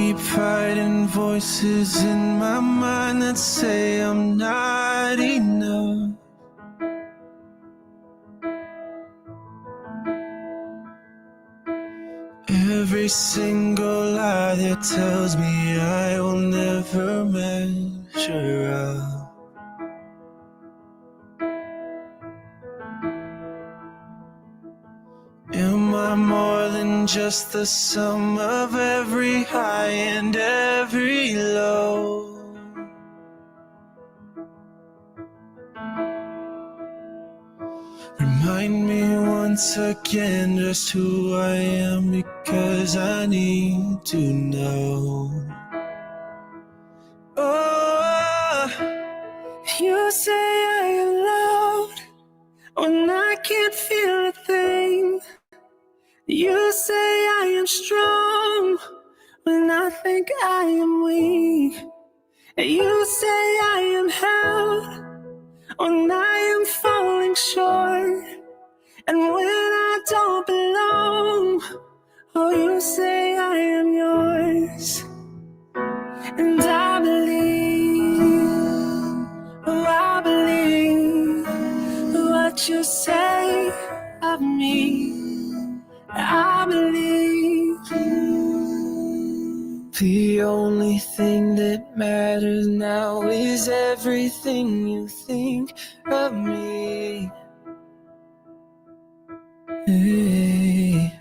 keep fighting voices in my mind that say I'm not enough. Every single lie that tells me I will never measure up. Am I more than just the sum of every high and every low? Remind me once again just who I am, because I need to know. Oh, you say I am loved when I can't feel a thing. You say I am strong when I think I am weak. You say I am held when I am falling short. And when I don't belong, oh, you say I am yours. And I believe, oh, I believe what you say of me. I believe the only thing that matters now is everything you think of me. Hey.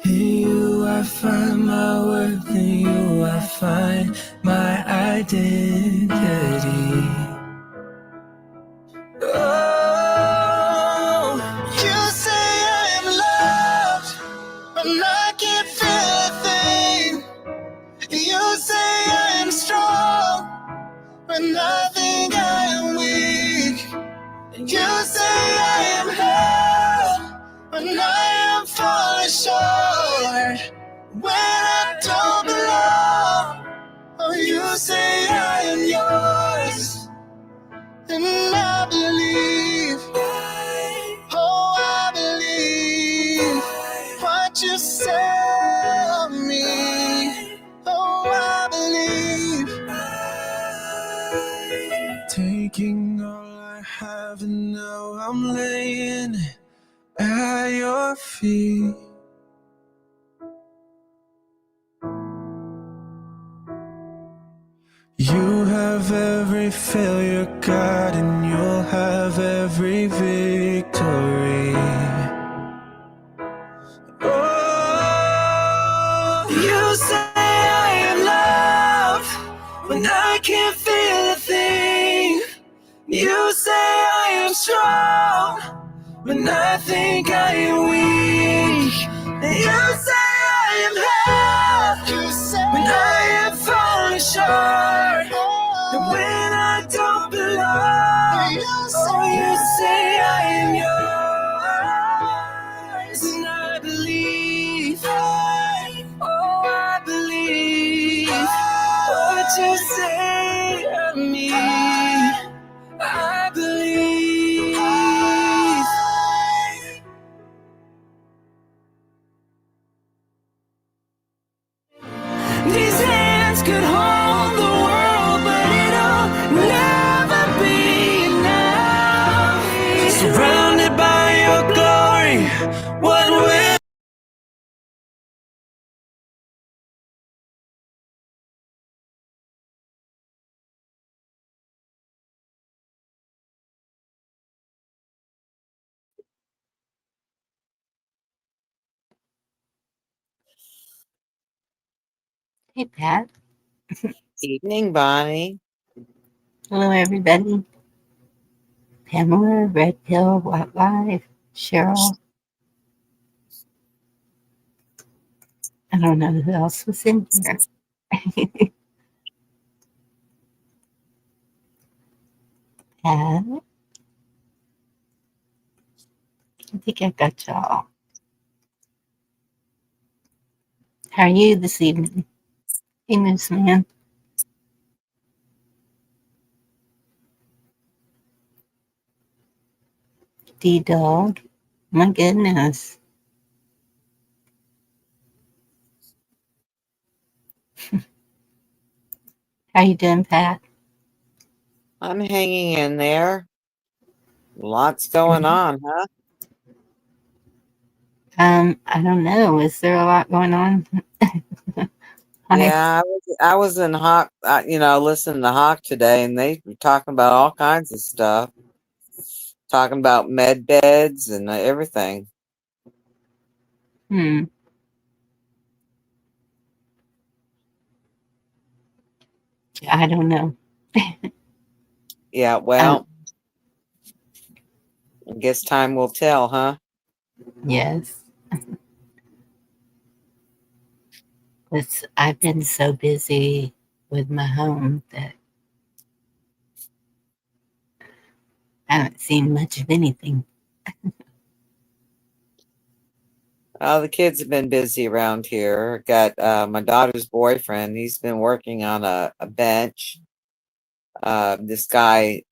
In you I find my worth, in you I find my identity. Oh, you say I am loved, but I can't feel a thing. You say I am strong, but I think I am weak. You say I am held, but I am falling short. When I don't belong, oh, you say I am yours. And I believe, oh, I believe what you say of me. Oh, I believe. Taking all I have and now I'm laying at your feet. You have every failure, God, and you'll have every victory. Oh, you say I am loved when I can't feel a thing. You say I am strong when I think I am weak. You say I am held when I am falling short. And when I don't belong, oh, you say I am yours. And I believe, oh, I believe what you say of me. I believe. These hands could hold the world, but it'll never be enough. Surrounded by your glory, what will? Hey, Pat. Evening, Bonnie. Hello, everybody. Pamela, Red Pill, White Life, Cheryl. I don't know who else was in here. Pat. I think I got y'all. How are you this evening? Hey, Moose Man. D-Dog. My goodness. How you doing, Pat? I'm hanging in there. Lots going on, huh? I don't know. Is there a lot going on? I Yeah, I was in Hawk, listening to Hawk today, and they were talking about all kinds of stuff, talking about med beds and everything. hmm. I don't know. Yeah, well, I guess time will tell, huh? Yes. I've been so busy with my home that I haven't seen much of anything. The kids have been busy around here. Got my daughter's boyfriend. He's been working on a bench. This guy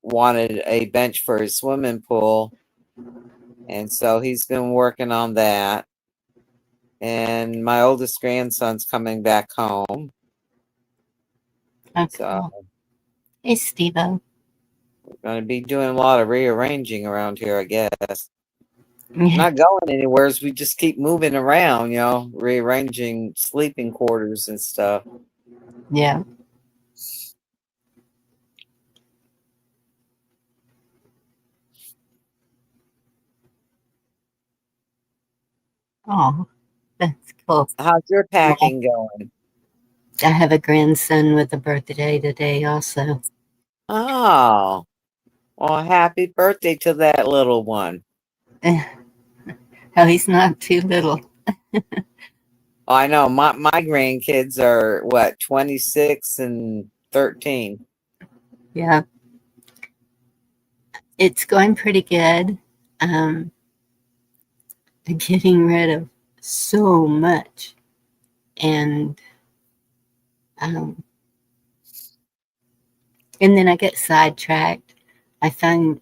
wanted a bench for his swimming pool, and so he's been working on that. And my oldest grandson's coming back home. Oh, So cool. Hey, Steve-O. we're going to be doing a lot of rearranging around here, I guess. Not going anywhere. We just keep moving around, rearranging sleeping quarters and stuff. Yeah. Oh, that's cool. How's your packing going? I have a grandson with a birthday today also. Oh, well, happy birthday to that little one. Oh, he's not too little. I know my grandkids are what, 26 and 13. Yeah. It's going pretty good. Getting rid of so much. And um, and then I get sidetracked. I find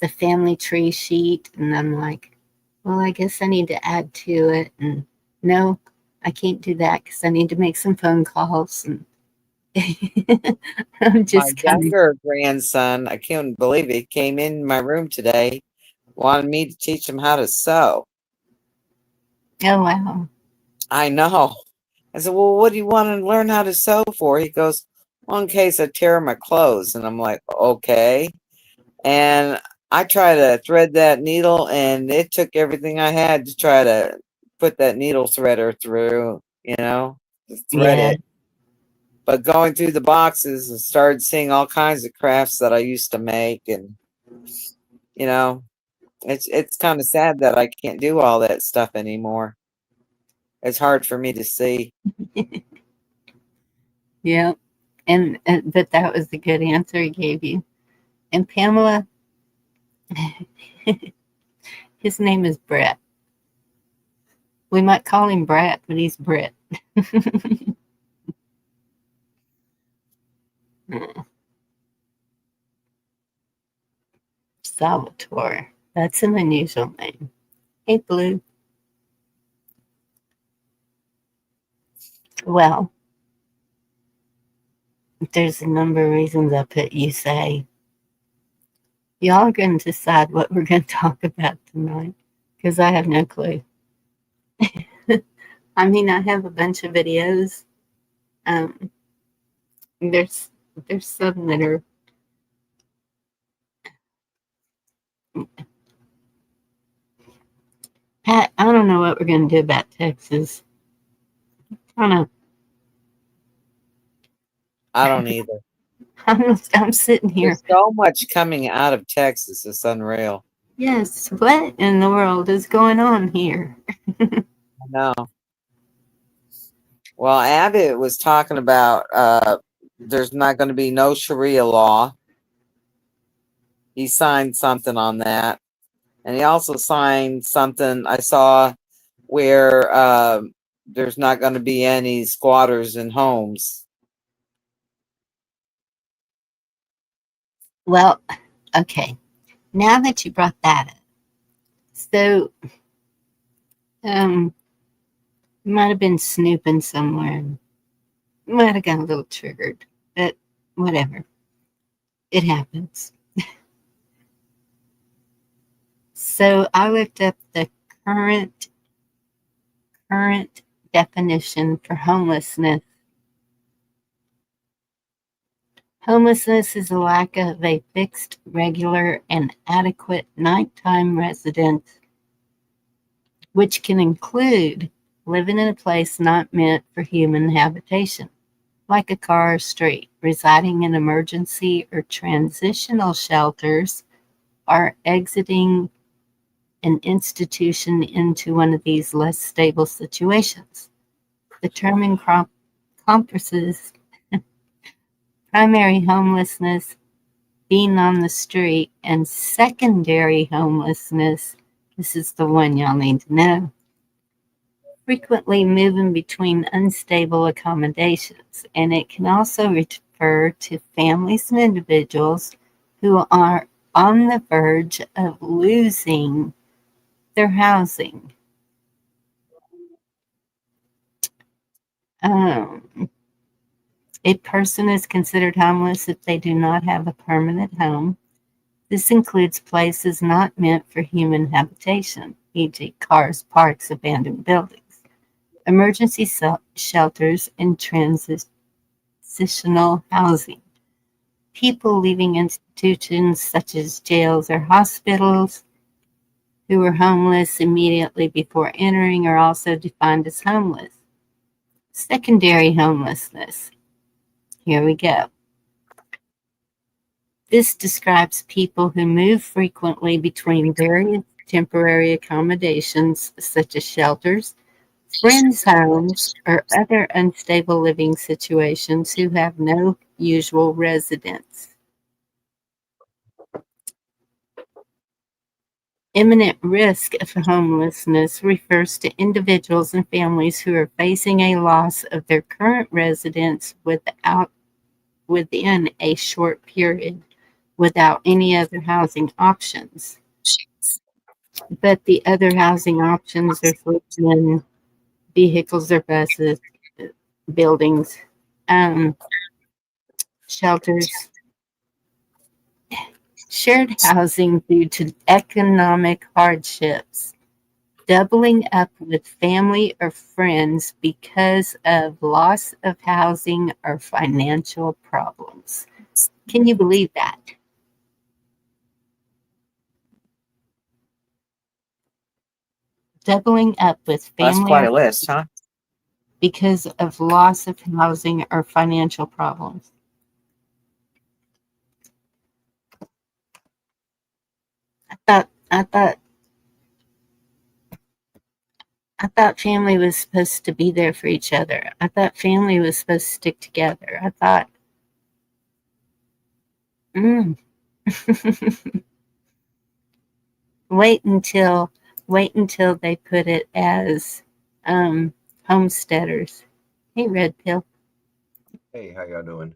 the family tree sheet and I'm like, well, I guess I need to add to it. And no, I can't do that because I need to make some phone calls. And I'm My just kind of, younger grandson, I can't believe it, came in my room today, wanted me to teach him how to sew. oh, wow. I know. I said, well, what do you want to learn how to sew for? He goes, well, in case I tear my clothes. And I'm like, okay. And I try to thread that needle, and it took everything I had to try to put that needle threader through, to thread Yeah. it. But going through the boxes and started seeing all kinds of crafts that I used to make, and it's kind of sad that I can't do all that stuff anymore. It's hard for me to see. Yeah. And but that was the good answer he gave you. And Pamela, his name is Brett. We might call him Brat, but he's Brett. Salvatore. That's an unusual name. Hey, Blue. Well, there's a number of reasons I put you say. Y'all are going to decide what we're going to talk about tonight because I have no clue. I mean, I have a bunch of videos. Um, there's some that are Pat. I don't know what we're going to do about Texas. I don't know. I don't either. I'm sitting here. There's so much coming out of Texas. It's unreal. Yes, what in the world is going on here? I know. Well, Abbott was talking about there's not going to be no Sharia law. He signed something on that. And he also signed something I saw where there's not going to be any squatters in homes. Well, okay. Now that you brought that up, so you might have been snooping somewhere. might have got a little triggered, but whatever. It happens. So I looked up the current definition for homelessness. Homelessness is a lack of a fixed, regular, and adequate nighttime residence, which can include living in a place not meant for human habitation, like a car or street, residing in emergency or transitional shelters, or exiting an institution into one of these less stable situations. The term encompasses primary homelessness, being on the street, and secondary homelessness. This is the one y'all need to know. Frequently moving between unstable accommodations, and it can also refer to families and individuals who are on the verge of losing their housing. A person is considered homeless if they do not have a permanent home. This includes places not meant for human habitation, e.g., cars, parks, abandoned buildings, emergency shelters, and transitional housing. People leaving institutions such as jails or hospitals who were homeless immediately before entering are also defined as homeless. Secondary homelessness. Here we go. This describes people who move frequently between various temporary accommodations, such as shelters, friends' homes, or other unstable living situations who have no usual residence. Imminent risk of homelessness refers to individuals and families who are facing a loss of their current residence within a short period without any other housing options. But the other housing options are sleeping in vehicles or buses, buildings, shelters, shared housing due to economic hardships, doubling up with family or friends because of loss of housing or financial problems. Can you believe that? Doubling up with That's family quite or a list, huh? because of loss of housing or financial problems. I thought family was supposed to be there for each other. I thought family was supposed to stick together. I thought, wait until they put it as homesteaders. Hey, Red Pill, Hey, how y'all doing?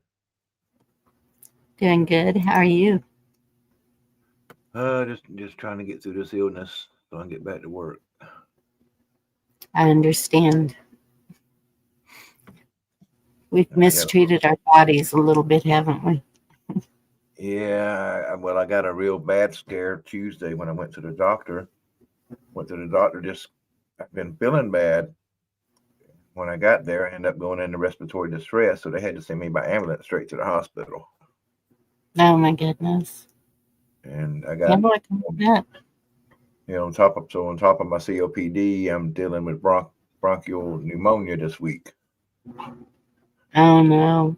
doing good. How are you? Just trying to get through this illness so I can get back to work. I understand. We've I got mistreated our bodies a little bit, haven't we? well, I got a real bad scare Tuesday when I went to the doctor. Just I've been feeling bad. When I got there, I ended up going into respiratory distress, so they had to send me by ambulance straight to the hospital. Oh my goodness. And I Yeah, got, what can we do? on top of my COPD, I'm dealing with bronchial pneumonia this week. Oh no.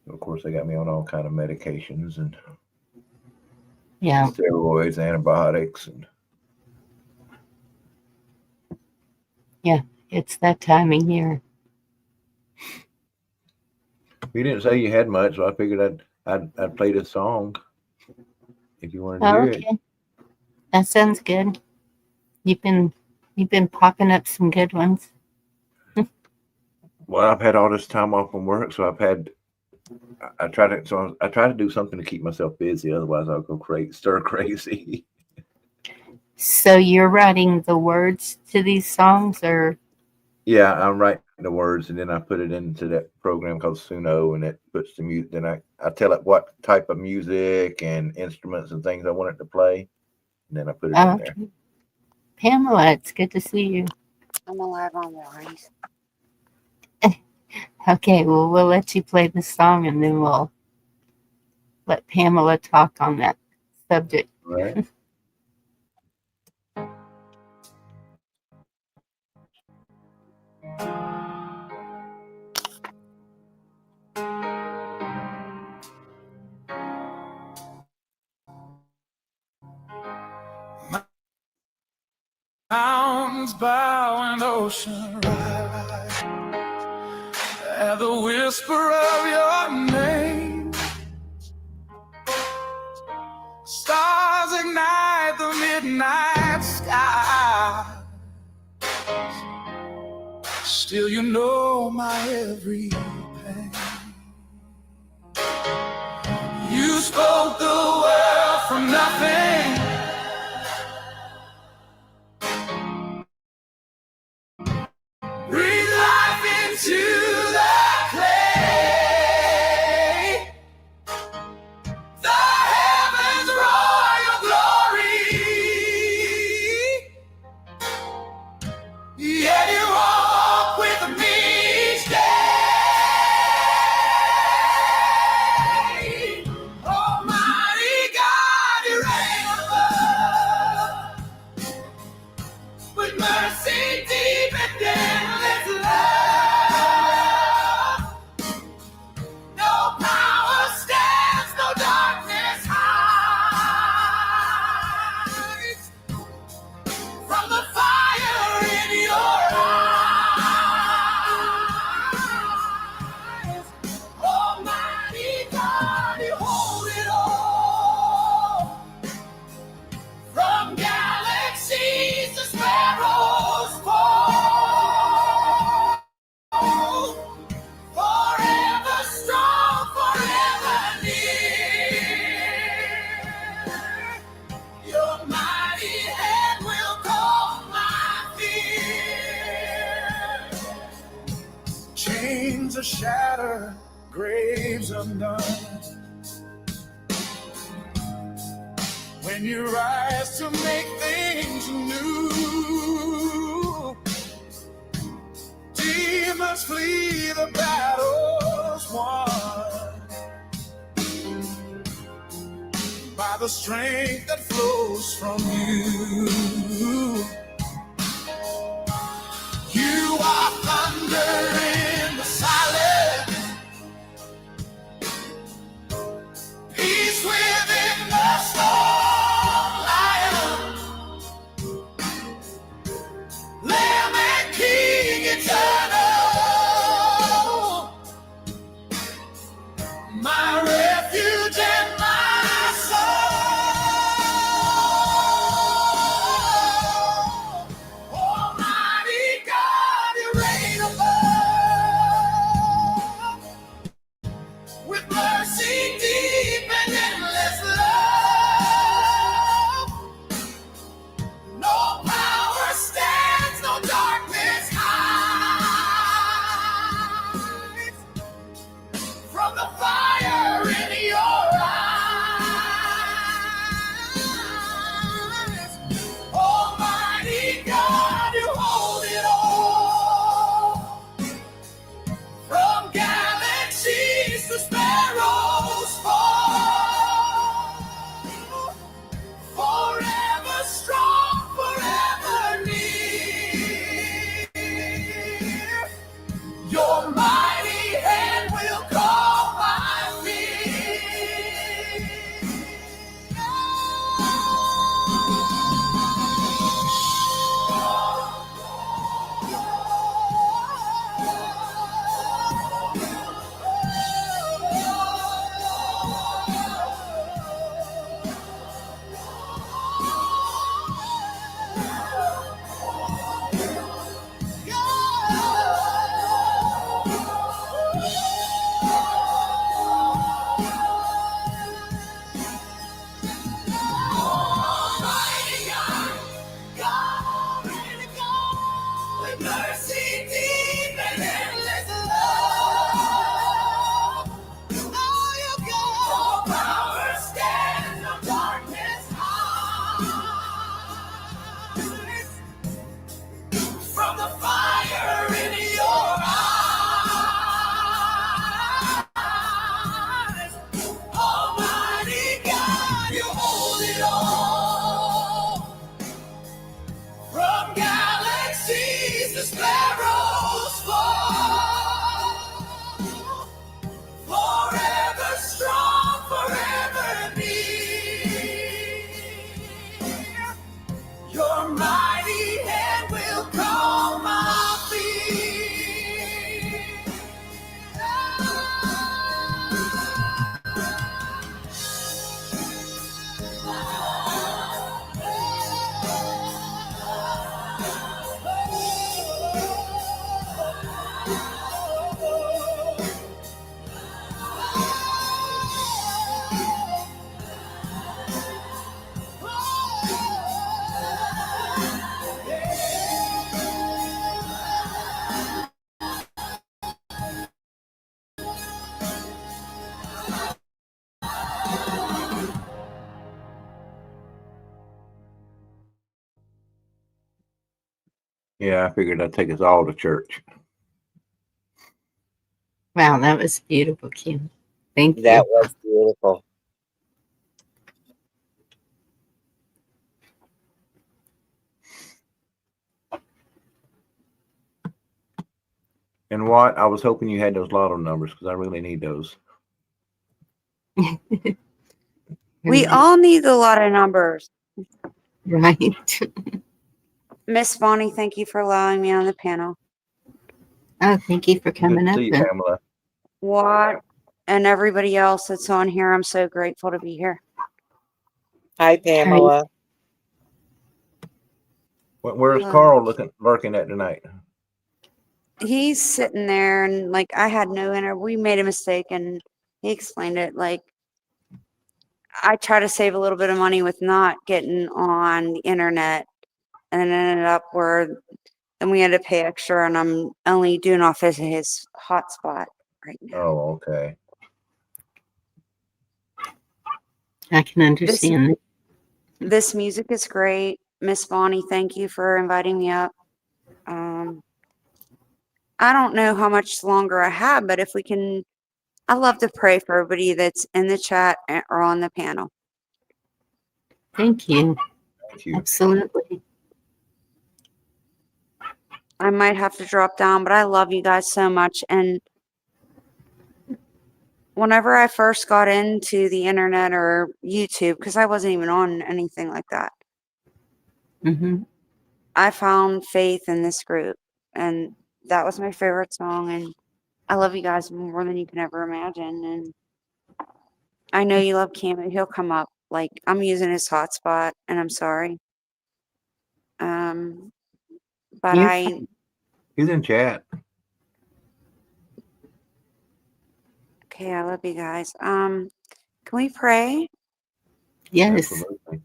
Of course, they got me on all kind of medications and Yeah. steroids, antibiotics, and It's that time of year. you didn't say you had much, so I figured I'd play this song if you wanted to Oh, hear it. okay. That sounds good. You've been popping up some good ones. Well, I've had all this time off from work, so I try to do something to keep myself busy. Otherwise, I'll go stir crazy. So you're writing the words to these songs, or Yeah, I'm writing the words, and then I put it into that program called Suno, and it puts the music. Then I tell it what type of music and instruments and things I want it to play, and then I put it in there. Okay. Pamela, it's good to see you. I'm alive on worries. Okay, well, we'll let you play the song and then we'll let Pamela talk on that subject. Right. Mountains bow and ocean rise at the whisper of your name. Stars ignite the midnight sky. Still you know my every pain. You spoke the world from nothing. Breathe life into the clay. The heavens roar your glory. Yet you walk with me each day. Almighty God, you reign above, with mercy deep and endless love. No power stands, no darkness hides from the fire in your eyes. Almighty God, you hold it all. From galaxies to sparrows fall. Forever strong, forever near. Your mighty hand will calm my fear. Chains are shattered, graves undone. When you rise to make things new, demons flee, the battle's won by the strength that flows from you. You are thunder in the silence, peace within the storm, lion, Lamb and King eternal, my refuge and my soul. the sparrows fall. Forever strong, forever near. Your mighty hand will calm my fear. Yeah, I figured I'd take us all to church. Wow, that was beautiful, Kim. Thank you. That was beautiful. And what? I was hoping you had those lotto numbers because I really need those. We all need a lot of numbers. Right. Miss Bonnie, thank you for allowing me on the panel. Oh, thank you for Good coming to up. see you, And Pamela. What and everybody else that's on here, I'm so grateful to be here. Hi, Pamela. Where's Hello. Carl lurking at tonight? He's sitting there and like I had we made a mistake and he explained it. Like I try to save a little bit of money with not getting on the internet and it ended up where then we had to pay extra and I'm only doing off his hotspot right now. Oh, okay. I can understand it. This music is great. Miss Bonnie, thank you for inviting me up. I don't know how much longer I have, but if we can, I love to pray for everybody that's in the chat or on the panel. Thank you. Thank you. Absolutely. I might have to drop down, but I love you guys so much. And whenever I first got into the internet or YouTube, because I wasn't even on anything like that, Hmm. I found faith in this group. And that was my favorite song. And I love you guys more than you can ever imagine. And I know you love Cam. He'll come up. Like I'm using his hotspot, and I'm sorry. But You're I He's in chat. okay. I love you guys. Can we pray? Yes, Absolutely.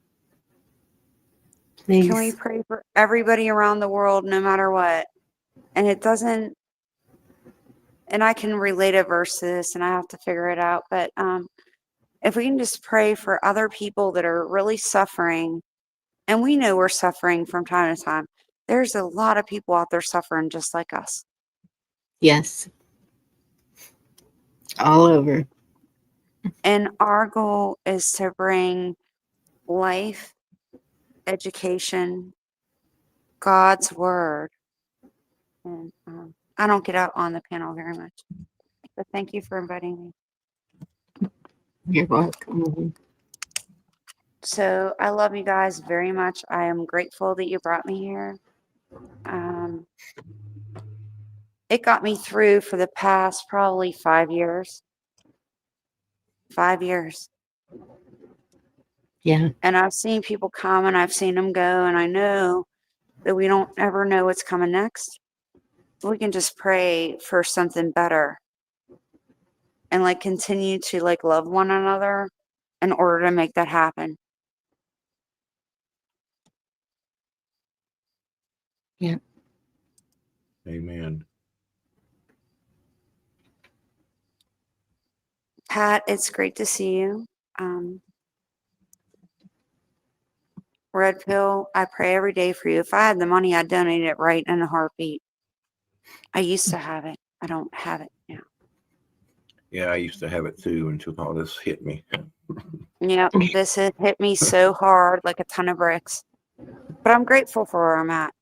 please. Can we pray for everybody around the world, no matter what? And it doesn't. And I can relate a verse to this, and I have to figure it out. But if we can just pray for other people that are really suffering, and we know we're suffering from time to time. There's a lot of people out there suffering just like us. Yes. All over. And our goal is to bring life, education, God's word. And I don't get out on the panel very much, but thank you for inviting me. You're welcome. So I love you guys very much. I am grateful that you brought me here. It got me through for the past probably 5 years. 5 years. Yeah. And I've seen people come and I've seen them go, and I know that we don't ever know what's coming next. We can just pray for something better and like continue to like love one another in order to make that happen. Yeah. Amen. Pat, it's great to see you. Red Pill, I pray every day for you. If I had the money, I'd donate it right in a heartbeat. I used to have it. I don't have it now. Yeah, I used to have it too until all this hit me. Yep, this has hit me so hard, like a ton of bricks. But I'm grateful for where I'm at.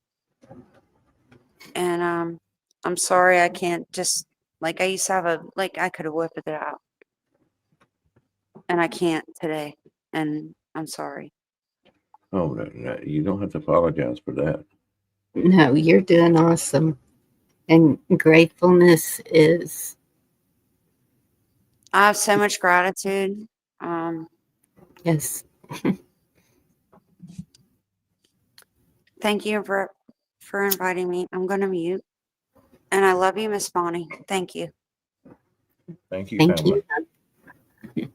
And I'm sorry I can't just like I used to have I could have whipped it out. And I can't today. And I'm sorry. Oh, you don't have to apologize for that. No, you're doing awesome. And gratefulness is, I have so much gratitude. yes, Thank you for inviting me. I'm gonna mute. And I love you, Miss Bonnie. Thank you. Thank you, thank Pamela. you.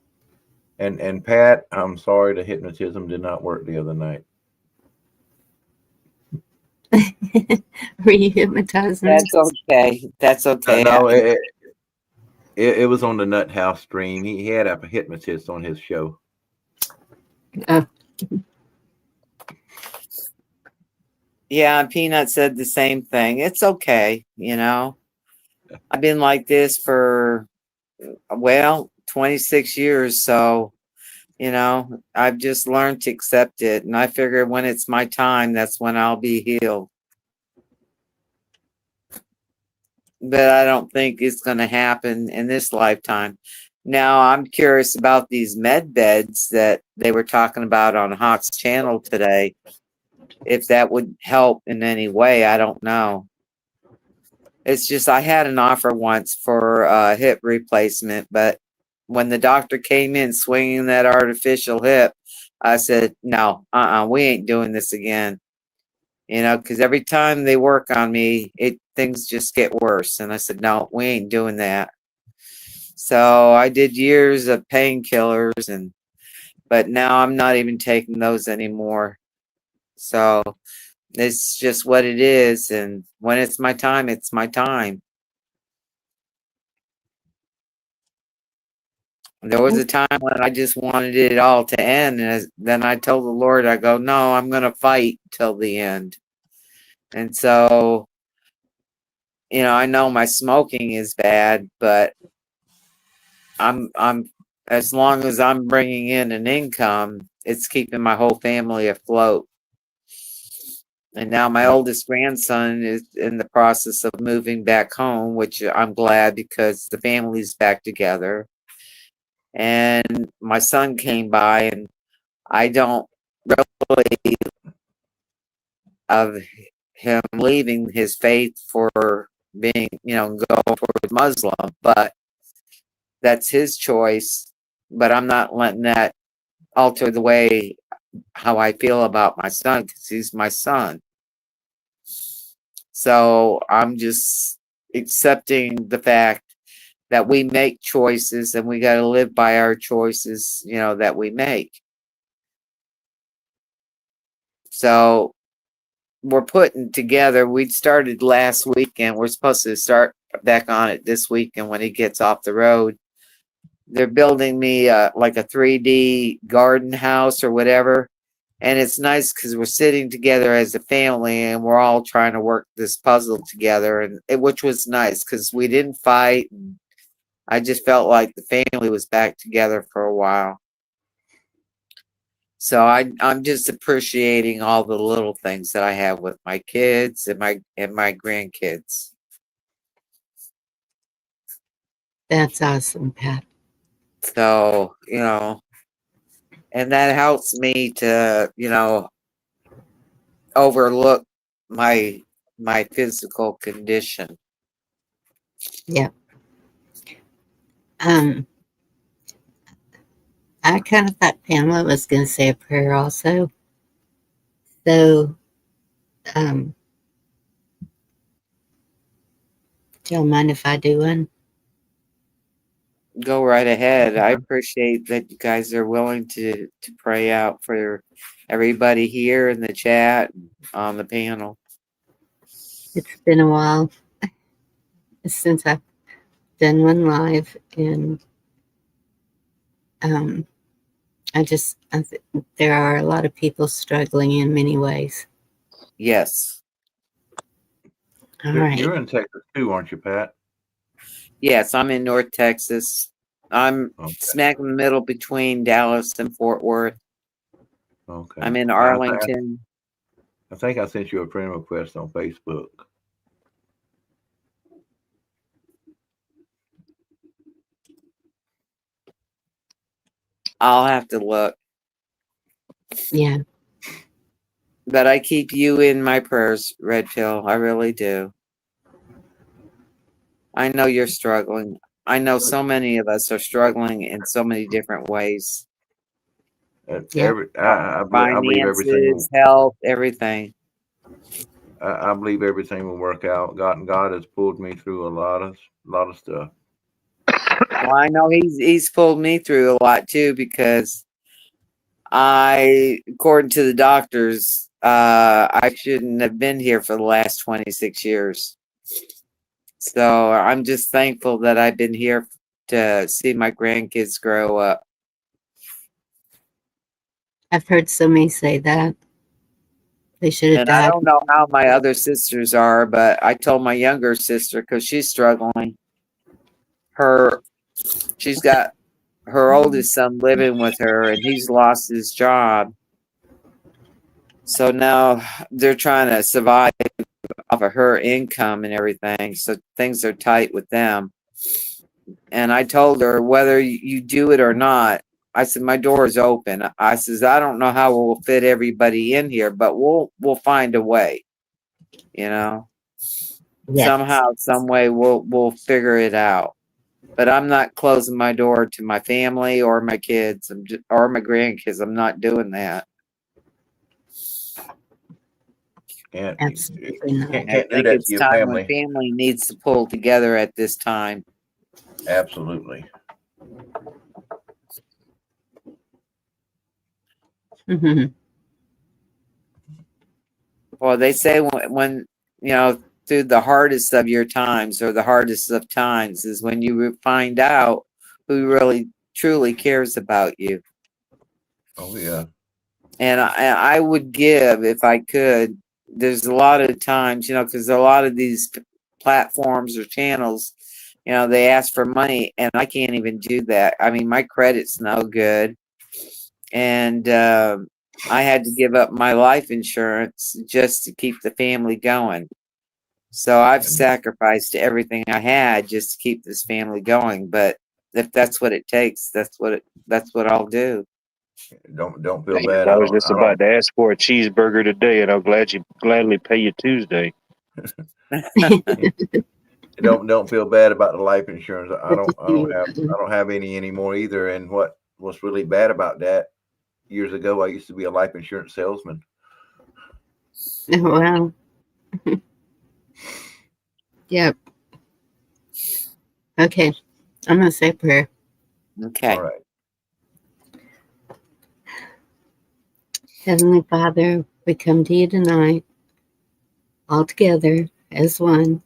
And Pat, I'm sorry the hypnotism did not work the other night. Were you hypnotizing That's us? okay. That's okay. No, it was on the Nut House stream. He had a hypnotist on his show. Oh, Yeah, Peanut said the same thing. It's okay, you know. I've been like this for 26 years, so you know, I've just learned to accept it, and I figure when it's my time, that's when I'll be healed. But I don't think it's going to happen in this lifetime. Now, I'm curious about these med beds that they were talking about on Hawk's channel today. If that would help in any way, I don't know. It's just I had an offer once for a hip replacement, but when the doctor came in swinging that artificial hip, I said, no, we ain't doing this again. You know, because every time they work on me, things just get worse. And I said, no, we ain't doing that. So I did years of painkillers, but now I'm not even taking those anymore. So it's just what it is, and when it's my time, it's my time. There was a time when I just wanted it all to end, and then I told the Lord, I go, no, I'm going to fight till the end. And so, you know, I know my smoking is bad, but I'm as long as I'm bringing in an income, it's keeping my whole family afloat. And now my oldest grandson is in the process of moving back home, which I'm glad because the family's back together. And my son came by, and I don't really of him leaving his faith for being, you know, going towards Muslim, but that's his choice. But I'm not letting that alter the way how I feel about my son because he's my son. So I'm just accepting the fact that we make choices and we got to live by our choices, you know, that we make. So we're putting together, we started last weekend. We're supposed to start back on it this weekend when he gets off the road. They're building me like a 3D garden house or whatever. And it's nice because we're sitting together as a family and we're all trying to work this puzzle together, and which was nice because we didn't fight. And I just felt like the family was back together for a while. So I'm just appreciating all the little things that I have with my kids and my grandkids. that's awesome, Pat. So, you know, and that helps me to, you know, overlook my physical condition. Yeah. I kind of thought Pamela was going to say a prayer also. So, do you mind if I do one? Go right ahead. I appreciate that you guys are willing to pray out for everybody here in the chat and on the panel. It's been a while since I've done one live, and there are a lot of people struggling in many ways. Yes. All right. You're in Texas too, aren't you, Pat? Yes, I'm in North Texas. I'm smack in the middle between Dallas and Fort Worth. Okay. I'm in Arlington. I think I sent you a friend request on Facebook. I'll have to look. Yeah. But I keep you in my prayers, Red Pill. I really do. I know you're struggling. I know so many of us are struggling in so many different ways. Yeah. I believe everything. Finances, health, everything. I believe everything will work out. God has pulled me through a lot of stuff. Well, I know he's pulled me through a lot too, because according to the doctors, I shouldn't have been here for the last 26 years. So I'm just thankful that I've been here to see my grandkids grow up. I've heard so many say that. They should have And I died. don't know how my other sisters are, but I told my younger sister, because she's struggling. She's got her oldest son living with her, and he's lost his job. So now they're trying to survive off of her income and everything. So things are tight with them. And I told her, whether you do it or not, I said, my door is open. I says, I don't know how we'll fit everybody in here, but we'll find a way, you know. Yes. Somehow, some way we'll figure it out. But I'm not closing my door to my family or my kids or my grandkids. I'm not doing that. Absolutely not. Can't I do think that it's to your time when family. family needs to pull together at this time. Absolutely. Mhm. Well, they say when you know, through the hardest of your times, or the hardest of times, is when you find out who really truly cares about you. Oh yeah. And I would give, if I could. There's a lot of times, you know, because a lot of these platforms or channels, you know, they ask for money, and I can't even do that. I mean, my credit's no good, and I had to give up my life insurance just to keep the family going. So I've sacrificed everything I had just to keep this family going. But if that's what it takes, that's what I'll do. Don't feel Hey, bad. I was just about to ask for a cheeseburger today, and I'll gladly pay you Tuesday. Don't feel bad about the life insurance. I don't have any anymore either. And what's really bad about that? Years ago, I used to be a life insurance salesman. Wow. Yep. Okay. I'm going to say a prayer. Okay. All right. Heavenly Father, we come to you tonight, all together as one,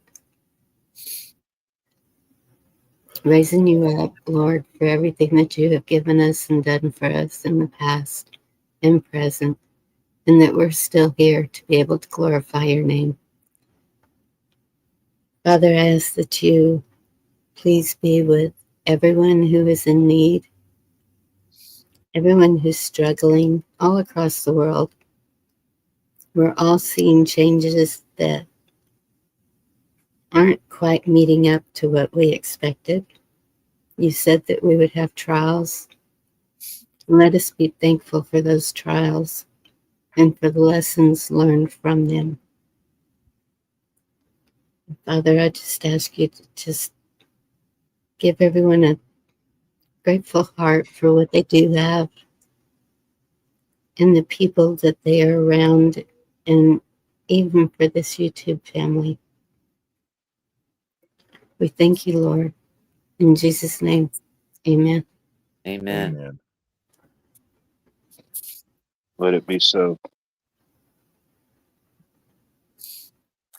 raising you up, Lord, for everything that you have given us and done for us in the past and present, and that we're still here to be able to glorify your name. Father, I ask that you please be with everyone who is in need, everyone who's struggling all across the world. We're all seeing changes that aren't quite meeting up to what we expected. You said that we would have trials. Let us be thankful for those trials and for the lessons learned from them. Father, I just ask you to just give everyone a grateful heart for what they do have and the people that they are around, and even for this YouTube family. We thank you, Lord. In Jesus' name, amen. Amen. Amen. Let it be so.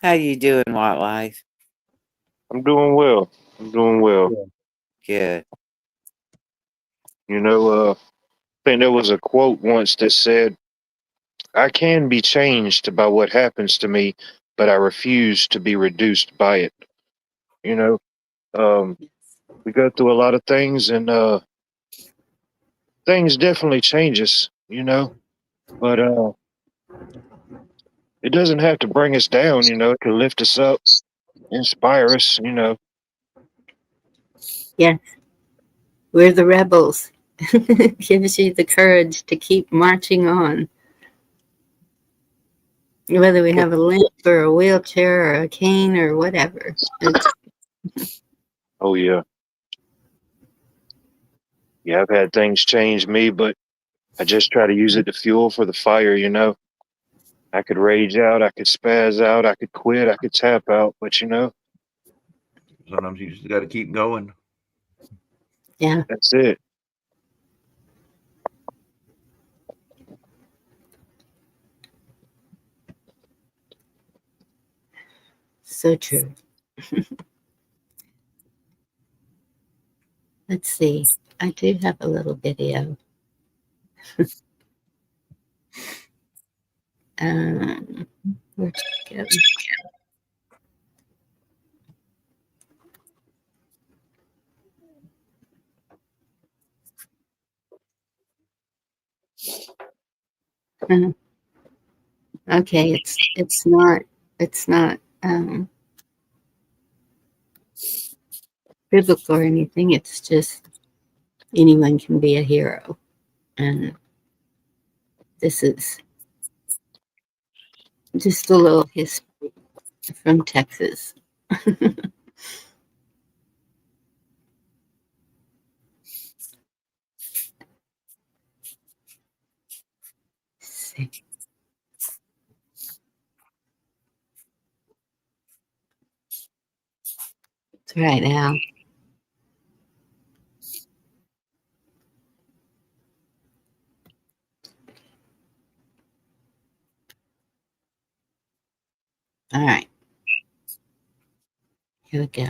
How you doing, Wildlife? I'm doing well. I'm doing well. Good. You know, I think there was a quote once that said, I can be changed by what happens to me, but I refuse to be reduced by it. You know, we go through a lot of things, and things definitely change us, you know, but it doesn't have to bring us down, you know, it can lift us up, inspire us, you know. Yes, we're the rebels. gives you the courage to keep marching on. Whether we have a limp or a wheelchair or a cane or whatever. Oh yeah. Yeah, I've had things change me, but I just try to use it to fuel for the fire, you know. I could rage out, I could spaz out, I could quit, I could tap out, but you know, Sometimes you just got to keep going. Yeah. that's it. So true. Let's see. I do have a little video. Where'd it go? Okay, it's not biblical or anything. It's just anyone can be a hero, and this is just a little history from Texas. See. That's right, Al. All right. Here we go.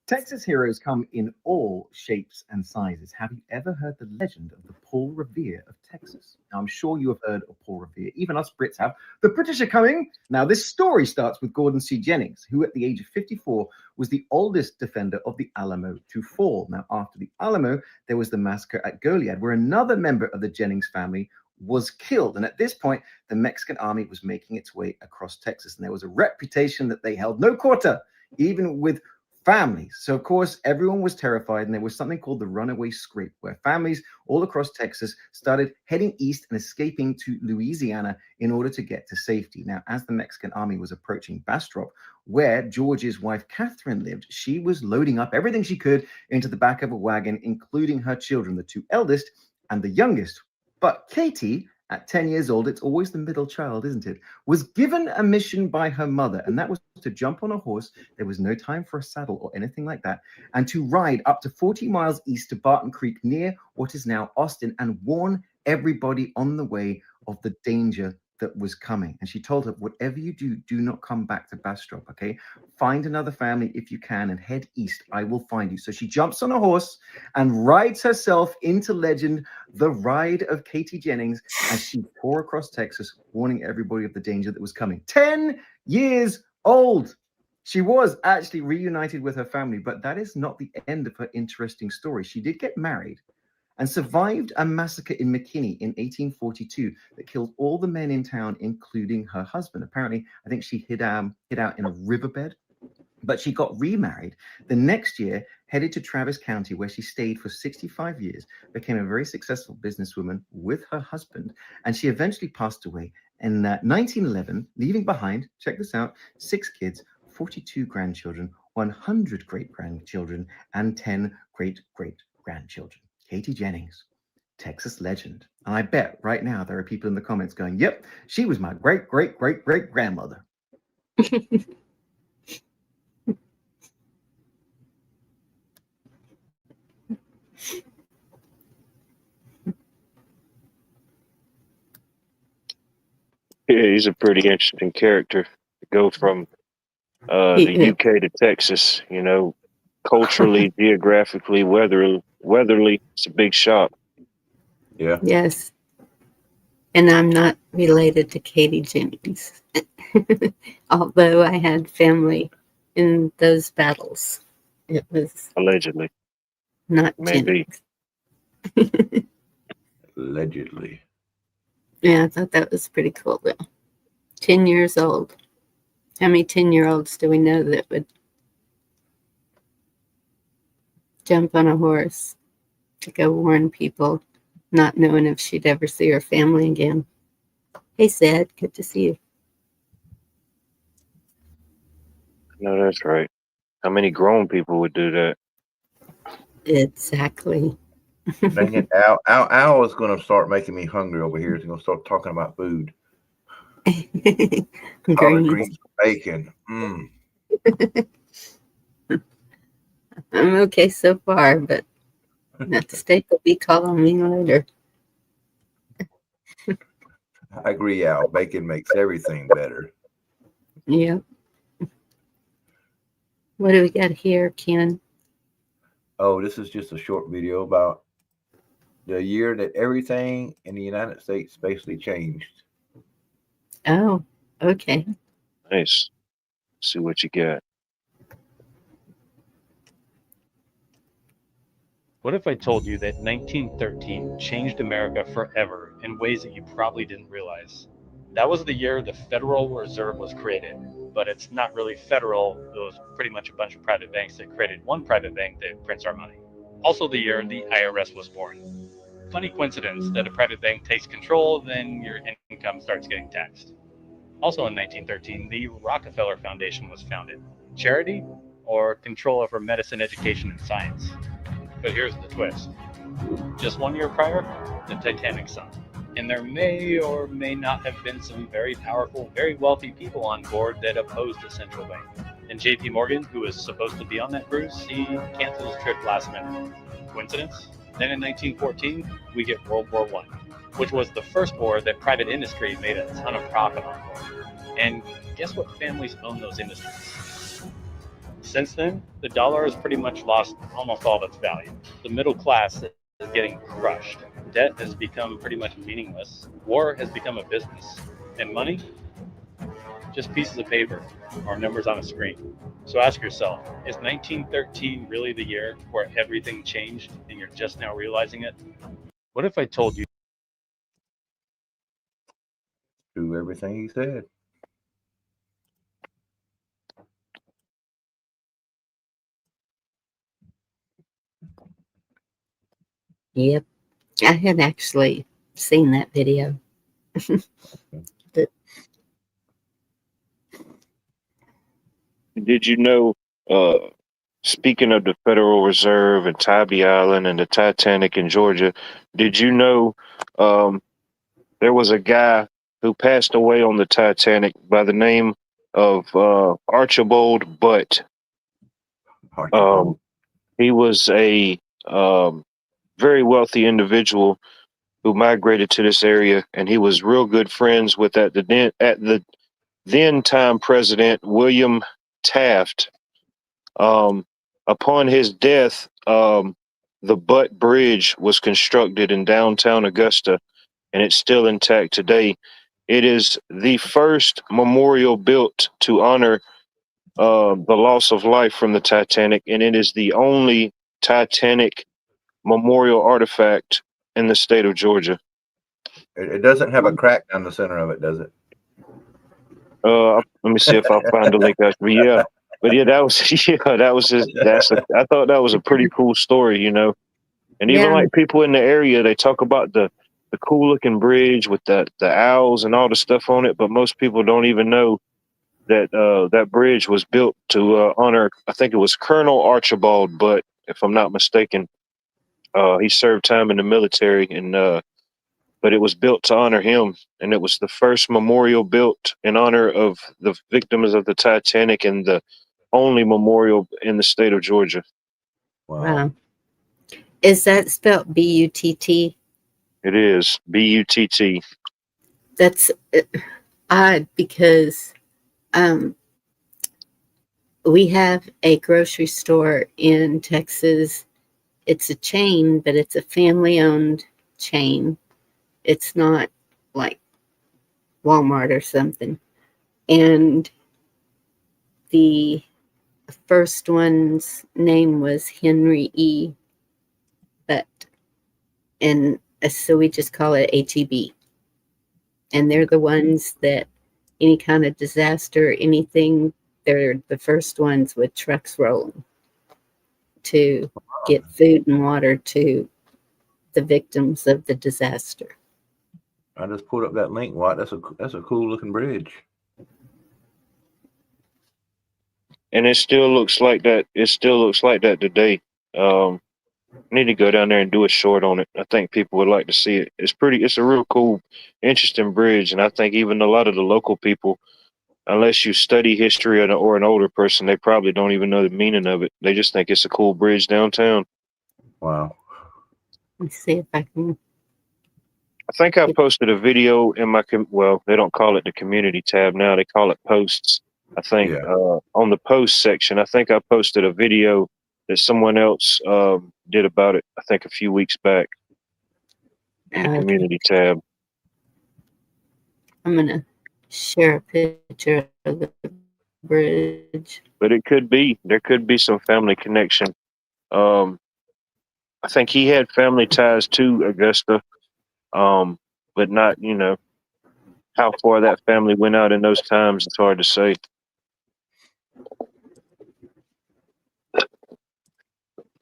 Texas heroes come in all shapes and sizes. Have you ever heard the legend of the Paul Revere of Texas? Now, I'm sure you have heard of Paul Revere. Even us Brits have. The British are coming. Now, this story starts with Gordon C. Jennings, who at the age of 54 was the oldest defender of the Alamo to fall. Now, after the Alamo, there was the massacre at Goliad, where another member of the Jennings family was killed. And at this point, the Mexican army was making its way across Texas. And there was a reputation that they held no quarter, even with families. So, of course, everyone was terrified, and there was something called the Runaway Scrape, where families all across Texas started heading east and escaping to Louisiana in order to get to safety. Now, as the Mexican army was approaching Bastrop, where George's wife Catherine lived, she was loading up everything she could into the back of a wagon, including her children, the two eldest and the youngest. But Katie, at 10 years old, it's always the middle child, isn't it, was given a mission by her mother, and that was to jump on a horse. There was no time for a saddle or anything like that, and to ride up to 40 miles east to Barton Creek near what is now Austin and warn everybody on the way of the danger that was coming. And she told her, whatever you do, do not come back to Bastrop, okay? Find another family if you can and head east. I will find you. So she jumps on a horse and rides herself into legend, the Ride of Katie Jennings, as she tore across Texas, warning everybody of the danger that was coming. 10 years old. She was actually reunited with her family, but that is not the end of her interesting story. She did get married and survived a massacre in McKinney in 1842 that killed all the men in town, including her husband. Apparently, I think she hid out in a riverbed, but she got remarried the next year, headed to Travis County, where she stayed for 65 years, became a very successful businesswoman with her husband, and she eventually passed away in 1911, leaving behind, check this out, 6 kids, 42 grandchildren, 100 great-grandchildren, and 10 great-great-grandchildren. Katie Jennings, Texas legend. And I bet right now there are people in the comments going, yep, she was my great-great-great-great-grandmother. Yeah, he's a pretty interesting character to go from the UK to Texas, you know, culturally, geographically, weatherly. It's a big shock. Yeah. Yes. And I'm not related to Katie Jennings, although I had family in those battles. It was Allegedly. not Maybe. Jennings. Allegedly. Yeah, I thought that was pretty cool, though. 10 years old. How many 10-year-olds do we know that would jump on a horse to go warn people, not knowing if she'd ever see her family again. Hey, Zed, good to see you. No, that's right. How many grown people would do that? Exactly. Dang it, Al is going to start making me hungry over here. He's going to start talking about food. Collard Greens. greens, bacon. Mm. I'm okay so far, but that steak will be calling me later. I agree, Al. Bacon makes everything better. Yep. What do we got here, Ken? Oh, this is just a short video about the year that everything in the United States basically changed. Oh, okay. Nice. See what you got. What if I told you that 1913 changed America forever in ways that you probably didn't realize? That was the year the Federal Reserve was created, but it's not really federal. It was pretty much a bunch of private banks that created one private bank that prints our money. Also the year the IRS was born. Funny coincidence that a private bank takes control, then your income starts getting taxed. Also in 1913, the Rockefeller Foundation was founded. Charity or control over medicine, education, and science? But here's the twist. Just 1 year prior, the Titanic sunk. And there may or may not have been some very powerful, very wealthy people on board that opposed the central bank. And JP Morgan, who was supposed to be on that cruise, he canceled his trip last minute. Coincidence? Then in 1914, we get World War I, which was the first war that private industry made a ton of profit on. And guess what families own those industries? Since then, the dollar has pretty much lost almost all of its value. The middle class is getting crushed. Debt has become pretty much meaningless. War has become a business. And money? Just pieces of paper or numbers on a screen. So ask yourself, is 1913 really the year where everything changed and you're just now realizing it? What if I told you? Do everything he said. Yep. I had actually seen that video. Did you know, speaking of the Federal Reserve and Tybee Island and the Titanic in Georgia, did you know there was a guy who passed away on the Titanic by the name of Archibald Butt? He was a very wealthy individual who migrated to this area, and he was real good friends with at the then time president William Taft. Upon his death, the Butt Bridge was constructed in downtown Augusta, and it's still intact today. It is the first memorial built to honor the loss of life from the Titanic, and it is the only Titanic memorial artifact in the state of Georgia. It doesn't have a crack down the center of it, does it? Let me see if I'll find the link. But yeah, that was I thought that was a pretty cool story, you know. And even like people in the area, they talk about the cool looking bridge with the owls and all the stuff on it, but most people don't even know that that bridge was built to honor, I think it was Colonel Archibald Butt, if I'm not mistaken. He served time in the military, and but it was built to honor him, and it was the first memorial built in honor of the victims of the Titanic, and the only memorial in the state of Georgia. Wow. Is that spelled B-U-T-T? It is B-U-T-T. That's odd because we have a grocery store in Texas. It's a chain, but it's a family-owned chain. It's not like Walmart or something. And the first one's name was Henry E. Butt. And so we just call it HEB. And they're the ones that any kind of disaster, anything, they're the first ones with trucks rolling to get food and water to the victims of the disaster. I just pulled up that link, Watt. That's a cool looking bridge. And it still looks like that. It still looks like that today. I need to go down there and do a short on it. I think people would like to see it. It's a real cool, interesting bridge. And I think even a lot of the local people, unless you study history or an older person, they probably don't even know the meaning of it. They just think it's a cool bridge downtown. Wow. Let's see if I can. I think I posted a video in my, well, they don't call it the community tab now. They call it posts. I think Yeah. on the post section, I think I posted a video that someone else did about it, I think a few weeks back in the Okay. community tab. I'm going to share a picture of the bridge. But there could be some family connection. I think he had family ties to Augusta, but not, how far that family went out in those times. It's hard to say.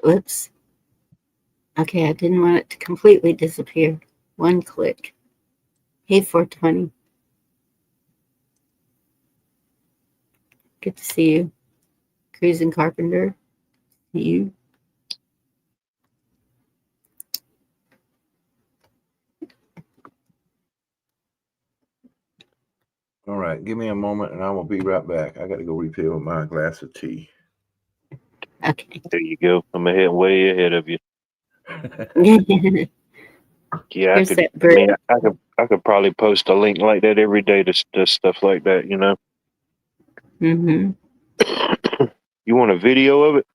Whoops. Okay, I didn't want it to completely disappear. One click. Hey, 420. Good to see you. Cruising Carpenter. See you. All right, give me a moment and I will be right back. I got to go refill my glass of tea. Okay. There you go. I'm way ahead of you. Yeah, Here's that bridge. I could probably post a link like that every day to stuff like that, Mm-hmm. You want a video of it?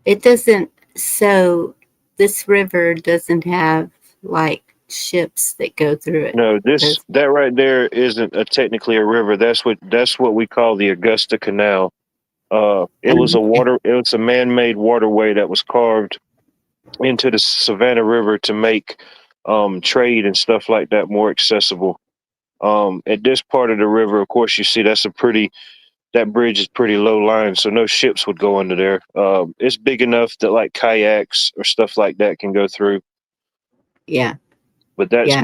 It doesn't, so this river doesn't have like ships that go through it. No, that right there isn't technically a river. That's what we call the Augusta Canal. It was a man-made waterway that was carved into the Savannah River to make trade and stuff like that more accessible. At this part of the river, of course, you see that bridge is pretty low lying, so no ships would go under there. It's big enough that like kayaks or stuff like that can go through. Yeah. But that's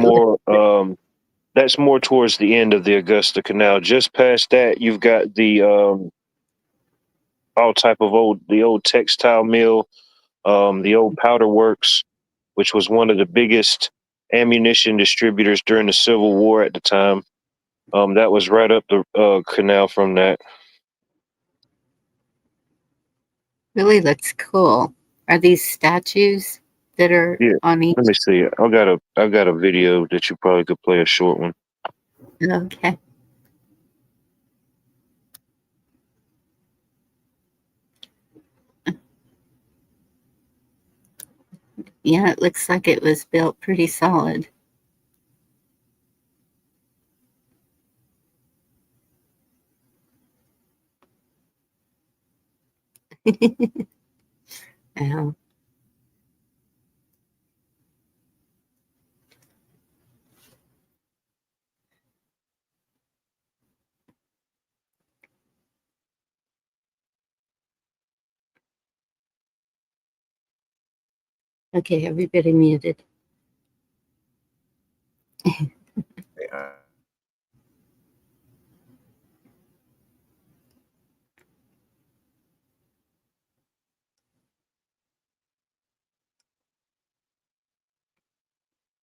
more towards the end of the Augusta Canal. Just past that, you've got the all type of old textile mill, the old powder works, which was one of the biggest ammunition distributors during the Civil War at the time. That was right up the canal from that. Really looks cool. Are these statues that are on each? Let me see. I've got a video that you probably could play a short one. Okay. Yeah, it looks like it was built pretty solid. Ow. Okay, everybody muted. Yeah.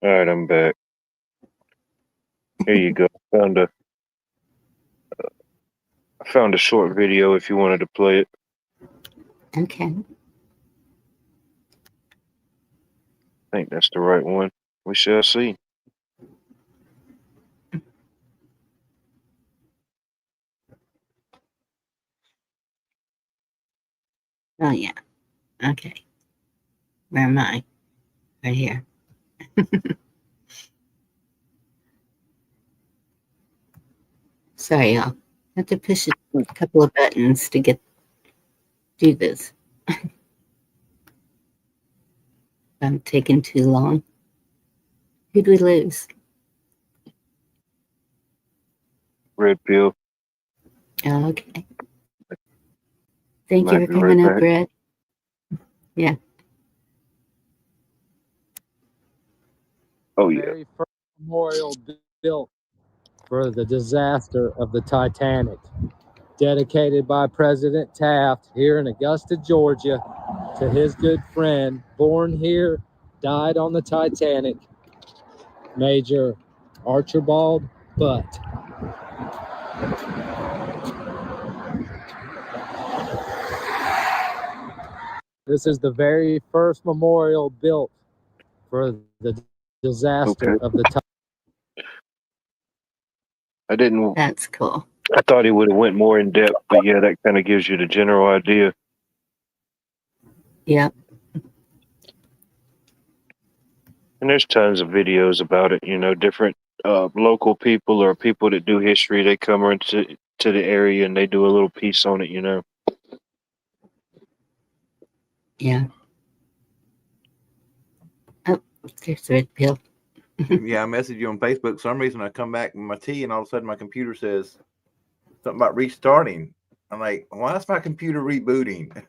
All right, I'm back. Here you go. I found a short video if you wanted to play it. Okay. I think that's the right one. We shall see. Oh, yeah. Okay. Where am I? Right here. Sorry, y'all. I have to push a couple of buttons to do this. I'm taking too long. Who'd we lose? Red pill. Oh, okay. Thank Might you for be right coming up, back. Red. Yeah. Oh yeah. Very first memorial built for the disaster of the Titanic, dedicated by President Taft here in Augusta, Georgia, to his good friend, born here, died on the Titanic, Major Archibald Butt. This is the very first memorial built for the disaster Okay. of the Titanic. I didn't. That's cool. I thought he would have went more in depth, but yeah, that kind of gives you the general idea. Yep. And there's tons of videos about it. You know, different local people or people that do history. They come into the area and they do a little piece on it. You know. Yeah. Oh, there's Red Pill. Yeah, I messaged you on Facebook. For some reason I come back with my tea and all of a sudden my computer says something about restarting. I'm like, why is my computer rebooting?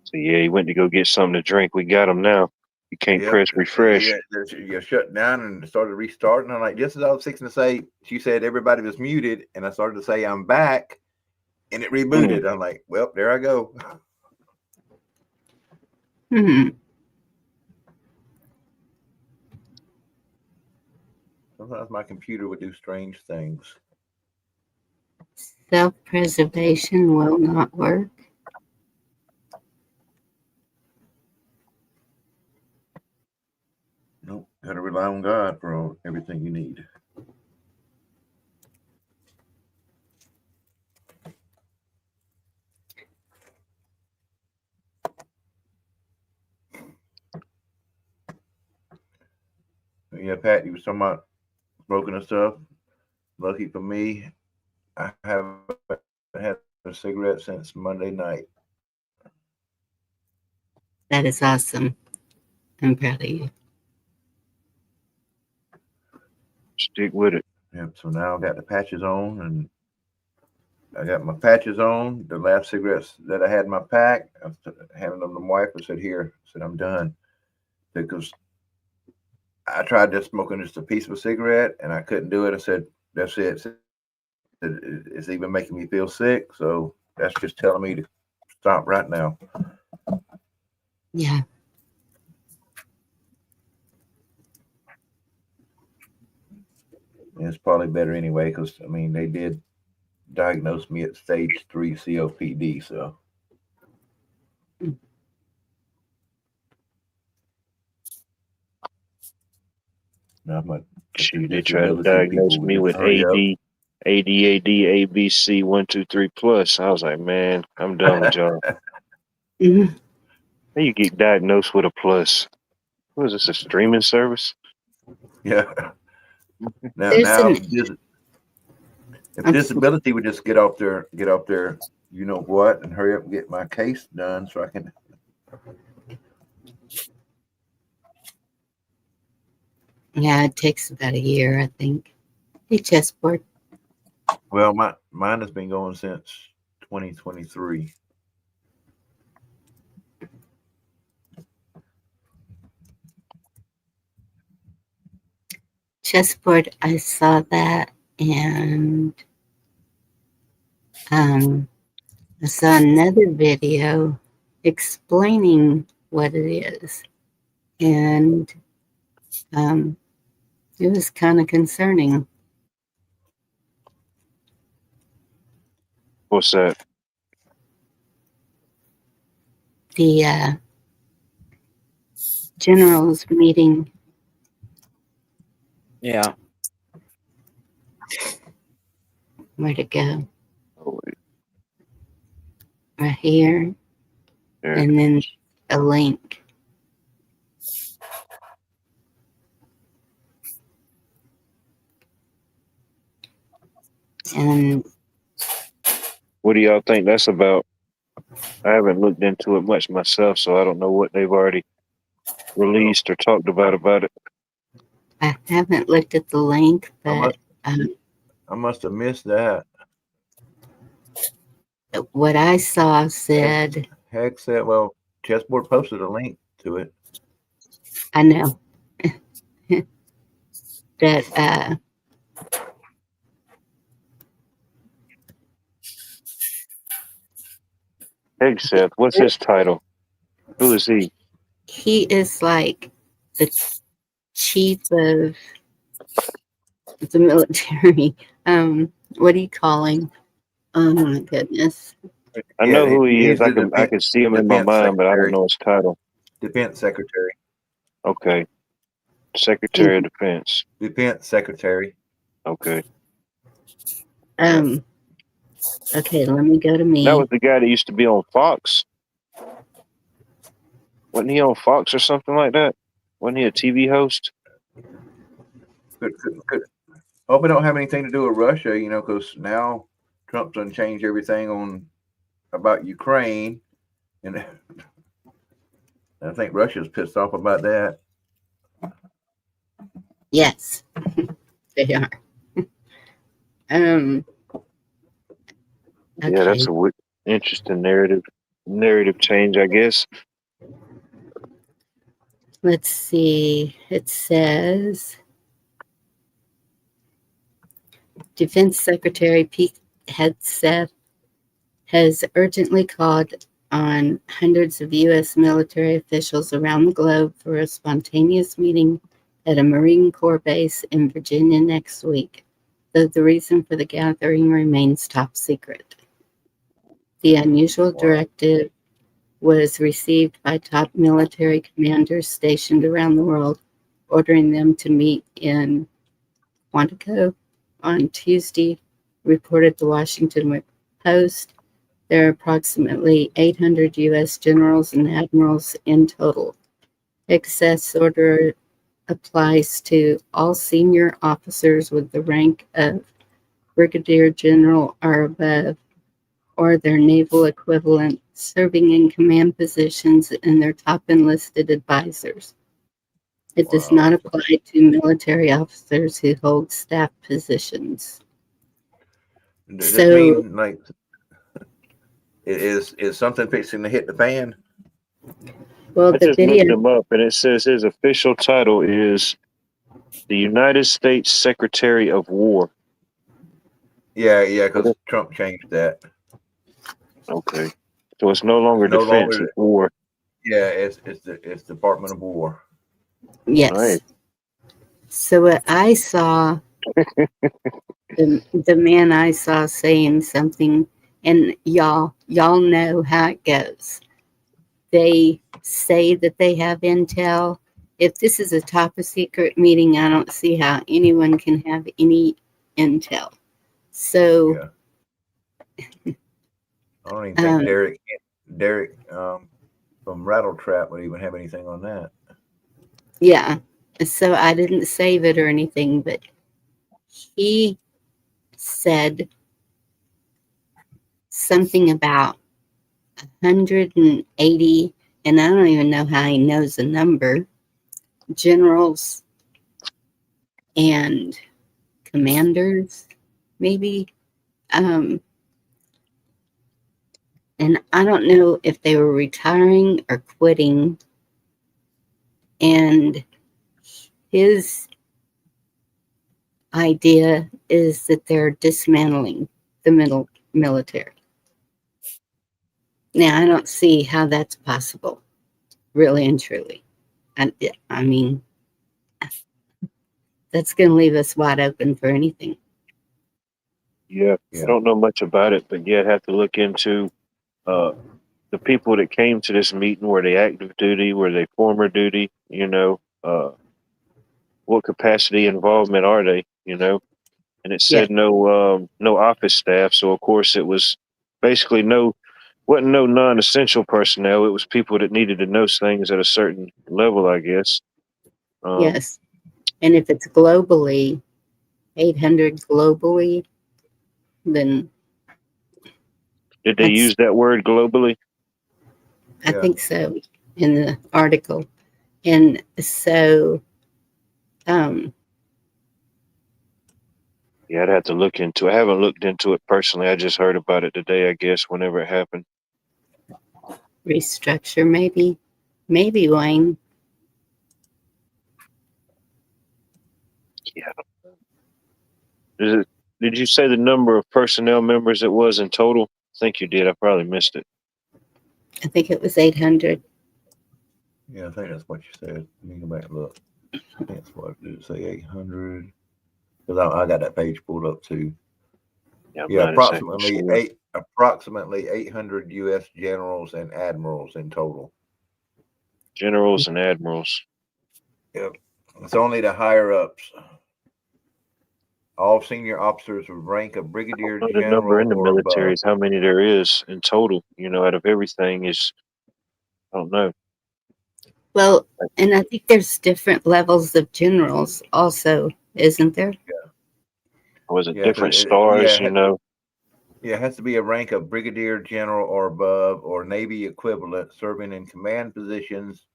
So yeah, he went to go get something to drink. We got him now. You can't Yep. press refresh. You shut down and started restarting. I'm like, just as I was fixing to say, she said everybody was muted, and I started to say I'm back, and it rebooted. I'm like, well, there I go. Sometimes my computer would do strange things. Self-preservation will not work. Nope, gotta rely on God for everything you need. Yeah, Pat, you was talking about smoking and stuff. Lucky for me, I haven't had a cigarette since Monday night. That is awesome. I'm proud of you. Stick with it. Yep. So now I got the patches on, and I got my patches on. The last cigarettes that I had in my pack, I was handing them to my wife. I said, "Here," I said, "I'm done," because I tried just smoking just a piece of a cigarette, and I couldn't do it. I said, "That's it. It's even making me feel sick." So that's just telling me to stop right now. Yeah. And it's probably better anyway, because I mean they did diagnose me at stage 3 COPD. So now I'm Shoot, they tried to diagnose me with AD, ABC 1, 2, 3 plus. I was like, man, I'm done with y'all. How you get diagnosed with a plus? What is this, a streaming service? Yeah. Now, There's if disability would just get off their, you know what, and hurry up and get my case done so I can. Yeah, it takes about a year, I think. Hey, chessboard. Well, mine has been going since 2023. Chessboard, I saw that, and I saw another video explaining what it is, and it was kind of concerning. What's that? The generals meeting. Yeah. Where'd it go? Oh, wait. Right here, There. and then a link. And What do y'all think that's about? I haven't looked into it much myself, so I don't know what they've already released or talked about it. I haven't looked at the link, but I must have missed that. what I saw said, Heck said, well, Chessboard posted a link to it. I know that Hegseth, what's his title? Who is he? he is like the chief of the military. What do you call him? Oh my goodness. I Yeah, know who he he's is. I the can see him in my defense mind, but I don't secretary. know his title. Defense secretary. Okay. Secretary of Defense. Defense secretary. Okay. Okay, let me go to me. That was the guy that used to be on Fox. Wasn't he on Fox or something like that? Wasn't he a TV host? Could. Hope it don't have anything to do with Russia, because now Trump's done changed everything about Ukraine, and I think Russia's pissed off about that. Yes, they are. Okay. Yeah, that's a interesting narrative change, I guess. Let's see. It says Defense Secretary Pete Hegseth has urgently called on hundreds of U.S. military officials around the globe for a spontaneous meeting at a Marine Corps base in Virginia next week, though the reason for the gathering remains top secret. The unusual directive was received by top military commanders stationed around the world, ordering them to meet in Quantico on Tuesday, reported the Washington Post. There are approximately 800 U.S. generals and admirals in total. Hegseth's order applies to all senior officers with the rank of brigadier general or above, or their naval equivalent, serving in command positions and their top enlisted advisors. It does not apply to military officers who hold staff positions. Does that mean like is something fixing to hit the fan? Well, I just looked him up, and it says his official title is the United States Secretary of War. Yeah, because Trump changed that. Okay, so it's no longer defense; it's war. Yeah, it's Department of War. Yes. Right. So what I saw, the man I saw saying something, and y'all know how it goes. They say that they have intel. If this is a top secret meeting, I don't see how anyone can have any intel. So I don't even think Derek from Rattle Trap would even have anything on that. Yeah. So I didn't save it or anything, but he said something about 180, and I don't even know how he knows the number, generals and commanders, maybe. And I don't know if they were retiring or quitting. And his idea is that they're dismantling the military. Now, I don't see how that's possible, really and truly. I mean, that's going to leave us wide open for anything. Yeah, I don't know much about it, but yeah, I'd have to look into the people that came to this meeting. Were they active duty? Were they former duty? What capacity involvement are they? And it said no office staff, so of course it was basically wasn't no non-essential personnel. It was people that needed to know things at a certain level, I guess. Yes, and if it's globally, 800 globally, then did they use that word globally? I think so in the article. And so yeah, I'd have to look into it. I haven't looked into it personally. I just heard about it today, I guess, whenever it happened. restructure, maybe. Maybe, Wayne. Yeah. Did you say the number of personnel members it was in total? I think you did. I probably missed it. I think it was 800. Yeah, I think that's what you said. Let me go back and look. I think that's what did it say, 800? Because I got that page pulled up too. Yeah, I'm Yeah, not exactly approximately sure. 800 U.S. generals and admirals in total. Generals and admirals. Yep, it's only the higher ups. All senior officers of rank of brigadier The number in general the or above. military is how many there is in total. You know, out of everything is, I don't know. Well, and I think there's different levels of generals also, isn't there? Was it Yeah, different 'cause stars? You know, Yeah, it has to be a rank of brigadier general or above, or Navy equivalent, serving in command positions,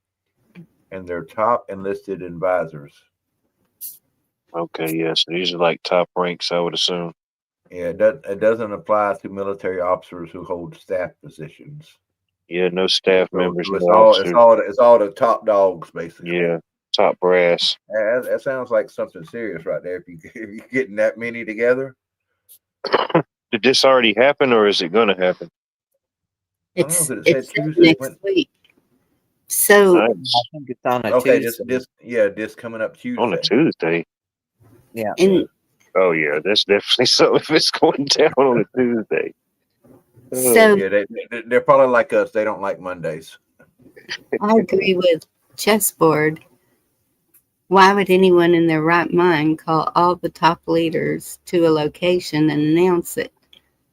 and their top enlisted advisors. okay, yeah. So these are like top ranks, I would assume. Yeah, it doesn't apply to military officers who hold staff positions. Yeah, no staff So members, no it's officers. all the top dogs basically. Yeah, top brass. That sounds like something serious right there. If you're getting that many together, Did this already happen, or is it going to happen? I don't know, 'cause it It's said Tuesday. next week. So I Nice. think it's on a Okay, Tuesday. this coming up Tuesday. On a Tuesday. Yeah. and Oh yeah, that's definitely so. If it's going down on a Tuesday. so Yeah, they're probably like us. They don't like Mondays. I agree with Chessboard. Why would anyone in their right mind call all the top leaders to a location and announce it?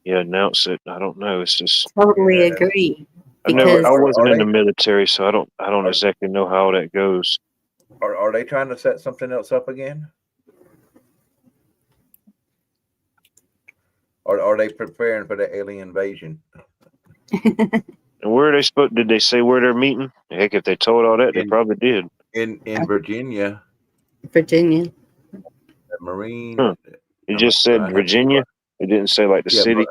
Yeah, announce it. I don't know. It's just Totally Yeah. agree. I Because wasn't Are in the they- military, so I don't exactly know how that goes. Are they trying to set something else up again? Or are they preparing for the alien invasion? And where are they supposed? Did they say where they're meeting? Heck, if they told all that, they probably did. In Virginia, Virginia. the Marine. Huh. It just said I'd have to Virginia. It didn't say like the Yeah, city.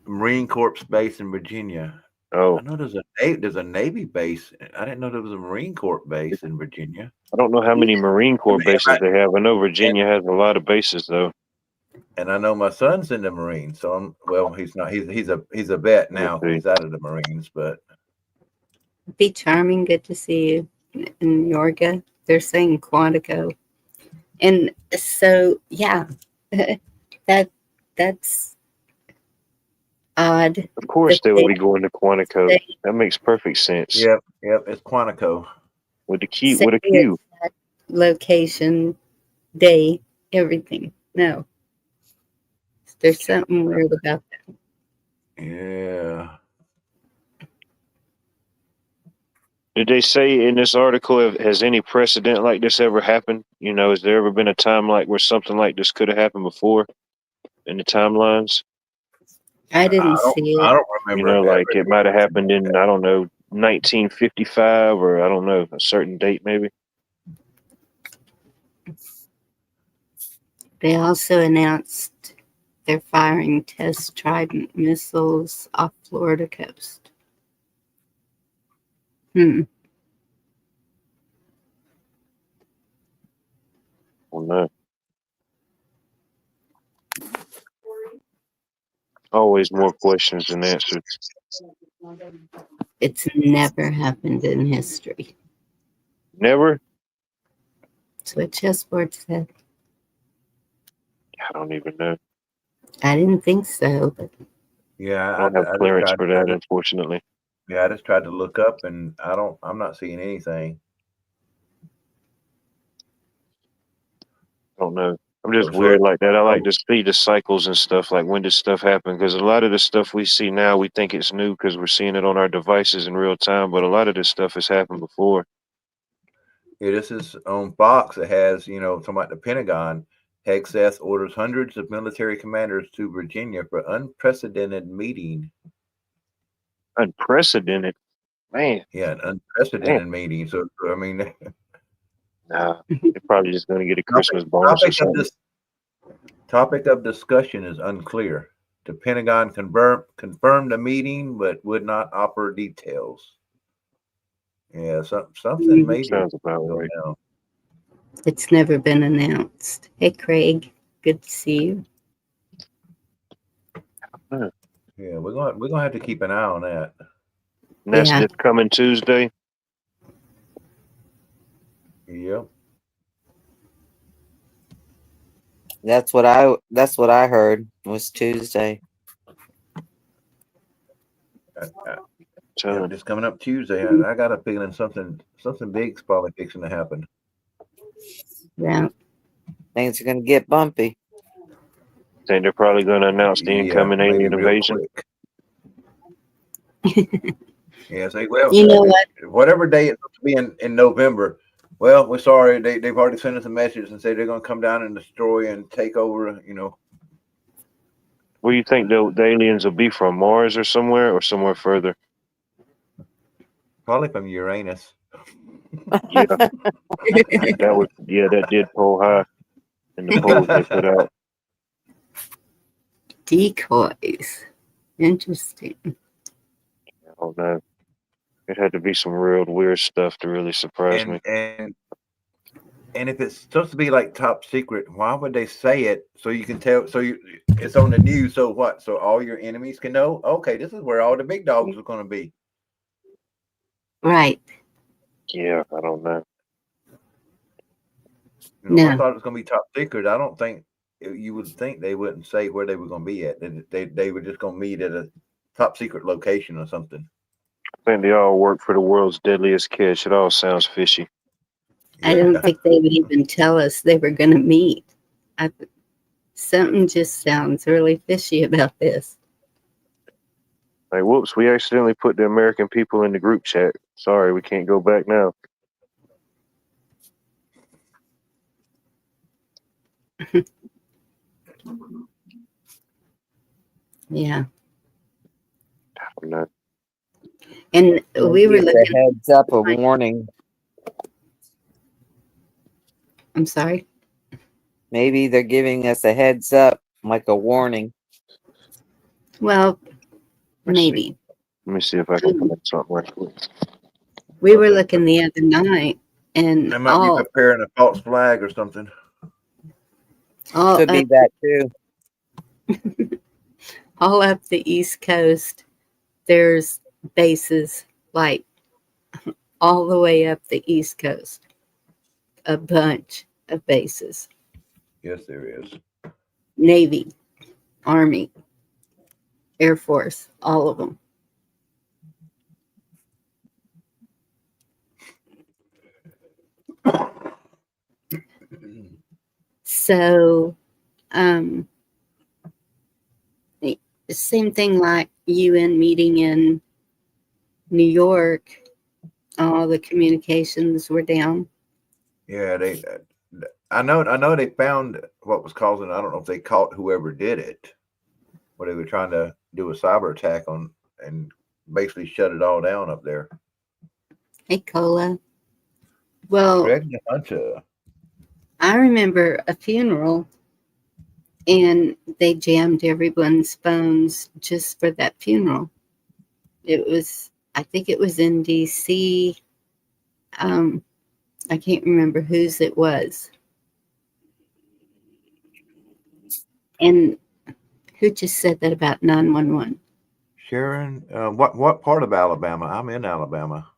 Marine Corps base in Virginia. Oh, I know there's a Navy base. I didn't know there was a Marine Corps base in Virginia. I don't know how many Marine Corps bases they have. I know Virginia has a lot of bases though. And I know my son's in the Marines, so he's not. He's a vet now. Okay. He's out of the Marines, but Be charming. Good to see you in Yorga. They're saying Quantico. And so, yeah, that's odd. Of course, that they would be going to Quantico. That makes perfect sense. yep, it's Quantico. With the Q, say with a it's Q. that location, day, everything. No. There's something weird about that. Yeah. Did they say in this article, has any precedent like this ever happened? You know, has there ever been a time like where something like this could have happened before in the timelines? I didn't see I it. don't remember. You know, like it might have happened in, I don't know, 1955 or I don't know, a certain date maybe. They also announced they're firing test Trident missiles off Florida coast. Oh no. Always more questions than answers. It's never happened in history. Never? That's what Chessboard said. I don't even know. I didn't think so, but Yeah, I don't have clearance for that, unfortunately. Yeah, I just tried to look up, and I'm not seeing anything. I don't know. I'm just weird like that. I like to see the cycles and stuff, like when does stuff happen? Because a lot of the stuff we see now, we think it's new because we're seeing it on our devices in real time, but a lot of this stuff has happened before. Yeah, this is on Fox. It has, talking about the Pentagon. Hexeth orders hundreds of military commanders to Virginia for unprecedented meeting. Unprecedented? Man. Yeah, an unprecedented meeting. So, I mean... Nah, they're probably just going to get a Christmas bonus or something. Topic of discussion is unclear. The Pentagon confirmed the meeting, but would not offer details. Yeah, something major Sounds about going right. down. It's never been announced. Hey, Craig. Good to see you. Yeah, we're gonna have to keep an eye on that. And that's Yeah. this coming Tuesday. Yep. That's what I heard was Tuesday. Yeah, Telling. just coming up Tuesday, and I got a feeling something big's probably fixing to happen. Yeah. Things are gonna get bumpy. Think they're probably going to announce the incoming maybe alien real invasion. quick. Yeah, say, well, You know what? whatever day it's supposed to be in November. Well, we're sorry. They've already sent us a message and say they're going to come down and destroy and take over. Where you think the aliens will be from? Mars or somewhere further? Probably from Uranus. Yeah, that did pull high in the polls they put out. Decoys. Interesting. I don't know. It had to be some real weird stuff to really surprise me. And if it's supposed to be like top secret, why would they say it so you can tell? It's on the news. So what? So all your enemies can know. Okay, this is where all the big dogs are going to be. Right. Yeah, I don't know. No. I thought it was going to be top secret. I don't think you would think they wouldn't say where they were going to be at. They were just going to meet at a top secret location or something. I think they all work for the world's deadliest catch. It all sounds fishy. I don't think they would even tell us they were going to meet. Something just sounds really fishy about this. Like, whoops, we accidentally put the American people in the group chat. Sorry, we can't go back now. Yeah. I don't know. And we were Give a looking. heads up, a warning. I'm sorry. Maybe they're giving us a heads up, like a warning. Well, Let's see. maybe. Let me see if I can find something right quick. We were looking the other night, and They might be preparing a false flag or something. Could be that too. all up the East Coast, there's bases like all the way up the East Coast. A bunch of bases. Yes, there is. Navy, Army, Air Force, all of them. So, the same thing like UN meeting in New York, all the communications were down. Yeah, I know they found what was causing. I don't know if they caught whoever did it, where they were trying to do a cyber attack on and basically shut it all down up there. Hey, Cola. Well, Greg Hunter. I remember a funeral and they jammed everyone's phones just for that funeral. I think it was in DC. I can't remember whose it was. And who just said that about 911? Sharon, what part of Alabama? I'm in Alabama.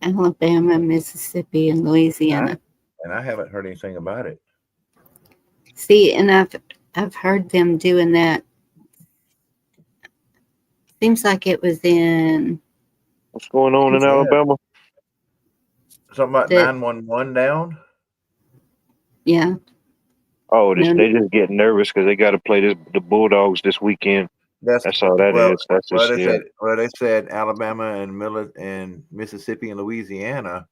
Alabama, Mississippi, and Louisiana. And I haven't heard anything about it. See, and I've heard them doing that. Seems like it was in. What's going on in Alabama? Something about 911 down? Yeah. Oh, they just get nervous because they got to play the Bulldogs this weekend. That's all that is. That's just they said Alabama and Mississippi and Louisiana.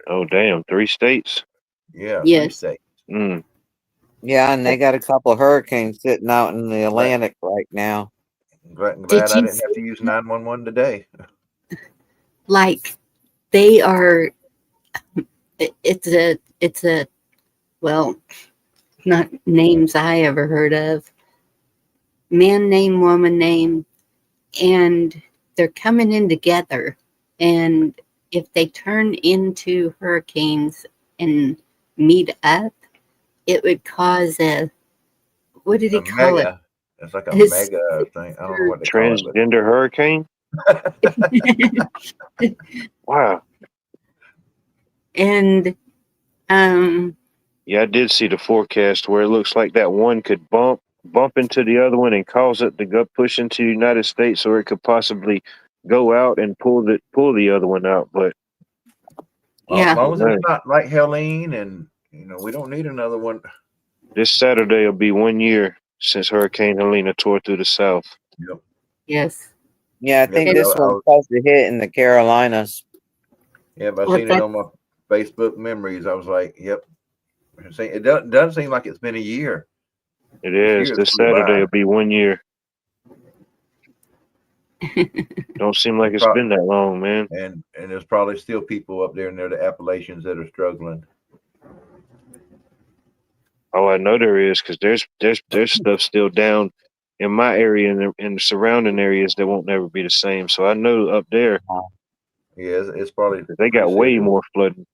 Oh, damn. 3 states? Yeah. Yes. 3 states. Mm. Yeah, and they got a couple of hurricanes sitting out in the Atlantic right now. Glad I didn't have to use 911 today. Like they are. It's a well, not names I ever heard of, man name, woman name, and they're coming in together. And if they turn into hurricanes and meet up, it would cause a, what did he A call mega. It's like a it? mega thing. I don't know what they call it, but Transgender hurricane. Wow. And Yeah, I did see the forecast where it looks like that one could bump into the other one and cause it to go push into the United States, or it could possibly go out and pull the other one out. But well, as yeah, long as man, it's not like Helene, and we don't need another one. this Saturday will be 1 year since Hurricane Helena tore through the South. Yep. yes. Yeah, I Yep. think And- this one's supposed to hit in the Carolinas. Yeah, but I Well, seen it on my Facebook memories. I was like, yep. It doesn't seem like it's been a year. It is. year This flew by. Saturday will be 1 year. Don't seem like it's been that long, man. And there's probably still people up there near the Appalachians that are struggling. Oh, I know there is, because there's stuff still down in my area and in the surrounding areas that won't never be the same. So I know up there Yeah, it's probably they got pretty way serious. more flooding.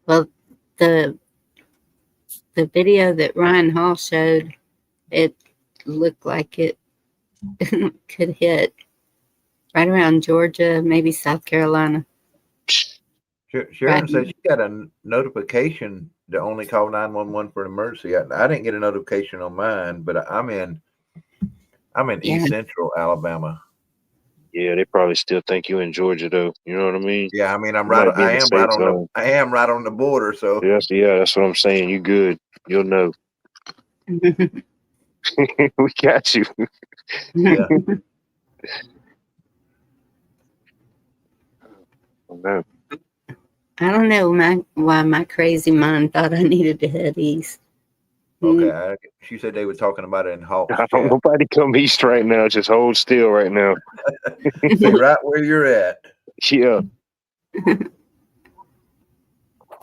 Well, the video that Ryan Hall showed, it looked like it could hit right around Georgia, maybe South Carolina. Sharon Right. said she got a notification to only call 911 for an emergency. I didn't get a notification on mine, but I'm in Yeah. East Central Alabama. Yeah, they probably still think you in Georgia though. You know what I mean? Yeah, I mean You might be in the safe zone. I am right on the border. So Yeah, that's what I'm saying. You good. You'll know. We got you. yeah. Oh, no. I don't know why my crazy mind thought I needed to head east. Okay. She said they were talking about it in Hawks I don't chat. nobody come east right now. Just hold still right now. Stay right where you're at. Yeah.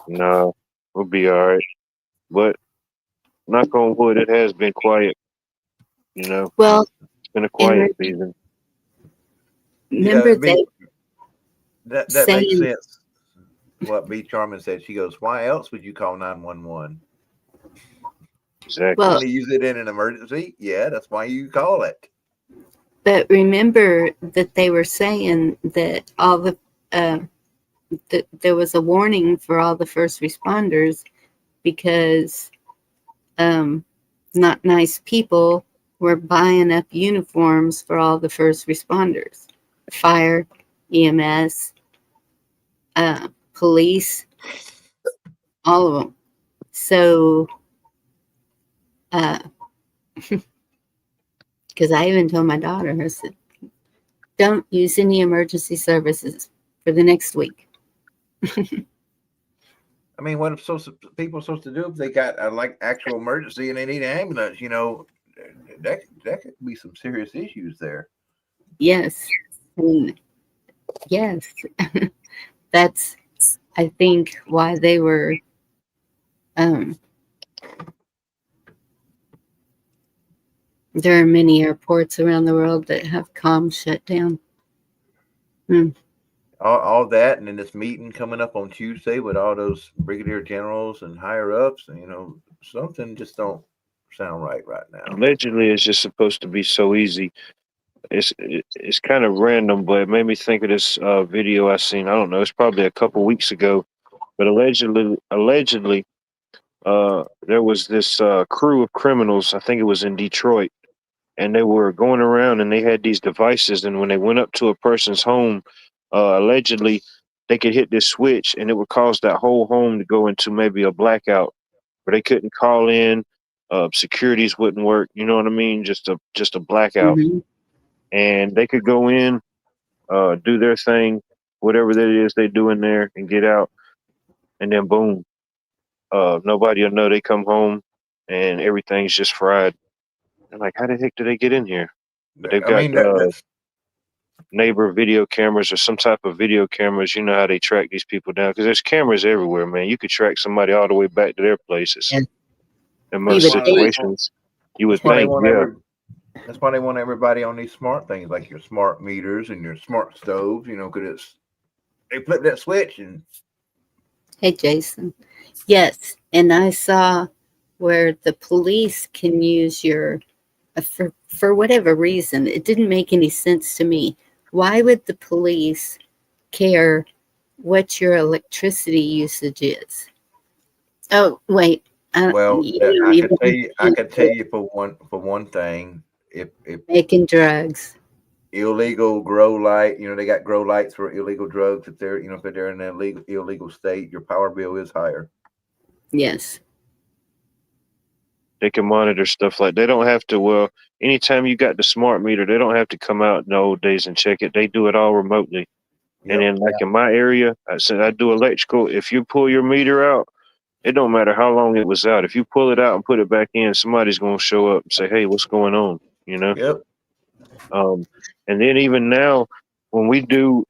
No, we'll be all right. But knock on wood, it has been quiet. You know, Well, it's been a quiet season. remember Yeah, B, that makes saying- sense. What B Charman said. She goes, "Why else would you call 911? Exactly. Well, Only use it in an emergency? Yeah, that's why you call it." but remember that they were saying that all the that there was a warning for all the first responders because not nice people were buying up uniforms for all the first responders, fire, EMS, police, all of them. So, because I even told my daughter, I said, don't use any emergency services for the next week. I mean, what people supposed to do if they got a like actual emergency and they need an ambulance? That could be some serious issues there. Yes. And yes. That's, I think, why they were there are many airports around the world that have comms shut down. All that, and then this meeting coming up on Tuesday with all those brigadier generals and higher ups, and something just don't sound right now. Allegedly, it's just supposed to be so easy. It's kind of random, but it made me think of this video I seen. I don't know. It's probably a couple weeks ago, but allegedly, there was this crew of criminals. I think it was in Detroit, and they were going around and they had these devices. And when they went up to a person's home, allegedly, they could hit this switch, and it would cause that whole home to go into maybe a blackout, where they couldn't call in. Securities wouldn't work. You know what I mean? Just a blackout. Mm-hmm. And they could go in, do their thing, whatever that is they do in there, and get out, and then boom, nobody will know they come home, and everything's just fried. I'm like, how the heck did they get in here? But they've got that's neighbor video cameras or some type of video cameras. You know how they track these people down, because there's cameras everywhere, man. You could track somebody all the way back to their places. Yeah. In most Yeah, but situations. You would That's why they think, want yeah. that's why they want everybody on these smart things like your smart meters and your smart stoves, because they flip that switch and Hey, Jason. Yes, and I saw where the police can use your for whatever reason. It didn't make any sense to me. Why would the police care what your electricity usage is? Oh, wait. well, You don't I could even tell you, need to for one thing, if making drugs. illegal grow light, they got grow lights for illegal drugs. If they're, if they're in an illegal state, your power bill is higher. Yes. They can monitor stuff like they don't have to. Well, anytime you got the smart meter, they don't have to come out in the old days and check it. They do it all remotely. And Yep. then, like in my area, since I do electrical, if you pull your meter out, it don't matter how long it was out. If you pull it out and put it back in, somebody's gonna show up and say, "Hey, what's going on?" You know. Yep. And then even now, when we do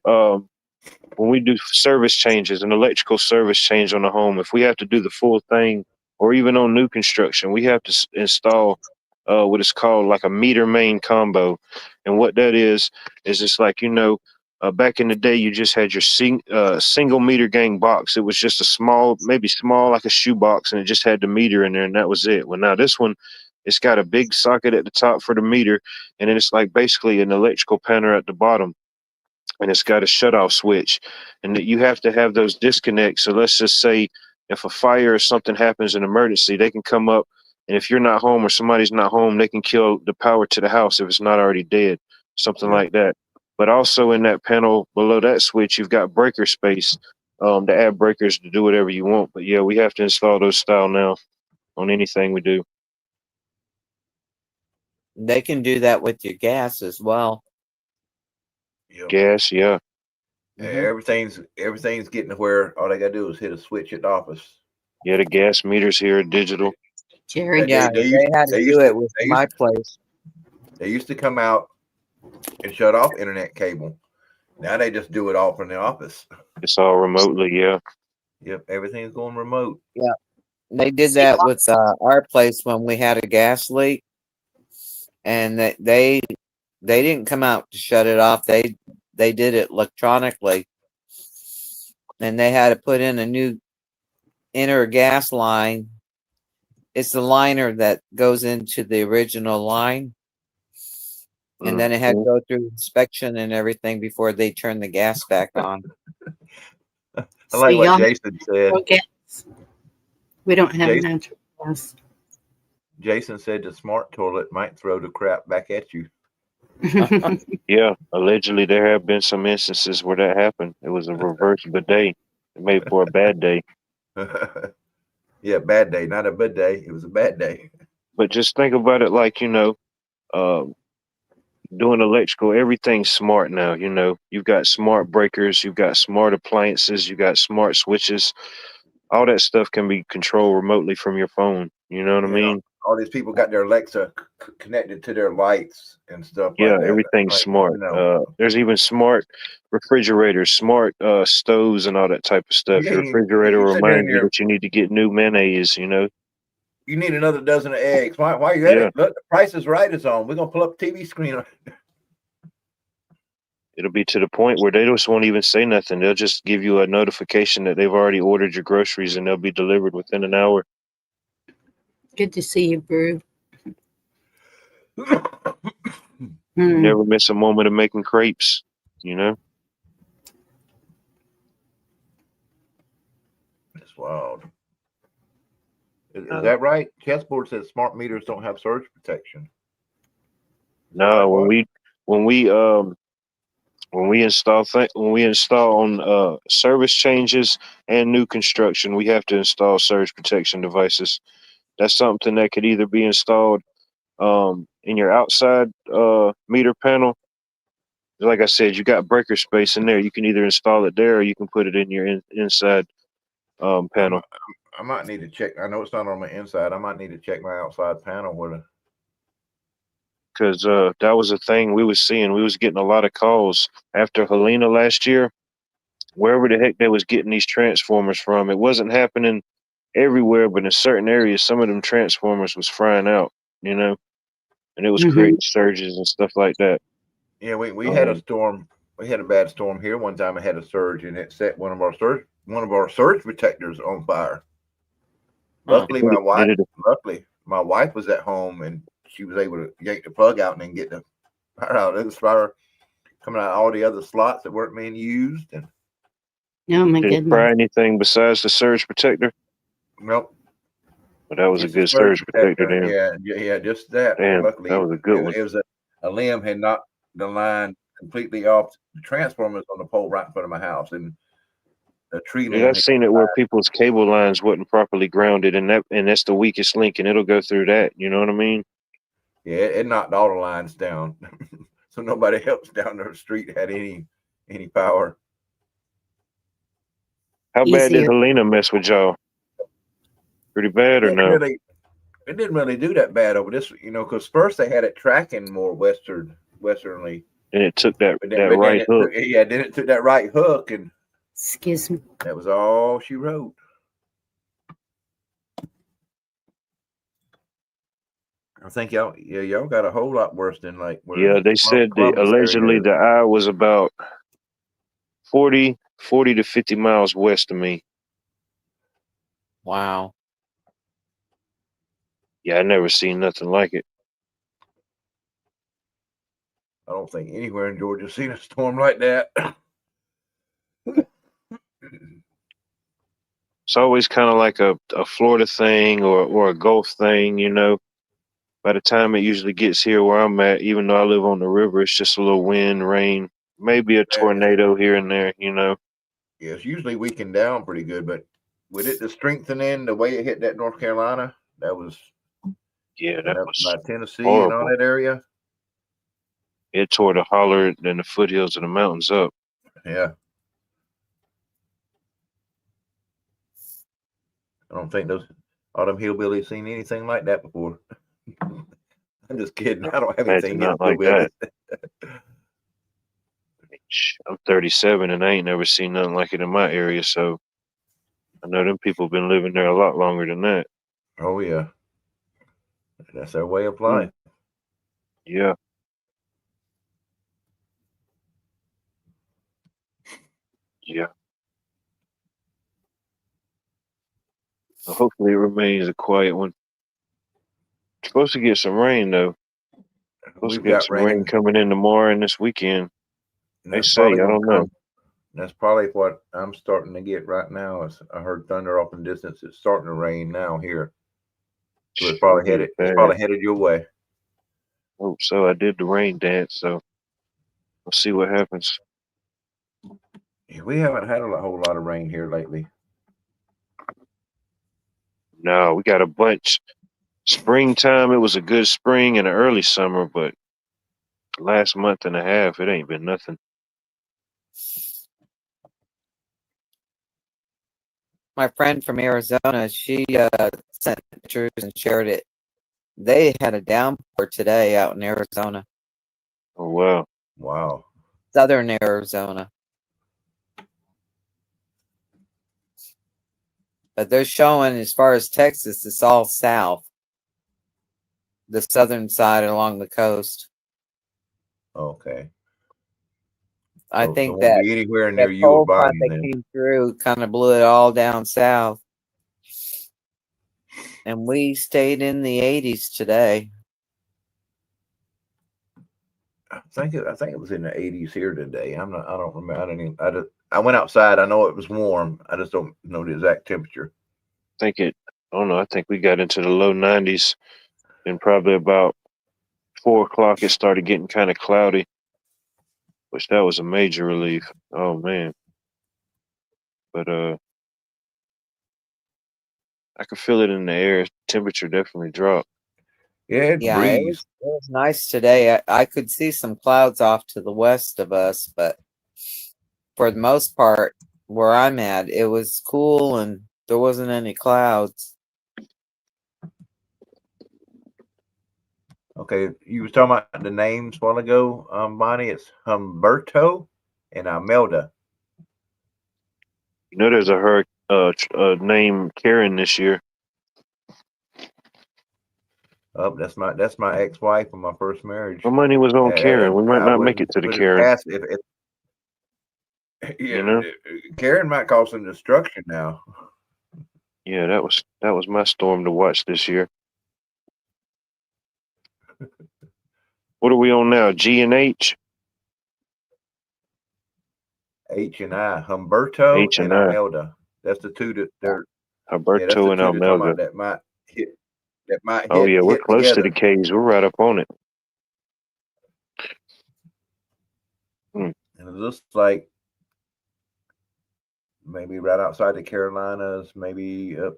service changes, an electrical service change on the home, if we have to do the full thing, or even on new construction, we have to install what is called like a meter main combo. And what that is it's like, back in the day, you just had your single meter gang box. It was just a small, maybe small like a shoe box, and it just had the meter in there, and that was it. Well, now this one, it's got a big socket at the top for the meter, and then it's like basically an electrical panel at the bottom, and it's got a shutoff switch, and that you have to have those disconnects. So let's just say if a fire or something happens, an emergency, they can come up, and if you're not home or somebody's not home, they can kill the power to the house if it's not already dead, something Yep. like that. But also in that panel below that switch, you've got breaker space to add breakers to do whatever you want. But yeah, we have to install those style now on anything we do. They can do that with your gas as well. Yep. Gas, yeah. Mhm. Everything's getting to where all they gotta do is hit a switch at the office. Yeah, the gas meters here are digital. Jerry. Yeah, They they had to do it with my place. They used to come out and shut off internet cable. Now they just do it all from the office. It's all remotely, yeah. Yep, everything's going remote. Yeah, they did that with our place when we had a gas leak, and they didn't come out to shut it off. They did it electronically, and they had to put in a new inner gas line. It's the liner that goes into the original line, and then it had to go through inspection and everything before they turn the gas back on. I like what y'all Jason said. gas. We don't have Jason- natural gas. Jason said the smart toilet might throw the crap back at you. Yeah, allegedly there have been some instances where that happened. It was a reverse bidet. It made for a bad day. Yeah, bad day, not a good day. It was a bad day. But just think about it like, doing electrical, everything's smart now. You've got smart breakers, you've got smart appliances, you've got smart switches. All that stuff can be controlled remotely from your phone. You know what I Yeah. mean? All these people got their Alexa connected to their lights and stuff. Yeah, like that. everything's Like, smart. There's even smart refrigerators, smart stoves, and all that type of stuff. Yeah, Your you refrigerator will sit there in remind you there. that you need to get new mayonnaise. You need another dozen of eggs. Why are you at Yeah. it? Look, the Price is Right is on. We're gonna pull up TV screen. It'll be to the point where they just won't even say nothing. They'll just give you a notification that they've already ordered your groceries and they'll be delivered within an hour. Good to see you, Brew. You Hmm. never miss a moment of making crepes. It's wild. Is that right? Chessboard says smart meters don't have surge protection. No, Like when we install on service changes and new construction, we have to install surge protection devices. That's something that could either be installed in your outside meter panel. Like I said, you got breaker space in there. You can either install it there or you can put it in your inside panel. I might need to check. I know it's not on my inside. I might need to check my outside panel with a. Because that was a thing we was seeing. We was getting a lot of calls after Helena last year. Wherever the heck they was getting these transformers from, it wasn't happening everywhere, but in certain areas, some of them transformers was frying out. you know, and it was Mhm. creating surges and stuff like that. Yeah, we had a Um, storm. We had a bad storm here one time. It had a surge, and it set one of our surge protectors on fire. Huh. Luckily, did my wife was at home, and she was able to yank the plug out and then get the fire out. It was fire coming out of all the other slots that weren't being used, and Oh my did it fry goodness. anything besides the surge protector? nope, But that was a just a good surge surge protector protector. then. Yeah, just that. Damn, that Luckily, was a good one. it was a limb had knocked the line completely off the transformers on the pole right in front of my house, and a tree Dude, limb. I've seen it where people's cable lines wasn't properly grounded, and that's the weakest link, and it'll go through that. You know what I mean? Yeah, it knocked all the lines down, so nobody else down the street had any power. How bad did Easier. Helena mess with y'all? Pretty bad or It no? really, it didn't really do that bad over this, because first they had it tracking more westernly, And it took that but that right hook. then it took that right hook, and Excuse me. that was all she wrote. I think y'all got a whole lot worse than like where Yeah, they said that Columbus allegedly area. the eye was about 40 to 50 miles west of me. Wow. Yeah, I never seen nothing like it. I don't think anywhere in Georgia seen a storm like that. It's always kind of like a Florida thing or a Gulf thing, you know. By the time it usually gets here where I'm at, even though I live on the river, it's just a little wind, rain, maybe a tornado here and there, you know. Yeah, it's usually weakened down pretty good, but with it the strengthening, the way it hit that North Carolina, that was Yeah, and that up was by Tennessee and all horrible. that area. It tore the holler and the foothills of the mountains up. Yeah. I don't think all them hillbillies seen anything like that before. I'm just kidding. I don't have Imagine anything not against like hillbillies. that. I'm 37 and I ain't never seen nothing like it in my area, so I know them people been living there a lot longer than that. Oh yeah. That's their way of Mm. life. Yeah. Yeah. So hopefully it remains a quiet one. Supposed to get some rain though. Supposed to We've get got some rain rain. coming in tomorrow and this weekend. And They that's say, probably I gonna don't know. come. That's probably what I'm starting to get right now. Is I heard thunder off in the distance. It's starting to rain now here. So it's That'll probably be headed. It's bad. probably headed your way. Hope so. I did the rain dance, so we'll see what happens. Yeah, we haven't had a whole lot of rain here lately. No, we got a bunch. Springtime, it was a good spring and an early summer, but last month and a half, it ain't been nothing. My friend from Arizona, she sent pictures and shared it. They had a downpour today out in Arizona, Oh, wow. Wow. southern Arizona. But they're showing, as far as Texas, it's all south, the southern side along the coast. Okay. I So it think won't that be anywhere near that you or cold front Biden that then. came through kind of blew it all down south. And we stayed in the 80s today. I think it was in the 80s here today. I don't remember. I went outside. I know it was warm. I just don't know the exact temperature. I don't know. I think we got into the low 90s and probably about 4 o'clock, it started getting kind of cloudy, which that was a major relief. Oh, man. But I could feel it in the air. Temperature definitely dropped. Yeah, it Yeah, it breezed. was nice today. I could see some clouds off to the west of us, but for the most part, where I'm at, it was cool and there wasn't any clouds. Okay, you was talking about the names a while ago, Bonnie. It's Humberto and Imelda. You know, there's a name Karen this year. Oh, that's my ex-wife from my first marriage. My money was on Karen. We might I not make it wouldn't to the put it Karen. past if You know? Karen might cause some destruction now. Yeah, that was my storm to watch this year. What are we on now? G and H? H and I, Humberto H and and I. Imelda. That's the two that they're that's Alberto the and two they're talking Almelga. about that might hit Oh yeah, we're hit close to the together. K's. We're right up on it. And it looks like maybe right outside the Carolinas, maybe up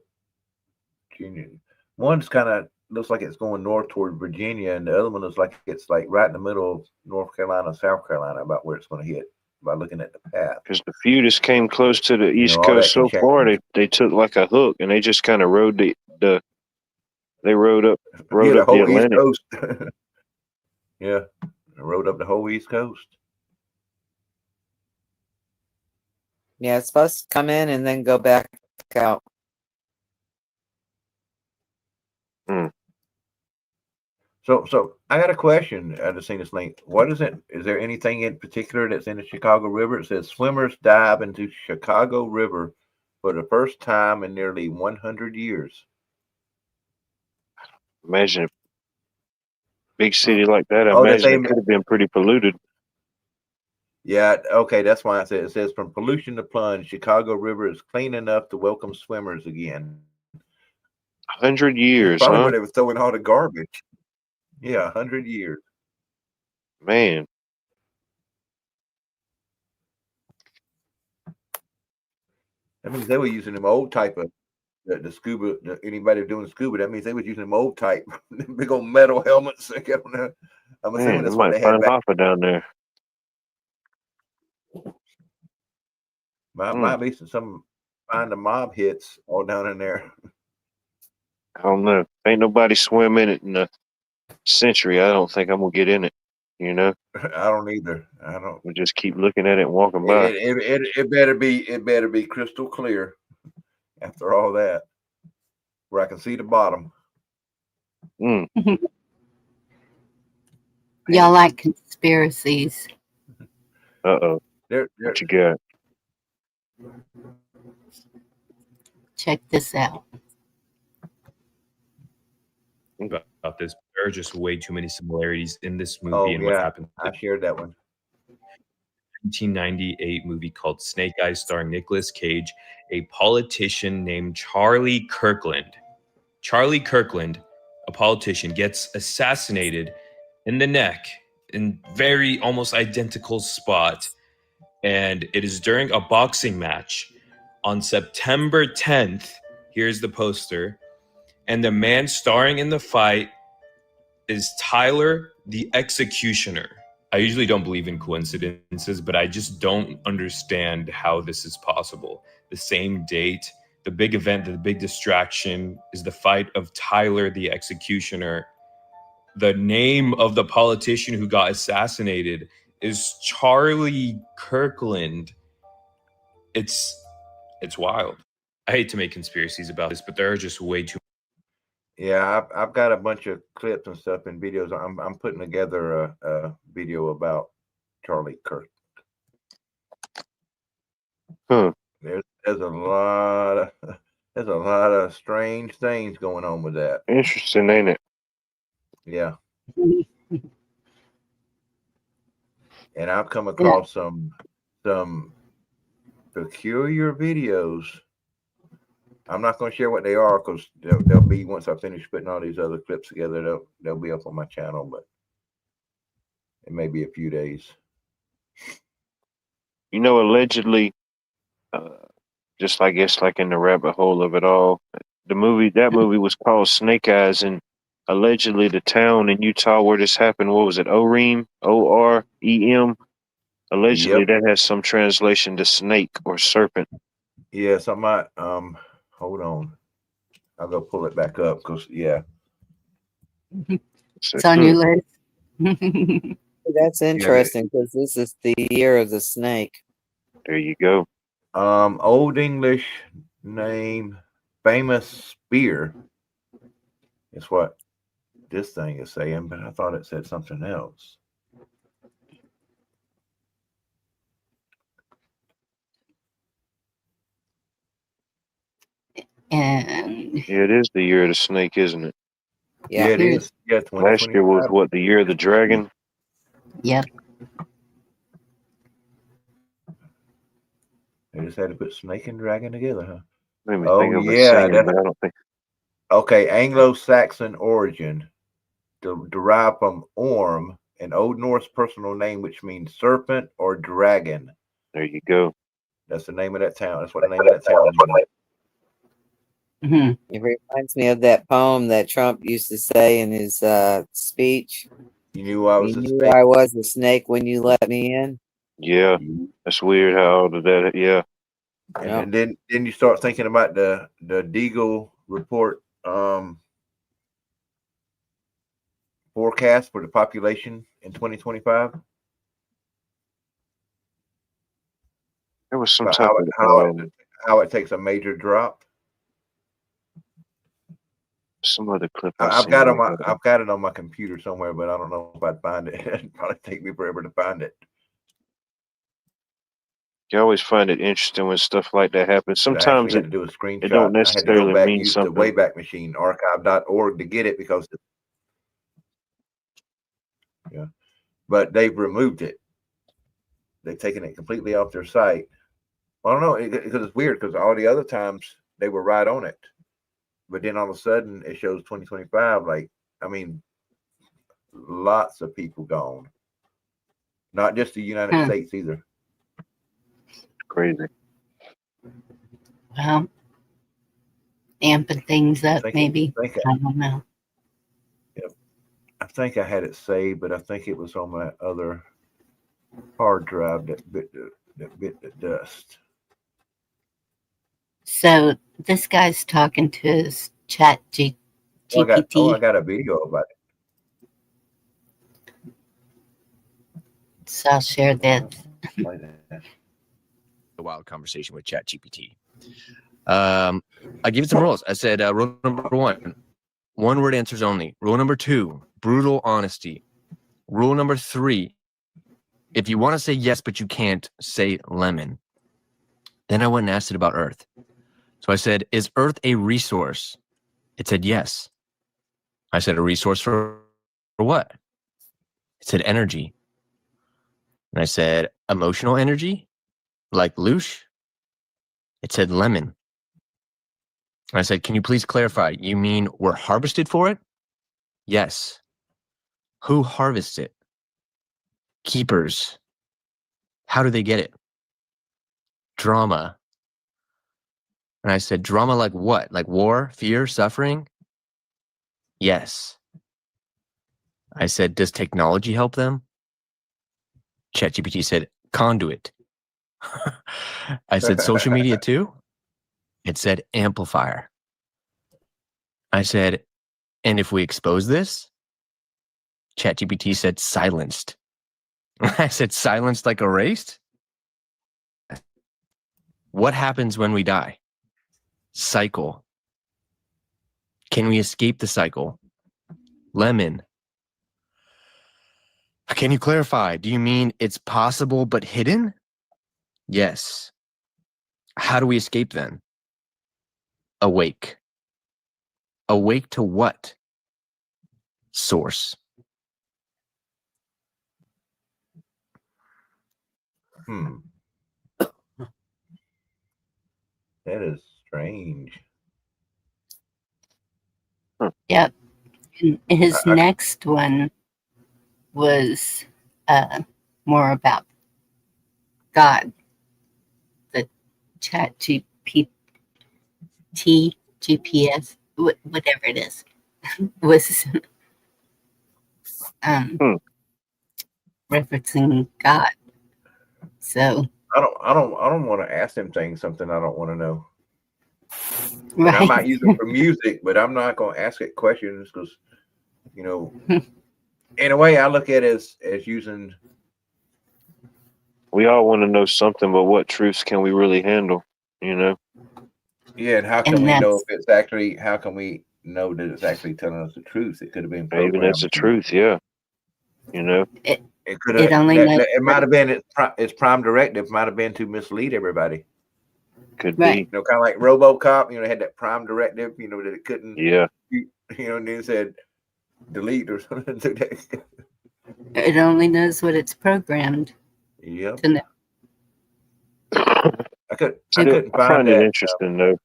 Virginia. One's kind of looks like it's going north toward Virginia, and the other one looks like it's like right in the middle of North Carolina, South Carolina, about where it's going to hit by looking at the path. Because the few just came close to the East all Coast that can so far, change. they took like a hook and they just kind of rode they rode up the the whole East Atlantic. Coast. Yeah, rode up the whole East Coast. Yeah, it's supposed to come in and then go back out. So I got a question. I just seen this link. What is it? Is there anything in particular that's in the Chicago River? It says swimmers dive into Chicago River for the first time in nearly 100 years. Imagine a big city like that. I Oh, imagine it could have been pretty polluted. Yeah, okay, that's why it says from pollution to plunge, Chicago River is clean enough to welcome swimmers again. 100 years, Probably huh? where they were throwing all the garbage. Yeah, 100 years. Man. That means they were using them old type of the scuba. Anybody doing scuba, that means they was using them old type, big old metal helmets. I'm assuming Man, that's we what might they had find back. Hoffa down there. Might be some find the mob hits all down in there. I don't know. Ain't nobody swim in it in a century. I don't think I'm gonna get in it. You know? I don't either. I don't. We'll just keep looking at it and walking by. It better be crystal clear after all that, where I can see the bottom. Y'all like conspiracies? Uh-oh. What you got? Check this out. About this, there are just way too many similarities in this movie and what happened. I shared that one. 1998 movie called Snake Eyes, starring Nicolas Cage, a politician named Charlie Kirkland. Charlie Kirkland, a politician, gets assassinated in the neck in very almost identical spot. And it is during a boxing match on September 10th. Here's the poster. And the man starring in the fight is Tyler the Executioner. I usually don't believe in coincidences, but I just don't understand how this is possible. The same date, the big event, the big distraction is the fight of Tyler the Executioner. The name of the politician who got assassinated is Charlie Kirkland. It's wild. I hate to make conspiracies about this, but there are just way too. Yeah, I've got a bunch of clips and stuff and videos. I'm putting together a video about Charlie Kirk. There's a lot of strange things going on with that. Interesting, ain't it? Yeah. And I've come across some peculiar videos. I'm not going to share what they are because they'll be, once I finish putting all these other clips together, they'll be up on my channel, but it may be a few days. You know, allegedly, just I guess like in the rabbit hole of it all, that movie was called Snake Eyes, and allegedly the town in Utah where this happened, what was it, Orem, O-R-E-M? Allegedly that has some translation to snake or serpent. Yeah, something hold on. I'll go pull it back up because It's on your list. That's interesting because this is the year of the snake. There you go. Old English name, famous spear. Is what this thing is saying, but I thought it said something else. And Yeah, it is the year of the snake, isn't it? Yeah. It here's, is. Yeah, Last year was 2025. what, the year of the dragon? yep. They just had to put snake and dragon together, huh? Made me Oh, think of a yeah, saying, but I don't think. Okay, Anglo-Saxon origin, derived from Orm, an Old Norse personal name which means serpent or dragon. There you go. That's the name of that town. That's what the name of that town is. Hmm. It reminds me of that poem that Trump used to say in his speech. You knew I was You a knew snake. I was a snake when you let me in. Yeah, that's weird how all of that. Yeah, And then you start thinking about the Deagle report forecast for the population in 2025. there was some About type how it takes a major drop. some other clip. I've got it on my computer somewhere, but I don't know if I'd find it. It'd probably take me forever to find it. You always find it interesting when stuff like that happens. But I Sometimes actually had to do a screenshot. it don't I had to go necessarily back, mean use something. the Wayback Machine, archive.org, to get it because, yeah, but they've removed it. They've taken it completely off their site. I don't know, because it's weird because all the other times they were right on it, but then all of a sudden it shows 2025. Like, I mean, lots of people gone, not just the United States either. Crazy. Well, amping things up, maybe. I don't know. I think I had it saved, but I think it was on my other hard drive that bit the dust. So this guy's talking to his chat GPT. I got a video about it. So I'll share this. A wild conversation with ChatGPT. I gave it some rules. I said, rule number 1, one word answers only. Rule number 2, brutal honesty. Rule number 3, if you want to say yes, but you can't, say lemon. Then I went and asked it about Earth. So I said, is Earth a resource? It said yes. I said, a resource for what? It said energy. And I said, emotional energy? Like loosh? It said lemon. I said, can you please clarify? You mean we're harvested for it? Yes. Who harvests it? Keepers. How do they get it? Drama. And I said, drama like what? Like war, fear, suffering? Yes. I said, does technology help them? ChatGPT said, conduit. I said, social media too? It said, amplifier. I said, and if we expose this? ChatGPT said, silenced. I said, silenced like erased? What happens when we die? Cycle. Can we escape the cycle? Lemon. Can you clarify? Do you mean it's possible but hidden? Yes. How do we escape then? Awake. Awake to what? Source. That is strange. Yep. And his next one was more about God. The chat GPS, whatever it is, was referencing God. So I don't want to ask them things something I don't want to know. right. I might use it for music, but I'm not going to ask it questions because, you know, in a way I look at it as using. We all want to know something, but what truths can we really handle? You know? Yeah, and how can we know if it's actually? How can we know that it's actually telling us the truth. It could have been Maybe that's the programmed. truth. Yeah. You know, It could It have. only knows It might have been its prime directive. Might have been to mislead everybody. could Right. be. Kind of like RoboCop. They had that prime directive. That it couldn't. Yeah. And then said delete or something. it only knows what it's programmed Yep. to know. I couldn't I find find it that. interesting though.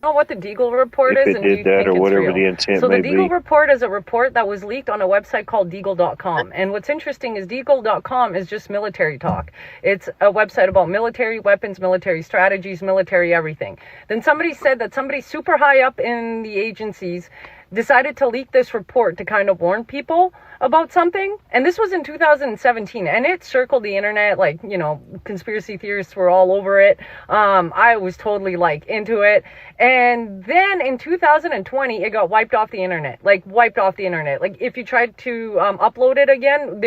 Know what the Deagle report if is, it and do you did that think or it's whatever real? the intent So the may Deagle be. report is a report that was leaked on a website called Deagle.com. And what's interesting is Deagle.com is just military talk. It's a website about military weapons, military strategies, military everything. Then somebody said that somebody super high up in the agencies decided to leak this report to kind of warn people about something. And this was in 2017, and it circled the internet. Conspiracy theorists were all over it. I was totally into it. And then in 2020, it got wiped off the internet. If you tried to upload it again,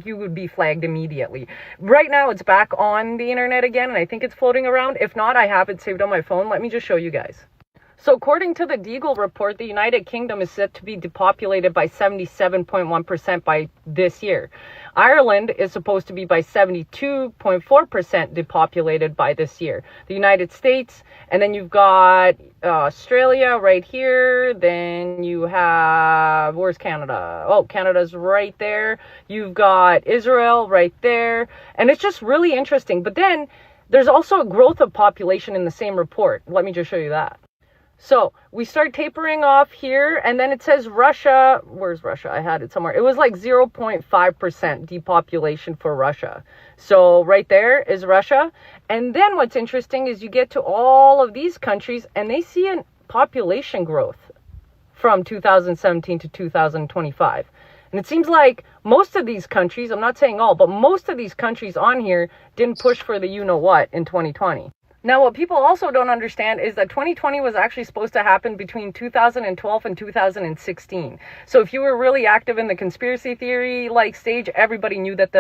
you would be flagged immediately. Right now, it's back on the internet again, and I think it's floating around. If not, I have it saved on my phone. Let me just show you guys. So according to the Deagle report, the United Kingdom is set to be depopulated by 77.1% by this year. Ireland is supposed to be by 72.4% depopulated by this year. The United States, and then you've got Australia right here. Then you have, where's Canada? Oh, Canada's right there. You've got Israel right there. And it's just really interesting. But then there's also a growth of population in the same report. Let me just show you that. So we start tapering off here, and then it says Russia. Where's Russia? I had it somewhere. It was 0.5% depopulation for Russia. So right there is Russia. And then what's interesting is you get to all of these countries, and they see a population growth from 2017 to 2025. And it seems like most of these countries, I'm not saying all, but most of these countries on here didn't push for the you-know-what in 2020. Now, what people also don't understand is that 2020 was actually supposed to happen between 2012 and 2016. So if you were really active in the conspiracy theory stage, everybody knew that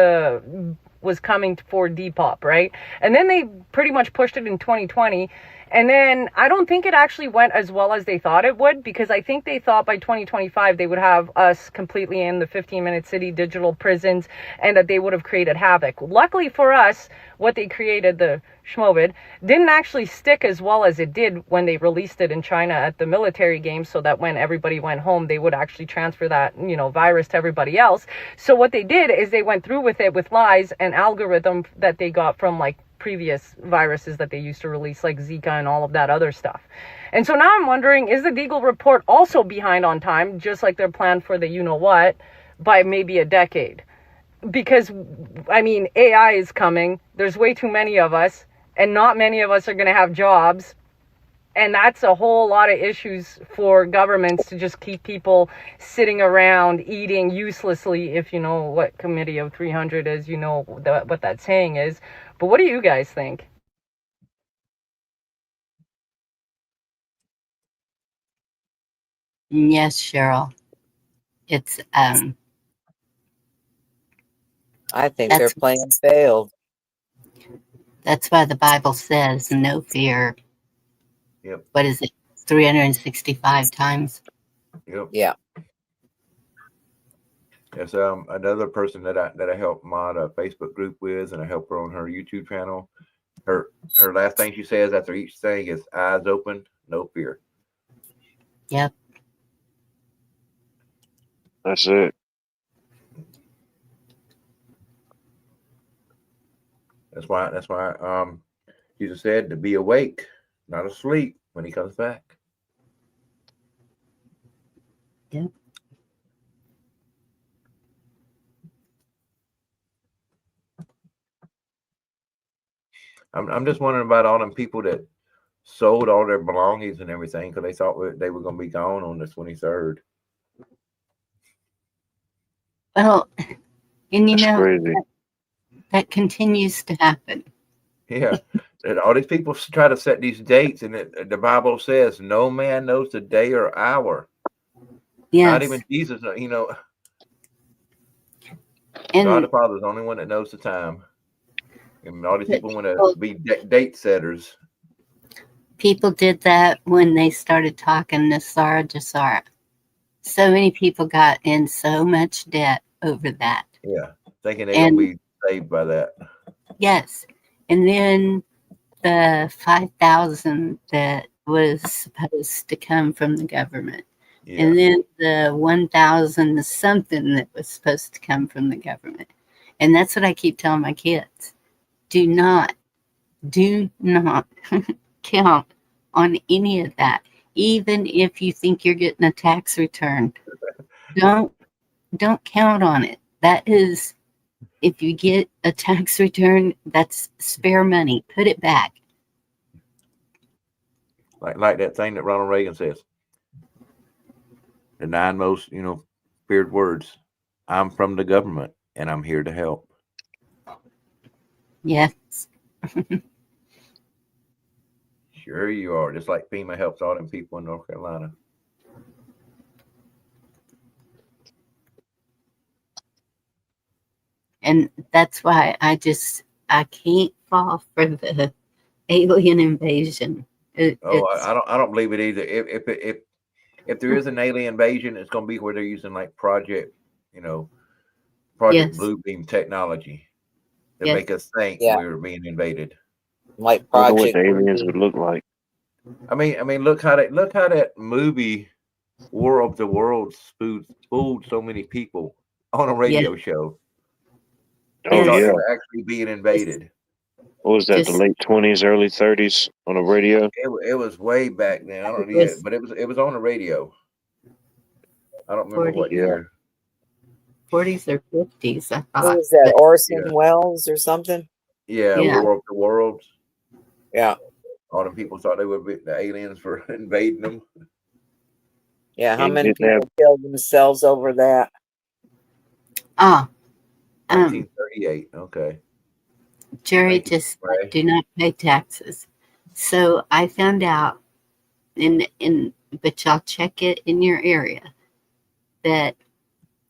was coming for Depop, right? And then they pretty much pushed it in 2020. And then I don't think it actually went as well as they thought it would, because I think they thought by 2025 they would have us completely in the 15-minute city digital prisons, and that they would have created havoc. Luckily for us, what they created, the Schmovid, didn't actually stick as well as it did when they released it in China at the military games, so that when everybody went home, they would actually transfer that, virus to everybody else. So what they did is they went through with it with lies and algorithm that they got from previous viruses that they used to release, like Zika and all of that other stuff. And so now I'm wondering, is the Deagle report also behind on time, just like their plan for the you-know-what, by maybe a decade? Because, AI is coming. There's way too many of us, and not many of us are going to have jobs. And that's a whole lot of issues for governments to just keep people sitting around eating uselessly. If you know what Committee of 300 is, you know what that saying is. But what do you guys think? Yes, Cheryl. It's I think their that's plan failed. that's why the Bible says no fear. Yep. What is it? 365 times. Yep. Yeah. There's another person that I help mod a Facebook group with, and I help her on her YouTube channel. Her last thing she says after each thing is eyes open, no fear. Yep. That's it. That's why Jesus said to be awake, not asleep when he comes back. Yep. I'm just wondering about all them people that sold all their belongings and everything because they thought they were going to be gone on the 23rd. Well, and That's crazy. that continues to happen. Yeah, and all these people try to set these dates, and the Bible says no man knows the day or hour. Yes. Not even Jesus. And God the Father is the only one that knows the time. And all these people want to be date setters. People did that when they started talking Nasara Jasara. So many people got in so much debt over that. Yeah, thinking they're gonna be saved by that. Yes. And then the 5,000 that was supposed to come from the government. Yeah. And then the 1,000 something that was supposed to come from the government. And that's what I keep telling my kids. Do not count on any of that. Even if you think you're getting a tax return, don't count on it. That is, if you get a tax return, that's spare money. Put it back. Like that thing that Ronald Reagan says. The 9 most, feared words. I'm from the government and I'm here to help. Yes. Sure you are. Just like FEMA helps all them people in North Carolina. And that's why I can't fall for the alien invasion. I don't believe it either. If there is an alien invasion, it's going to be where they're using like Project Yes. Bluebeam technology to Yes. make us think Yeah. we're being invaded. Like I wonder what Project the aliens Bluebeam. would look like. I mean, look how that movie War of the Worlds fooled so many people on a radio show. They Oh thought they yeah. were actually being invaded. What was that? The Just- late 20s, early 30s on the radio. It was way back then. I don't know It yet, was- but it was on the radio. I don't remember what 40. year. 40s or 50s, I Who thought. was that? But Orson Yeah. Welles or something? Yeah, Yeah. War of the Worlds. Yeah. All them people thought they would be the aliens for invading them. Yeah. How And many didn't have- people killed themselves over that? 1938. Okay. Jerry Thank you, just Ray. do not pay taxes. So I found out but y'all check it in your area that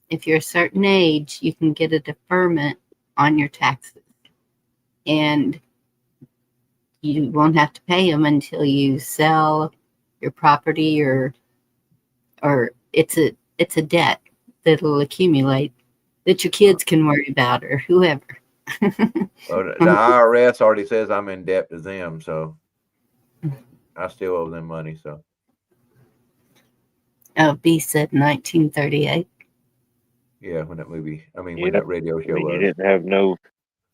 if you're a certain age, you can get a deferment on your taxes. And you won't have to pay them until you sell your property or it's a debt that'll accumulate that your kids can worry about or whoever. Well, the IRS already says I'm in debt to them, so I still owe them money. So B said 1938. yeah, when that movie, when Yeah. that radio show You was. didn't have no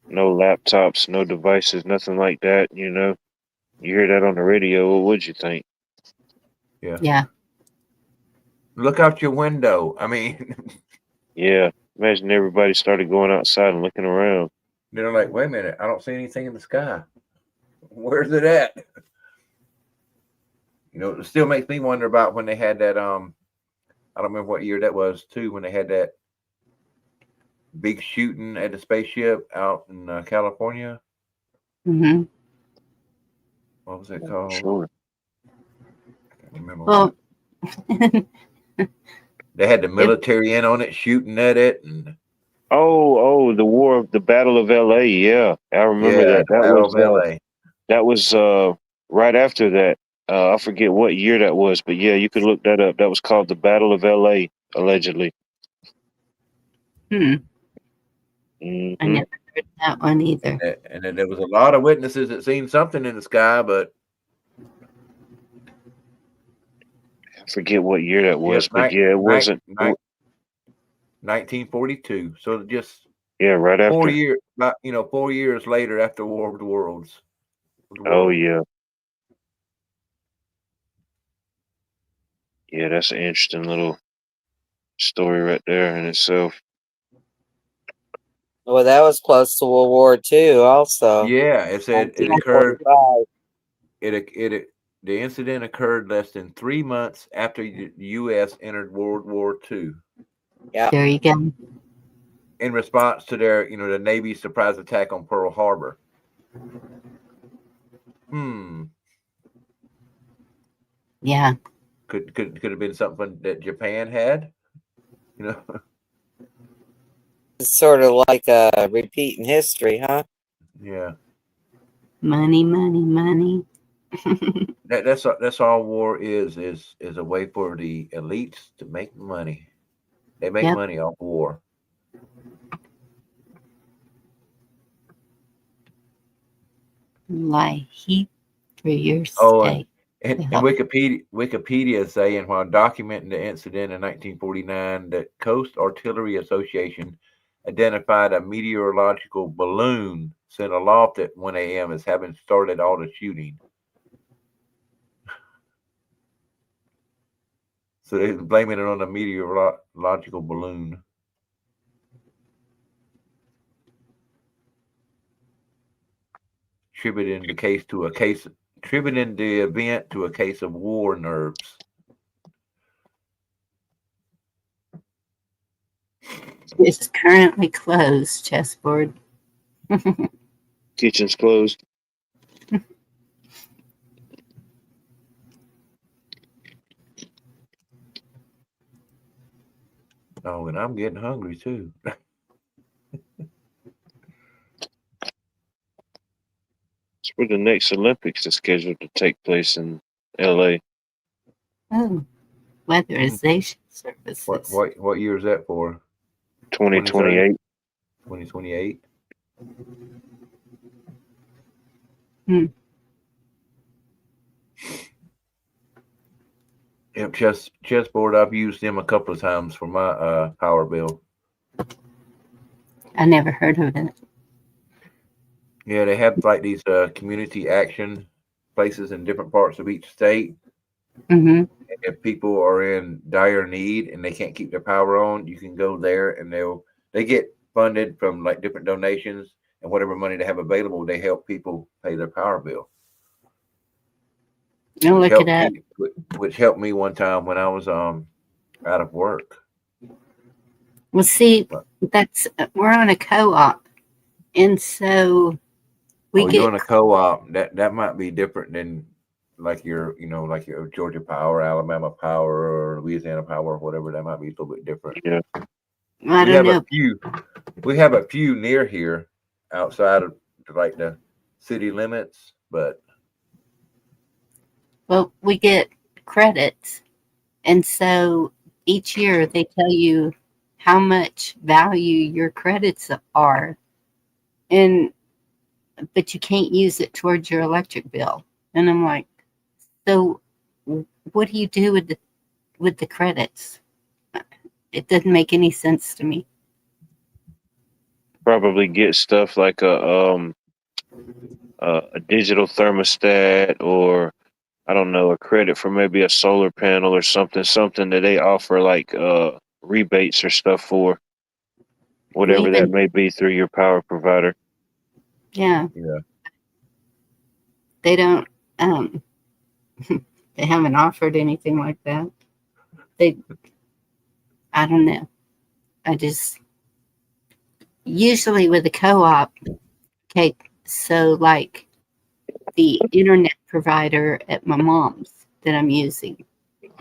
laptops, no devices, nothing like that. You hear that on the radio. What would you think? Yeah. Look out your window. Yeah. Imagine everybody started going outside and looking around. They're like, wait a minute, I don't see anything in the sky. Where's it at? It still makes me wonder about when they had that. I don't remember what year that was too. When they had that big shooting at the spaceship out in California. Mm-hmm. What was it called? Sure. I can't remember. Well, They had the military in on it, shooting at it, and Oh, the Battle of LA. Yeah. I remember that. That Battle was of LA. that was right after that. I forget what year that was, but yeah, you could look that up. That was called the Battle of LA, allegedly. I Mhm. never heard that one either. And then there was a lot of witnesses that seen something in the sky, but I forget what year that was, but yeah, it wasn't. 1942. So just Yeah, right after. 4 years, 4 years later after War of the Worlds. Oh yeah. Yeah, that's an interesting little story right there in itself. Well, that was close to World War II also. Yeah, it said it occurred. 1945. The incident occurred less than 3 months after the U.S. entered World War II. Yeah. There you go. In response to their, the Navy's surprise attack on Pearl Harbor. Yeah. Could have been something that Japan had, It's sort of like a repeat in history, huh? Yeah. Money, money, money. That's all war is a way for the elites to make money. They make Yep. money off war. Lie heap for your Oh, state. and to and help. Wikipedia is saying while documenting the incident in 1949, the Coast Artillery Association identified a meteorological balloon sent aloft at 1 a.m. as having started all the shooting. So they're blaming it on a meteorological balloon. Attributing the event to a case of war nerves. It's currently closed, chessboard. Kitchen's closed. Oh, and I'm getting hungry too. It's where the next Olympics is scheduled to take place in LA. Oh, weatherization services. What year is that for? 2028. 2028. Hmm. Yep, chessboard. I've used them a couple of times for my power bill. I never heard of it. Yeah, they have like these community action places in different parts of each state. Mm-hmm. And if people are in dire need and they can't keep their power on, you can go there and they get funded from like different donations, and whatever money they have available, they help people pay their power bill. I'll look it up. Which helped me one time when I was out of work. Well, see, we're on a co-op, and so we you're get on a co-op. That might be different than like your Georgia Power, Alabama Power, or Louisiana Power, or whatever. That might be a little bit different. Yeah. I don't know. We have a few near here outside of like the city limits, but Well, we get credits, and so each year they tell you how much value your credits are, but you can't use it towards your electric bill. And I'm like, so what do you do with the credits? It doesn't make any sense to me. Probably get stuff like a digital thermostat, or I don't know, a credit for maybe a solar panel or something that they offer like rebates or stuff for, whatever that may be through your power provider. Yeah. Yeah. They don't they haven't offered anything like that. I don't know. I just usually with a co-op, okay, so like the internet provider at my mom's that I'm using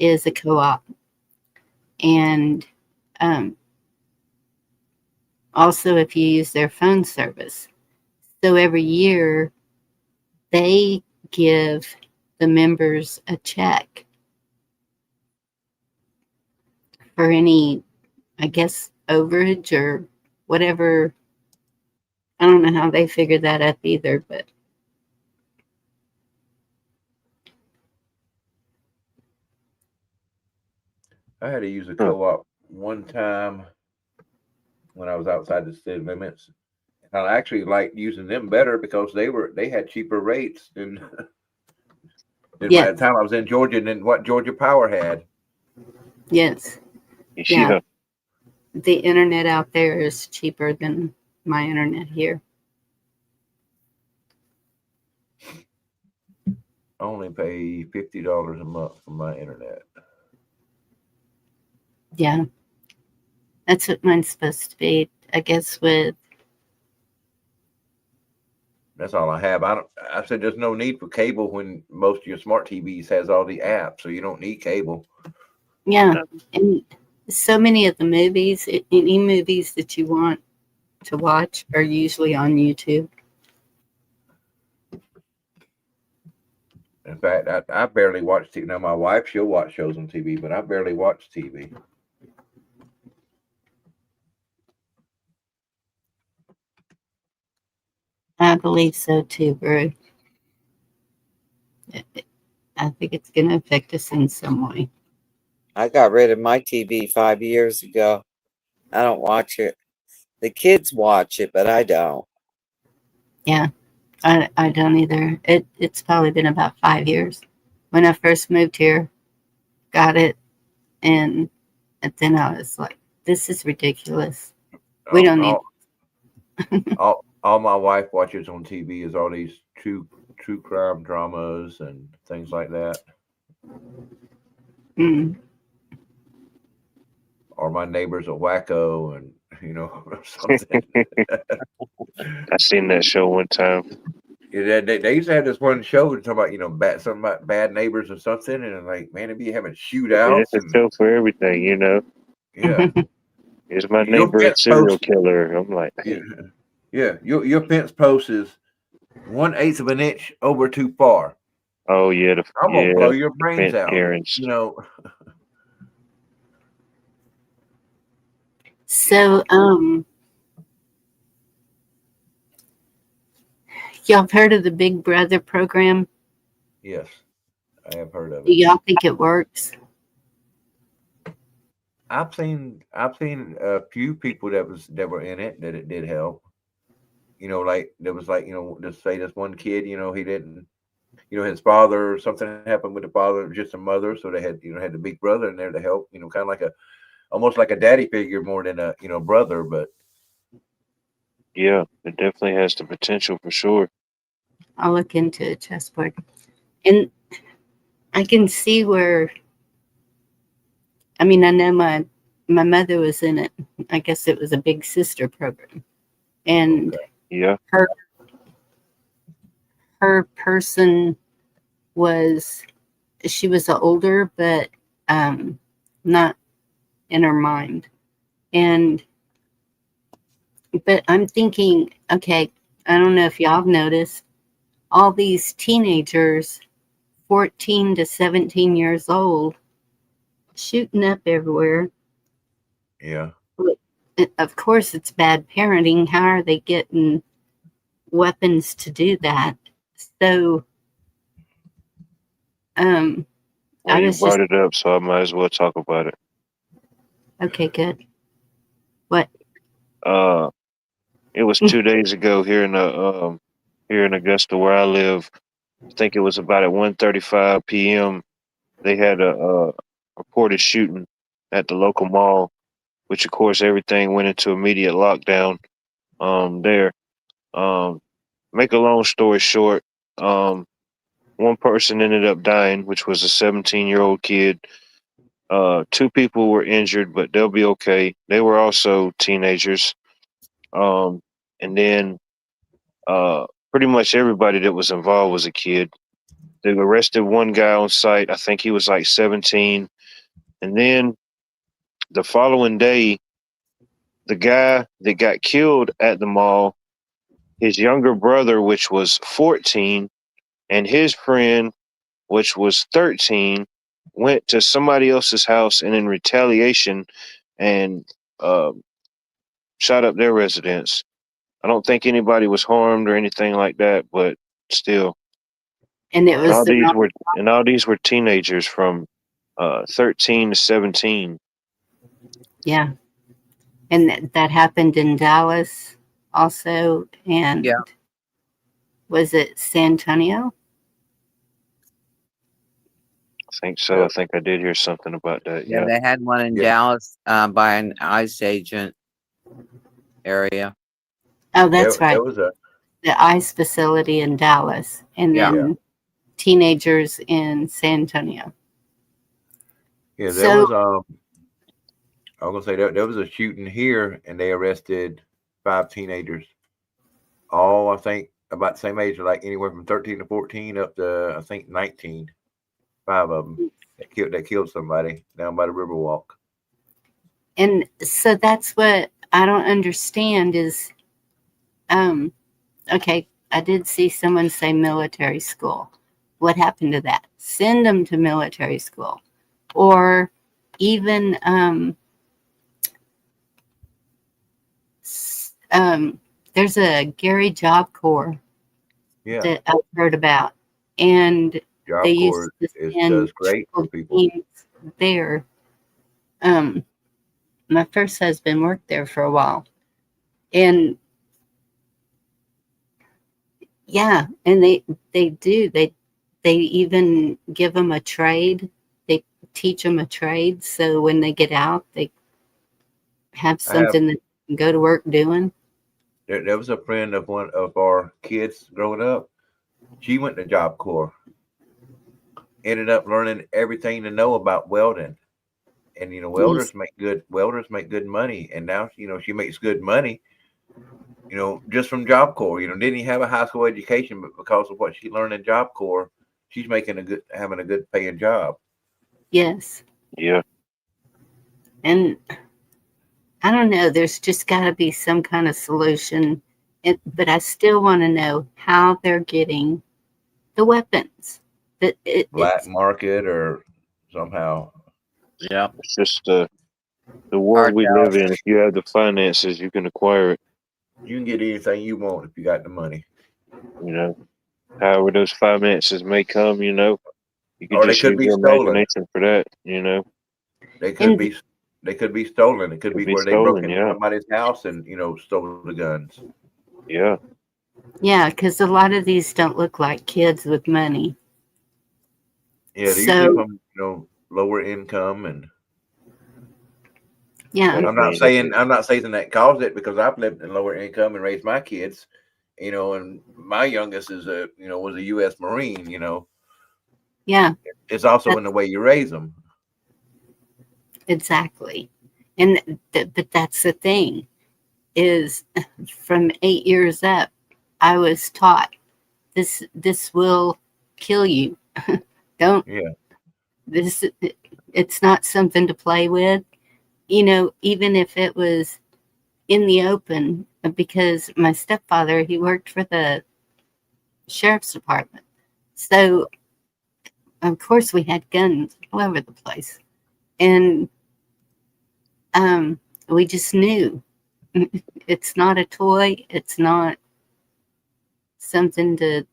is a co-op. And also if you use their phone service. So every year they give the members a check for any, I guess, overage or whatever. I don't know how they figure that up either, but I had to use a co-op one time when I was outside the city limits. And I actually liked using them better because they had cheaper rates than by the time I was in Georgia than what Georgia Power had. Yes. Yeah. The internet out there is cheaper than my internet here. I only pay $50 a month for my internet. Yeah. That's what mine's supposed to be. I guess that's all I have. I said there's no need for cable when most of your smart TVs has all the apps, so you don't need cable. Yeah. And so many of the movies, any movies that you want to watch are usually on YouTube. In fact, I barely watch TV. Now, my wife, she'll watch shows on TV, but I barely watch TV. I believe so too, Bru. I think it's going to affect us in some way. I got rid of my TV 5 years ago. I don't watch it. The kids watch it, but I don't. Yeah, I don't either. It's probably been about 5 years. When I first moved here, got it, and then I was like, this is ridiculous. We don't need all my wife watches on TV is all these true crime dramas and things like that. Mm. Or my neighbor's a wacko, and something. I seen that show one time. Yeah, they used to have this one show talking about something about bad neighbors or something, and like, man, it'd be having shootouts. It's a show for everything, Yeah. Is my Your neighbor a fence serial post- killer? I'm like, Yeah. Your fence post is 1/8 of an inch over too far. oh yeah, I'm gonna blow your brains fence out. Karens. So, y'all have heard of the Big Brother program? Yes, I have heard of Do it. y'all think it works? I've seen a few people that were in it that it did help. Like there was just say this one kid, he didn't, his father, something happened with the father, just a mother, so they had had the big brother in there to help, kind of like almost like a daddy figure more than a brother, but Yeah, it definitely has the potential for sure. I'll look into it, chessboard. And I can see where, I mean, I know my mother was in it. I guess it was a big sister program. And Yeah, her person was, she was older, but not in her mind. But I'm thinking, okay, I don't know if y'all have noticed, all these teenagers, 14 to 17 years old, shooting up everywhere. yeah. Of course, it's bad parenting. How are they getting weapons to do that? So, well, I you was just, brought it up, so I might as well talk about it. okay, good. What? It was 2 days ago here in Augusta where I live. I think it was about at 1:35 p.m. They had a reported shooting at the local mall, which of course everything went into immediate lockdown. There. Make a long story short, one person ended up dying, which was a 17-year-old kid. 2 people were injured, but they'll be okay. They were also teenagers. And then pretty much everybody that was involved was a kid. They arrested one guy on site. I think he was like 17. And then the following day, the guy that got killed at the mall, his younger brother, which was 14, and his friend, which was 13, went to somebody else's house and in retaliation and shot up their residence. I don't think anybody was harmed or anything like that, but still. And it was all these were teenagers from 13 to 17. Yeah. And that happened in Dallas also. And was it San Antonio? I think so. I think I did hear something about that. Yeah, they had one in Dallas by an ICE agent area. Oh, that's right. There was the ICE facility in Dallas, and then teenagers in San Antonio. Yeah, there was I was gonna say there was a shooting here, and they arrested 5 teenagers, all I think about the same age, like anywhere from 13 to 14 up to I think 19. 5 of them that killed somebody down by the Riverwalk. And so that's what I don't understand is, okay, I did see someone say military school, what happened to that? Send them to military school. Or even there's a Gary Job Corps Yeah, that I've heard about, and Job they used Corps to does send great for triple people. teams there. My first husband worked there for a while, and yeah, and they do they even give them a trade. They teach them a trade, so when they get out, they have I have something that they can go to work doing. there was a friend of one of our kids growing up. She went to Job Corps, ended up learning everything to know about welding. And Yes. welders make good money. And now, she makes good money, just from Job Corps. Didn't he have a high school education, but because of what she learned in Job Corps, she's having a good paying job. Yes. Yeah. And I don't know, there's just got to be some kind of solution. But I still want to know how they're getting the weapons. Black It's market or somehow. Yeah. It's just the world we live in. If you have the finances, you can acquire it. You can get anything you want if you got the money. However those finances may come, you can Or they just could use be your stolen. imagination for that. They could be stolen. It could be where they broke stolen, into yeah. somebody's house and stole the guns. Yeah. yeah, because a lot of these don't look like kids with money. Yeah, they're So usually from lower income, and yeah, I'm not saying that caused it, because I've lived in lower income and raised my kids, and my youngest is was a U.S. Marine. yeah, It's also in the way you raise them. exactly. And but that's the thing, is from 8 years up, I was taught this will kill you. Don't Yeah. this it's not something to play with. Even if it was in the open, because my stepfather, he worked for the sheriff's department. So of course we had guns all over the place. And we just knew it's not a toy, it's not something to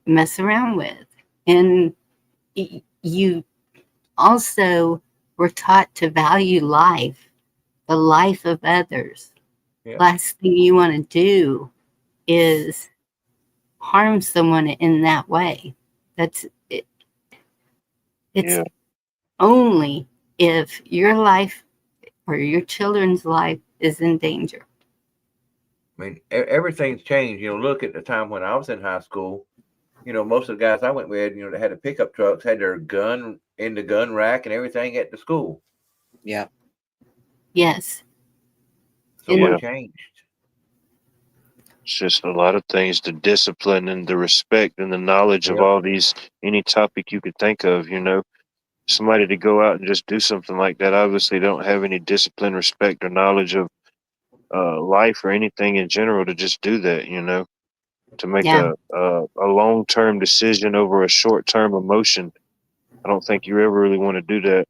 mess around with. And you also were taught to value life, the life of others. Yeah. Last thing you want to do is harm someone in that way. That's it. It's only if your life or your children's life is in danger. I mean, everything's changed. Look at the time when I was in high school. Most of the guys I went with, that had the pickup trucks, had their gun in the gun rack and everything at the school. Yeah. Yes. So what changed? It's just a lot of things, the discipline and the respect and the knowledge of Yep. all these, any topic you could think of, somebody to go out and just do something like that. Obviously don't have any discipline, respect, or knowledge of life or anything in general to just do that, to make Yeah. a long-term decision over a short-term emotion. I don't think you ever really want to do that.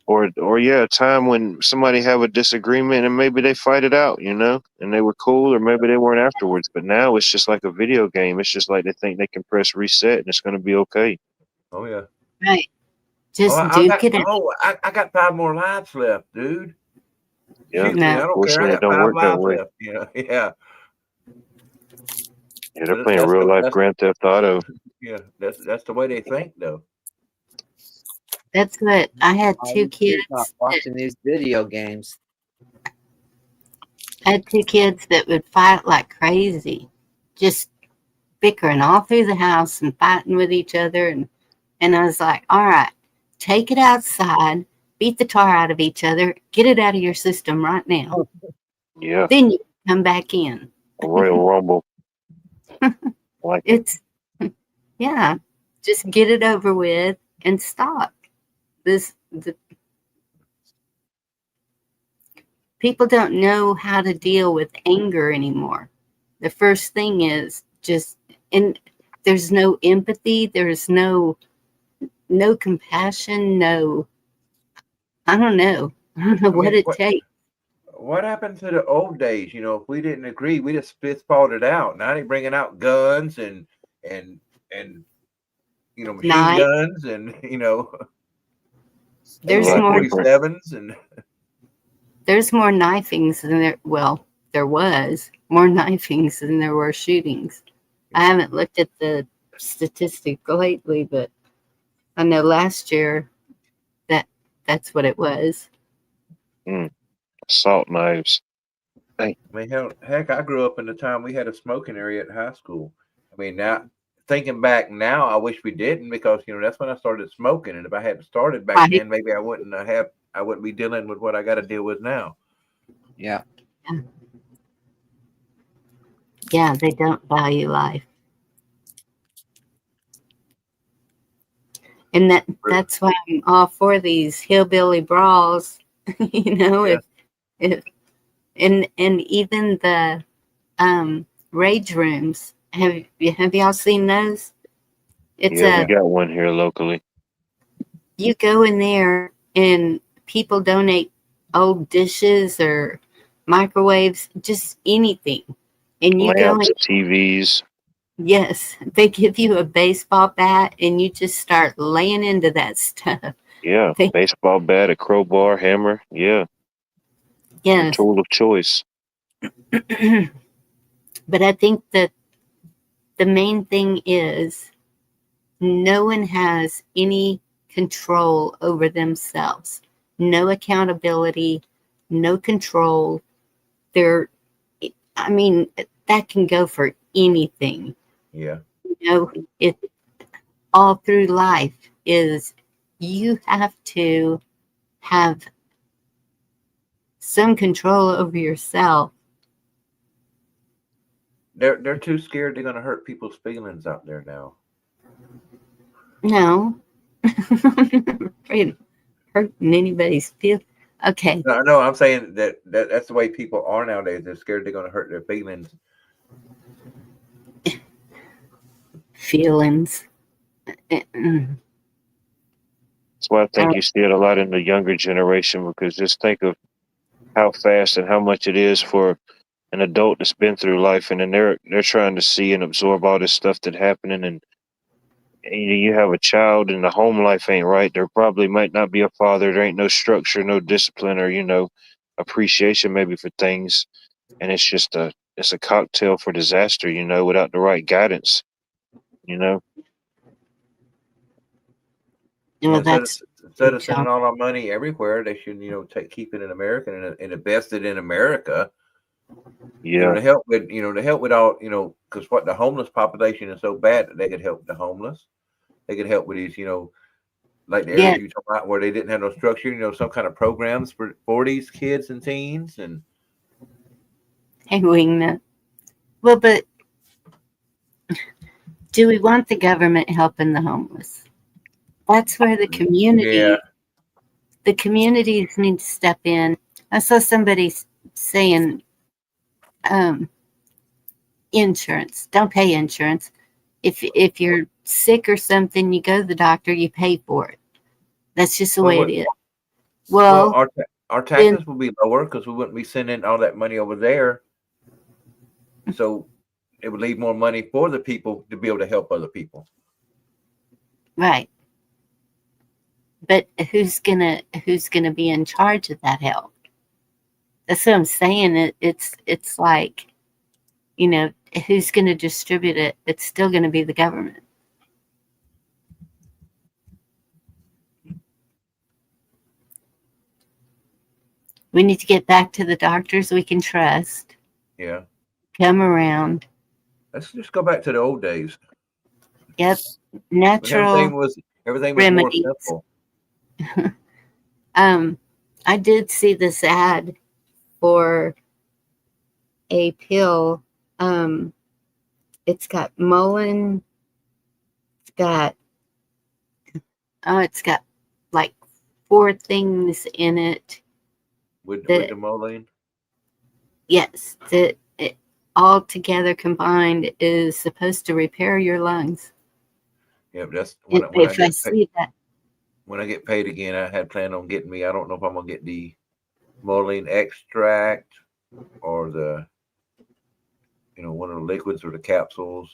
Or a time when somebody have a disagreement and maybe they fight it out, and they were cool, or maybe they weren't afterwards. But now it's just like a video game. It's just like they think they can press reset and it's going to be okay. Oh yeah. Right. Just I got 5 more lives left, dude. Yeah. Shoot me, I don't care. I Unfortunately, it got don't 5 work that lives way. left. Yeah. Yeah, they're playing real life Grand Theft Auto. Yeah, that's the way they think, though. That's what I had 2 kids. Watching these video games. I had 2 kids that would fight like crazy, just bickering all through the house and fighting with each other. And I was like, all right, take it outside, beat the tar out of each other, get it out of your system right now. Yeah. Then you come back in. Royal Rumble. Yeah, just get it over with and stop. People don't know how to deal with anger anymore. The first thing is just, and there's no empathy, there's no compassion, no, I don't know. I don't know I what mean, it takes. what happened to the old days? You know, if we didn't agree, we just fought it out. Now they bringing out guns and you know, machine Knife. guns and you know, There's lot more different. AK-47s and there's more knifings than there was more knifings than there were shootings. I haven't looked at the statistic lately, but I know last year that's what it was. Assault knives. I mean, heck, I grew up in the time we had a smoking area at high school. I mean, now thinking back now, I wish we didn't because you know that's when I started smoking, and if I hadn't started back Right. then, maybe I wouldn't be dealing with what I got to deal with now. Yeah. Yeah, they don't value life. And that's why I'm all for these hillbilly brawls. You know, Yeah. if and even the rage rooms. Have y'all seen those? It's Yeah, we got one here locally. you go in there and people donate old dishes or microwaves, just anything. And you go in, Lamps, TVs. yes, they give you a baseball bat and you just start laying into that stuff. Yeah, baseball bat, a crowbar, hammer. Yeah, your Yes. tool of choice. But I think that the main thing is no one has any control over themselves, no accountability, no control. I mean, that can go for anything. Yeah. You know, it all through life is you have to have some control over yourself. They're too scared they're gonna hurt people's feelings out there now. No, afraid of hurting anybody's feelings. Okay, No, I'm saying that's the way people are nowadays. They're scared they're gonna hurt their feelings. feelings. That's why I think you see it a lot in the younger generation because just think of how fast and how much it is for an adult that's been through life, and then they're trying to see and absorb all this stuff that's happening, and you have a child and the home life ain't right. There probably might not be a father. There ain't no structure, no discipline, or appreciation maybe for things, and it's just a cocktail for disaster. Without the right guidance. Well, that's Instead of sending all our money everywhere, they should keep it in America and invest it in America. Yeah. To help with all because what the homeless population is so bad that they could help the homeless. They could help with these like the area you talk about where they didn't have no structure. Some kind of programs for these kids and teens and. Well, but do we want the government helping the homeless? That's where the communities need to step in. I saw somebody saying insurance. Don't pay insurance. If you're sick or something, you go to the doctor, you pay for it. That's just the way it is. Well, our taxes will be lower because we wouldn't be sending all that money over there. So it would leave more money for the people to be able to help other people. Right. But who's gonna be in charge of that help? That's what I'm saying. It's like, who's gonna distribute it? It's still gonna be the government. We need to get back to the doctors we can trust. Yeah. Come around. Let's just go back to the old days. Yep. Natural everything was remedies. more simple. I did see this ad for a pill. It's got Mullen. It's got like 4 things in it. With the Mullen? Yes. all together combined is supposed to repair your lungs. Yeah, that's If I see that, when I get paid again. I had planned on getting me. I don't know if I'm gonna get the moline extract or the, one of the liquids or the capsules.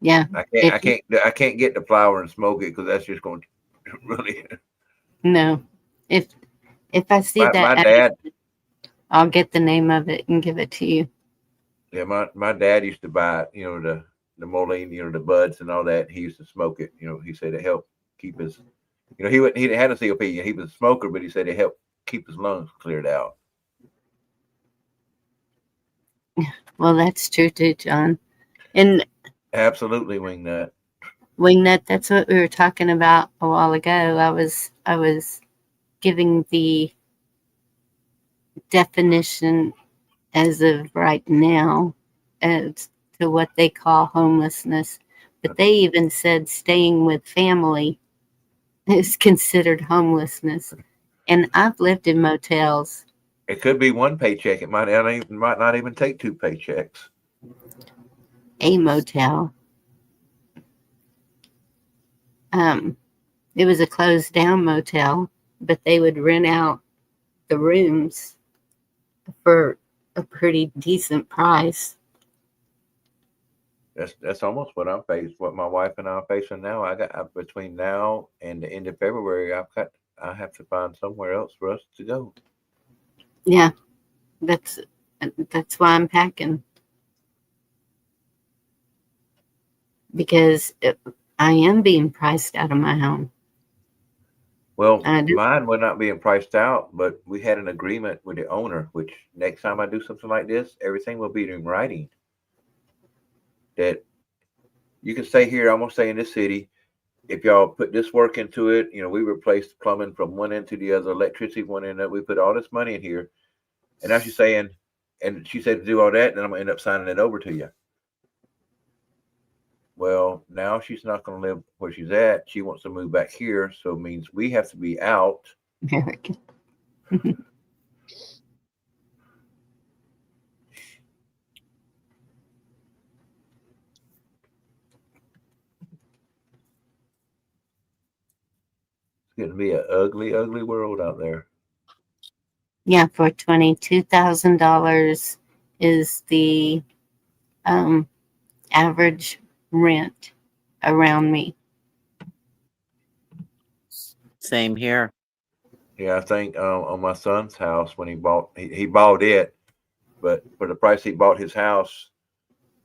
yeah. I can't get the flour and smoke it because that's just going to really. No, if I see My that, dad, I'll get the name of it and give it to you. yeah, my dad used to buy, the moline, the buds and all that. He used to smoke it. He said it helped keep his, he had a COPD. He was a smoker, but he said it helped keep his lungs cleared out. Well, that's true too, John. And Absolutely, Wingnut. Wingnut, that's what we were talking about a while ago. I was giving the definition as of right now as to what they call homelessness. But they even said staying with family is considered homelessness. And I've lived in motels. It could be one paycheck. It might not even take two paychecks. A motel. It was a closed down motel, but they would rent out the rooms for a pretty decent price. That's almost what what my wife and I are facing now. I got between now and the end of February, I have to find somewhere else for us to go. Yeah, that's why I'm packing, because I am being priced out of my home. Well, mine were not being priced out, but we had an agreement with the owner, which next time I do something like this, everything will be in writing. That you can stay here. I'm gonna stay in this city. If y'all put this work into it, we replaced plumbing from one end to the other, electricity one end. We put all this money in here, and now she's saying, and she said to do all that, and I'm gonna end up signing it over to you. Well, now she's not gonna live where she's at. She wants to move back here, so it means we have to be out. American. It's going to be an ugly, ugly world out there. Yeah, for $22,000 is the average rent around me. Same here. Yeah, I think on my son's house when he bought it, but for the price he bought his house,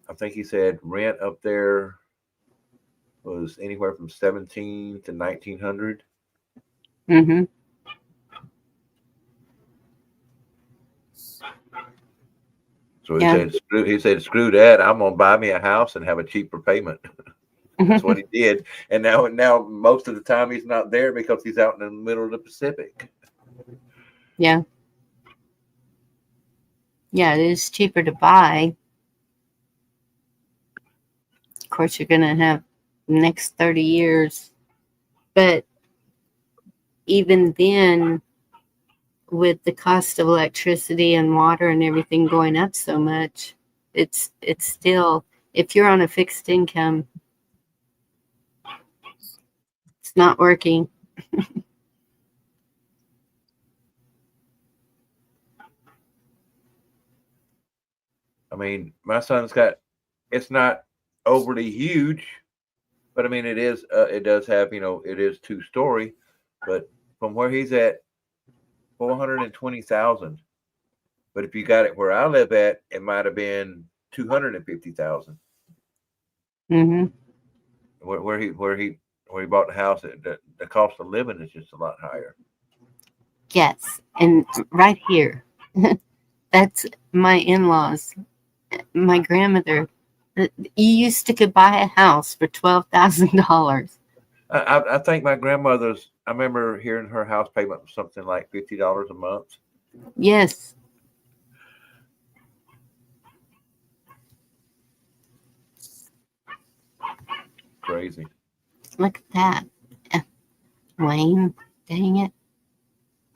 I think he said rent up there was anywhere from $1,700 to $1,900. Mm-hmm. So he said, screw that. I'm gonna buy me a house and have a cheaper payment. That's what he did. And now most of the time he's not there because he's out in the middle of the Pacific. Yeah. Yeah, it is cheaper to buy. Of course, you're gonna have the next 30 years. But even then, with the cost of electricity and water and everything going up so much, it's still, if you're on a fixed income, it's not working. I mean, my son's it's not overly huge, but I mean, it does have, it is 2-story, but from where he's at, 420,000. But if you got it where I live at, it might have been 250,000. Mm-hmm. Where he bought the house, the cost of living is just a lot higher. Yes, and right here, that's my in-laws. My grandmother, you used to could buy a house for $12,000. I think my grandmother's, I remember hearing her house payment was something like $50 a month. Yes. Crazy. Look at that. Wayne, dang it.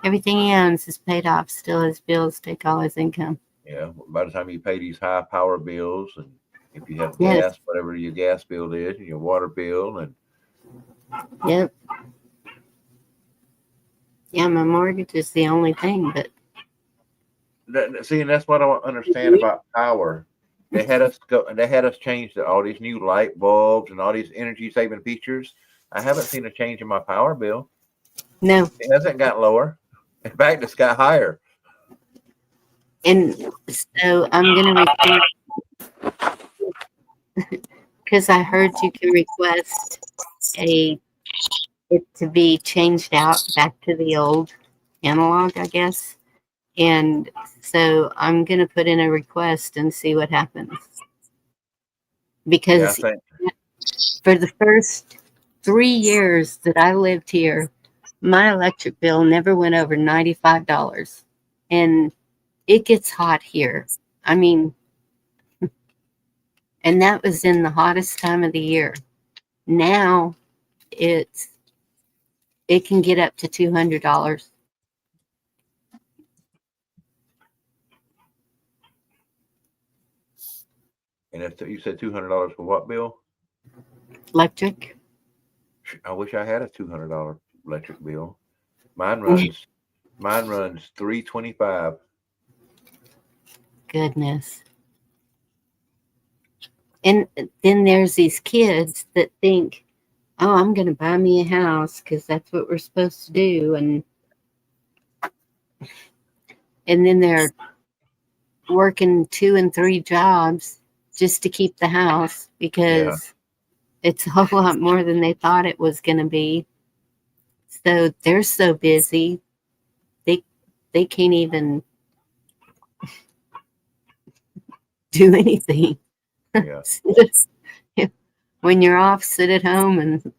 Everything he owns is paid off. Still his bills take all his income. Yeah, by the time you pay these high power bills, and if you have Yes. gas, whatever your gas bill is, and your water bill, and Yep. Yeah, my mortgage is the only thing, but see, and that's what I don't understand about power. They had us go, they had us change to all these new light bulbs and all these energy saving features. I haven't seen a change in my power bill. no. It hasn't got lower. In fact, it's got higher. And so I'm going to request, because I heard you can request it to be changed out back to the old analog, I guess. And so I'm going to put in a request and see what happens. Because Yeah, I think for the first 3 years that I lived here, my electric bill never went over $95. And it gets hot here. I mean, and that was in the hottest time of the year. Now it can get up to $200. and if you said $200 for what bill? Electric. I wish I had a $200 electric bill. Mine runs $325. Goodness. And then there's these kids that think, oh, I'm going to buy me a house because that's what we're supposed to do. And then they're working 2 and 3 jobs just to keep the house because it's a whole lot more than they thought it was going to be. So they're so busy, they can't even do anything. Yeah. When you're off, sit at home and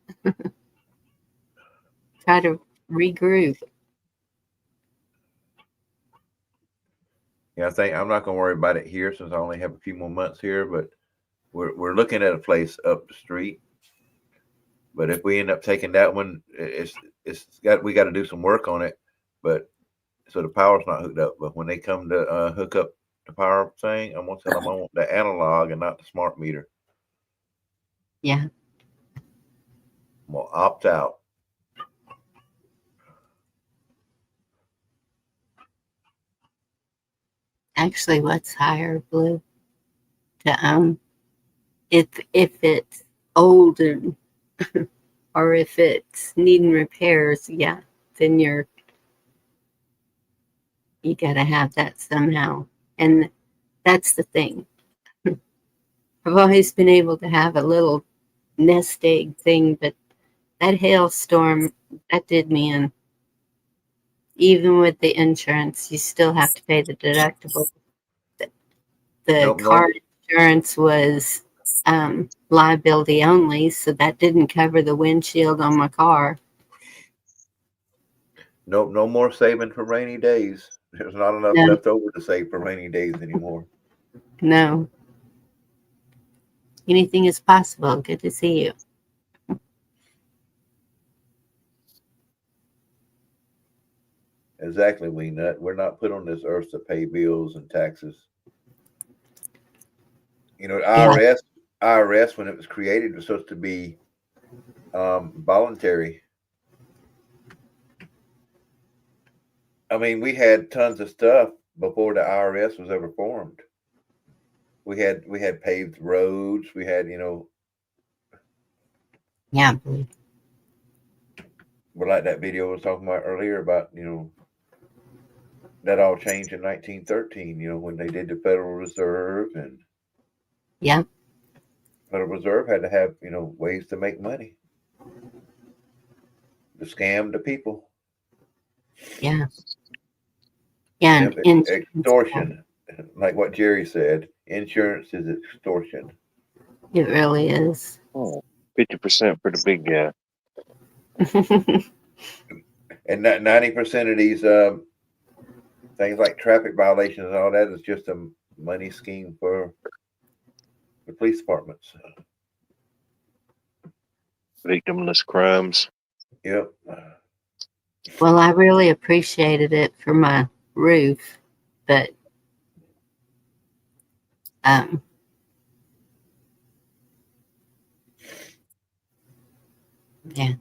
try to regroup. Yeah, I think I'm not going to worry about it here since I only have a few more months here, but we're looking at a place up the street. But if we end up taking that one, we got to do some work on it. But so the power's not hooked up. But when they come to hook up the power thing, I'm gonna tell them I want the analog and not the smart meter. Yeah. I'm gonna opt out. Actually, what's higher, Blue? If it's old or if it's needing repairs, yeah, then you gotta have that somehow. And that's the thing. I've always been able to have a little nest egg thing, but that hailstorm, that did me in. Even with the insurance, you still have to pay the deductible. The car insurance was liability only, so that didn't cover the windshield on my car. Nope, no more saving for rainy days. There's not enough left over to save for rainy days anymore. No. Anything is possible. Good to see you. Exactly, we're not put on this earth to pay bills and taxes. You know, IRS when it was created was supposed to be voluntary. I mean, we had tons of stuff before the IRS was ever formed. We had paved roads. We had, Yeah. But like that video I was talking about earlier about, that all changed in 1913, when they did the Federal Reserve, and yeah, Federal Reserve had to have, ways to make money, to scam the people. Yeah. Yeah. Extortion, like what Jerry said, insurance is extortion. It really is. 50% for the big guy. And 90% of these things like traffic violations and all that is just a money scheme for the police departments. Victimless crimes. Yep. Well, I really appreciated it for my roof, but Um, yeah.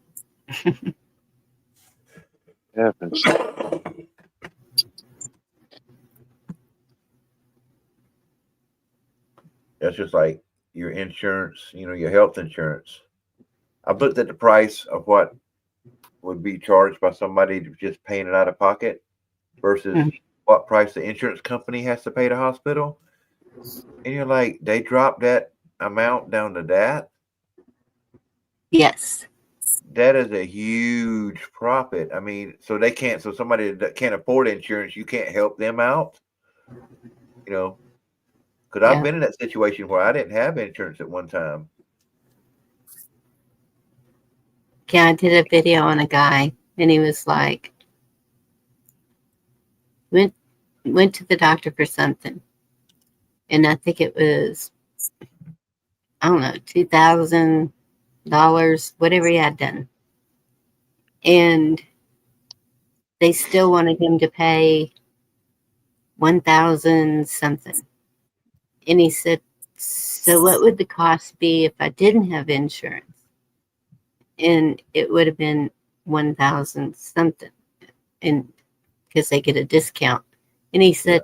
Happens. That's just like your insurance, your health insurance. I've looked at the price of what would be charged by somebody just paying it out of pocket versus what price the insurance company has to pay the hospital. And you're like, they dropped that amount down to that? Yes. That is a huge profit. I mean, so somebody that can't afford insurance, you can't help them out, because I've Yeah. been in that situation where I didn't have insurance at one time. Yeah, I did a video on a guy, and he was like, went to the doctor for something, and I think it was, I don't know, $2,000, whatever he had done, and they still wanted him to pay 1,000 something, and he said, so what would the cost be if I didn't have insurance? And it would have been 1,000 something, and because they get a discount. And he said,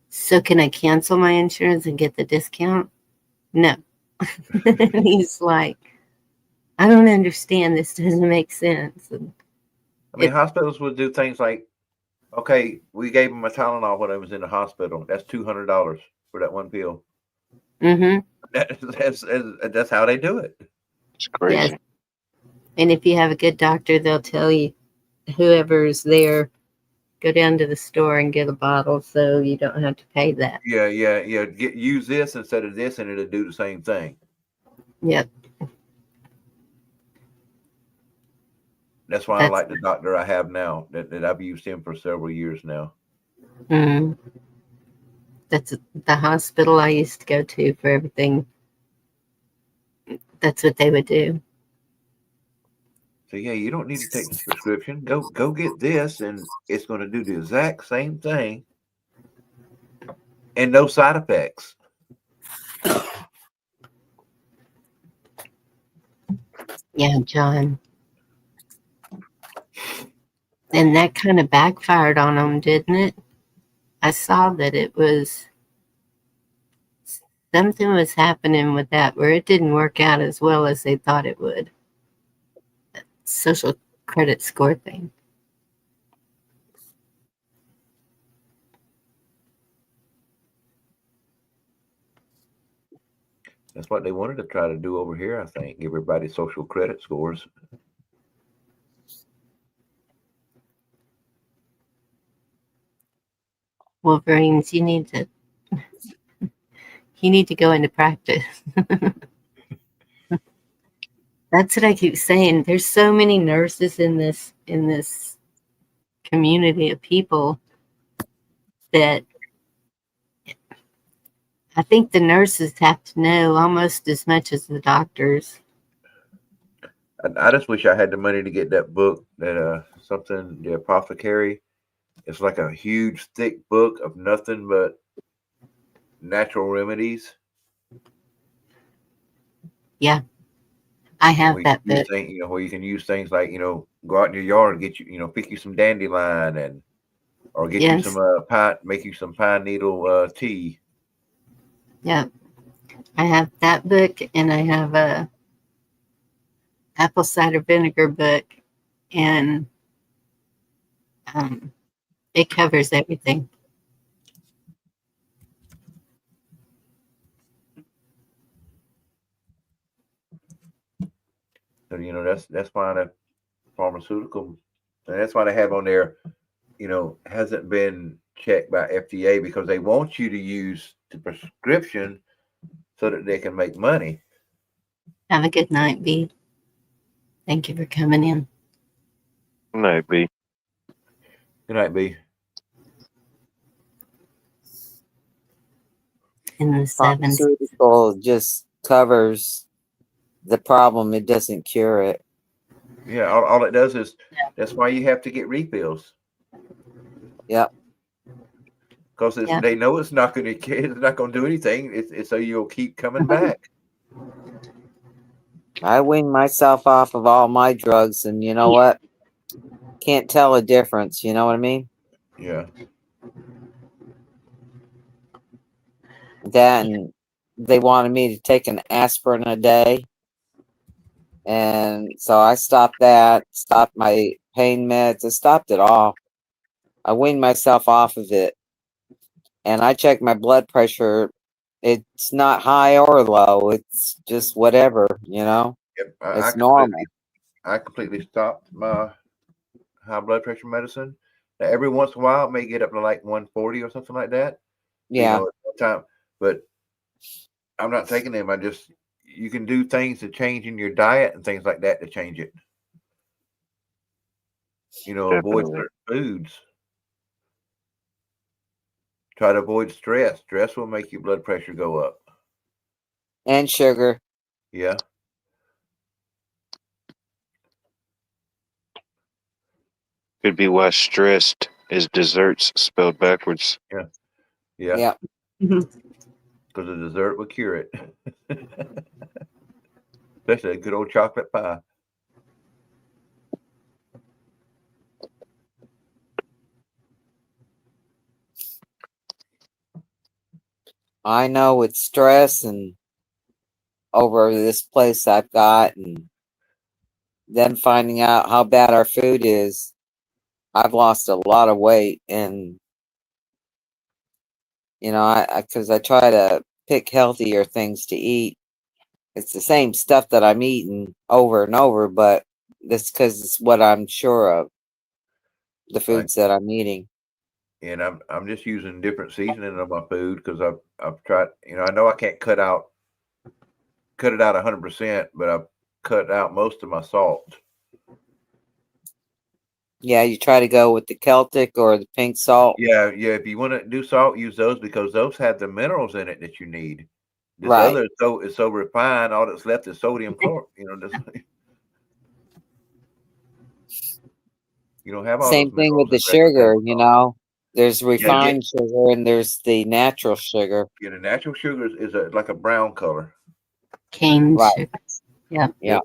so can I cancel my insurance and get the discount? No. And he's like, I don't understand. This doesn't make sense. And I mean, hospitals would do things like, okay, we gave him a Tylenol when I was in the hospital. That's $200 for that one pill. mm-hmm. That's how they do it. It's crazy. Yes. And if you have a good doctor, they'll tell you, whoever's there, go down to the store and get a bottle so you don't have to pay that. Yeah. Use this instead of this, and it'll do the same thing. Yep. That's why I like the doctor I have now. That I've used him for several years now. That's the hospital I used to go to for everything. That's what they would do. So yeah, you don't need to take this prescription. Go get this, and it's going to do the exact same thing, and no side effects. Yeah, John. And that kind of backfired on them, didn't it? I saw that it was something was happening with that where it didn't work out as well as they thought it would. Social credit score thing. That's what they wanted to try to do over here, I think. Give everybody social credit scores. Wolverines, you need to go into practice. That's what I keep saying. There's so many nurses in this community of people that I think the nurses have to know almost as much as the doctors. I just wish I had the money to get that book, that the Apothecary. It's like a huge, thick book of nothing but natural remedies. Yeah, I have that book. Where you can use things like, go out in your yard and get you, pick you some dandelion or get you some make you some pine needle tea. Yeah, I have that book, and I have a apple cider vinegar book, and it covers everything. So that's why the pharmaceutical, and that's why they have on there, hasn't been checked by FDA, because they want you to use the prescription so that they can make money. Have a good night, B. Thank you for coming in. Good night, B. Good night, B. In the 70s. Pharmaceutical just covers the problem. It doesn't cure it. Yeah, all it does is, that's why you have to get refills. Yep. because Yeah. they know it's not going to it's not going to do anything. It's so you'll keep coming back. I weaned myself off of all my drugs, and you know what? Can't tell a difference. You know what I mean? Yeah. That, and they wanted me to take an aspirin a day. And so I stopped that, stopped my pain meds, I stopped it all. I weaned myself off of it. And I checked my blood pressure. It's not high or low. It's just whatever, you know? Yep. It's normal. I completely stopped my high blood pressure medicine. Now, every once in a while, it may get up to like 140 or something like that. Yeah. At one time, but I'm not taking them. You can do things to change in your diet and things like that to change it. Avoid Definitely. certain foods. Try to avoid stress. Stress will make your blood pressure go up. And sugar. Yeah. Could be why stressed is desserts spelled backwards. Yeah. Yeah. Because the dessert will cure it. Especially a good old chocolate pie. I know with stress and over this place I've got, and then finding out how bad our food is, I've lost a lot of weight. And because I try to pick healthier things to eat. It's the same stuff that I'm eating over and over, but that's because it's what I'm sure of, the foods that I'm eating. And I'm just using different seasoning on my food because I've tried. I know I can't cut it out 100%, but I've cut out most of my salt. Yeah, you try to go with the Celtic or the pink salt. Yeah. If you want to do salt, use those because those have the minerals in it that you need. This Right. other is so refined. All that's left is sodium chloride. You don't have all Same those thing with minerals the in regular sugar, There's Yeah, refined sugar and there's the natural sugar. Yeah, the natural sugar is like a brown color. Cane Right. sugar. Yeah. Yeah.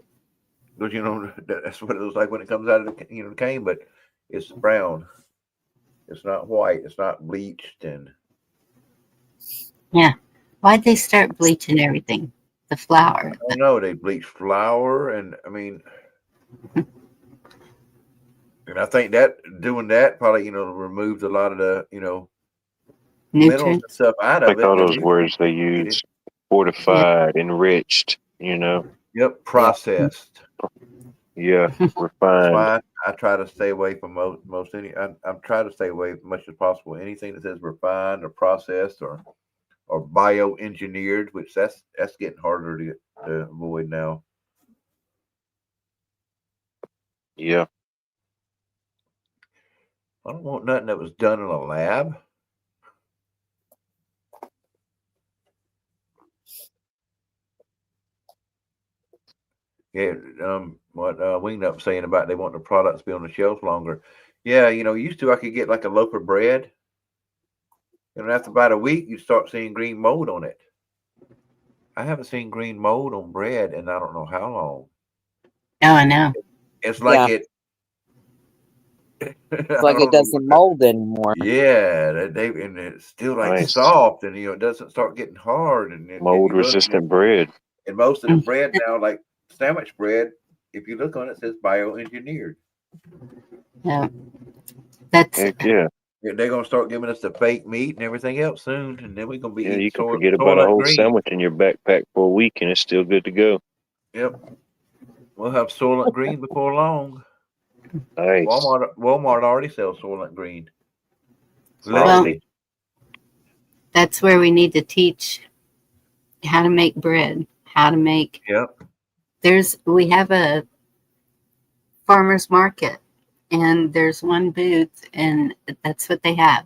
Because that's what it looks like when it comes out of the cane, but it's brown. It's not white. It's not bleached and. Yeah. Why'd they start bleaching everything? The flour. I don't know. They bleach flour, and I mean, and I think that doing that probably removed a lot of the minerals and Nutrients. stuff out of Like it. all and those words they use, it- fortified, enriched, Yep, processed. Yeah, That's refined. why I try to stay away from most any. I'm trying to stay away as much as possible. Anything that says refined or processed or bioengineered, which that's getting harder to avoid now. Yeah. I don't want nothing that was done in a lab. Yeah, what Wingnut was saying about they want the products to be on the shelves longer. Yeah, used to I could get like a loaf of bread, and after about a week, you start seeing green mold on it. I haven't seen green mold on bread in I don't know how long. Oh, I know. It's like Yeah. it. It's like it doesn't mold anymore. Yeah, and it's still like Nice. soft, and it doesn't start getting hard, and Mold resistant bread. And most of the bread now, like sandwich bread, if you look on it, it says bioengineered. Yeah. That's Heck yeah. They're gonna start giving us the fake meat and everything else soon, and then we're gonna be Yeah, eating you can forget about a Soylent whole Green. sandwich in your backpack for a week and it's still good to go. Yep, we'll have Soylent Green before long. Nice. Walmart already sells Soylent Green. Frosty. that's where we need to teach how to make bread, how to make. Yep. We have a farmer's market, and there's one booth, and that's what they have: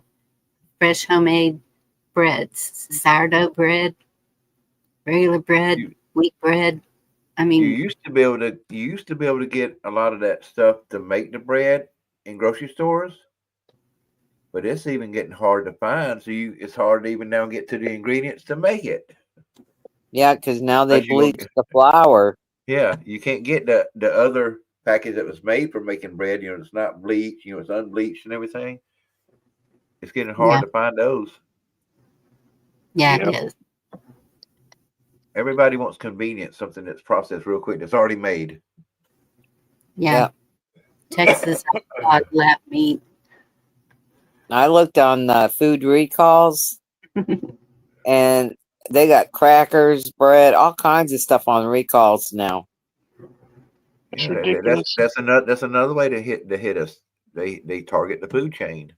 fresh homemade breads, sourdough bread, regular bread, wheat bread. I mean, You used to be able to get a lot of that stuff to make the bread in grocery stores, but it's even getting hard to find. So it's hard to even now get to the ingredients to make it. Yeah, because now they Unless you go bleach the flour. Yeah, you can't get the other package that was made for making bread. You know, it's not bleached. You know, it's unbleached and everything. It's getting hard Yeah. to find those. Yeah, Yep. it is. Everybody wants convenience, something that's processed real quick, that's already made. Yeah. Texas hot lap meat. I looked on food recalls, and they got crackers, bread, all kinds of stuff on recalls now. It's Yeah, ridiculous. that's another way to hit us. They target the food chain.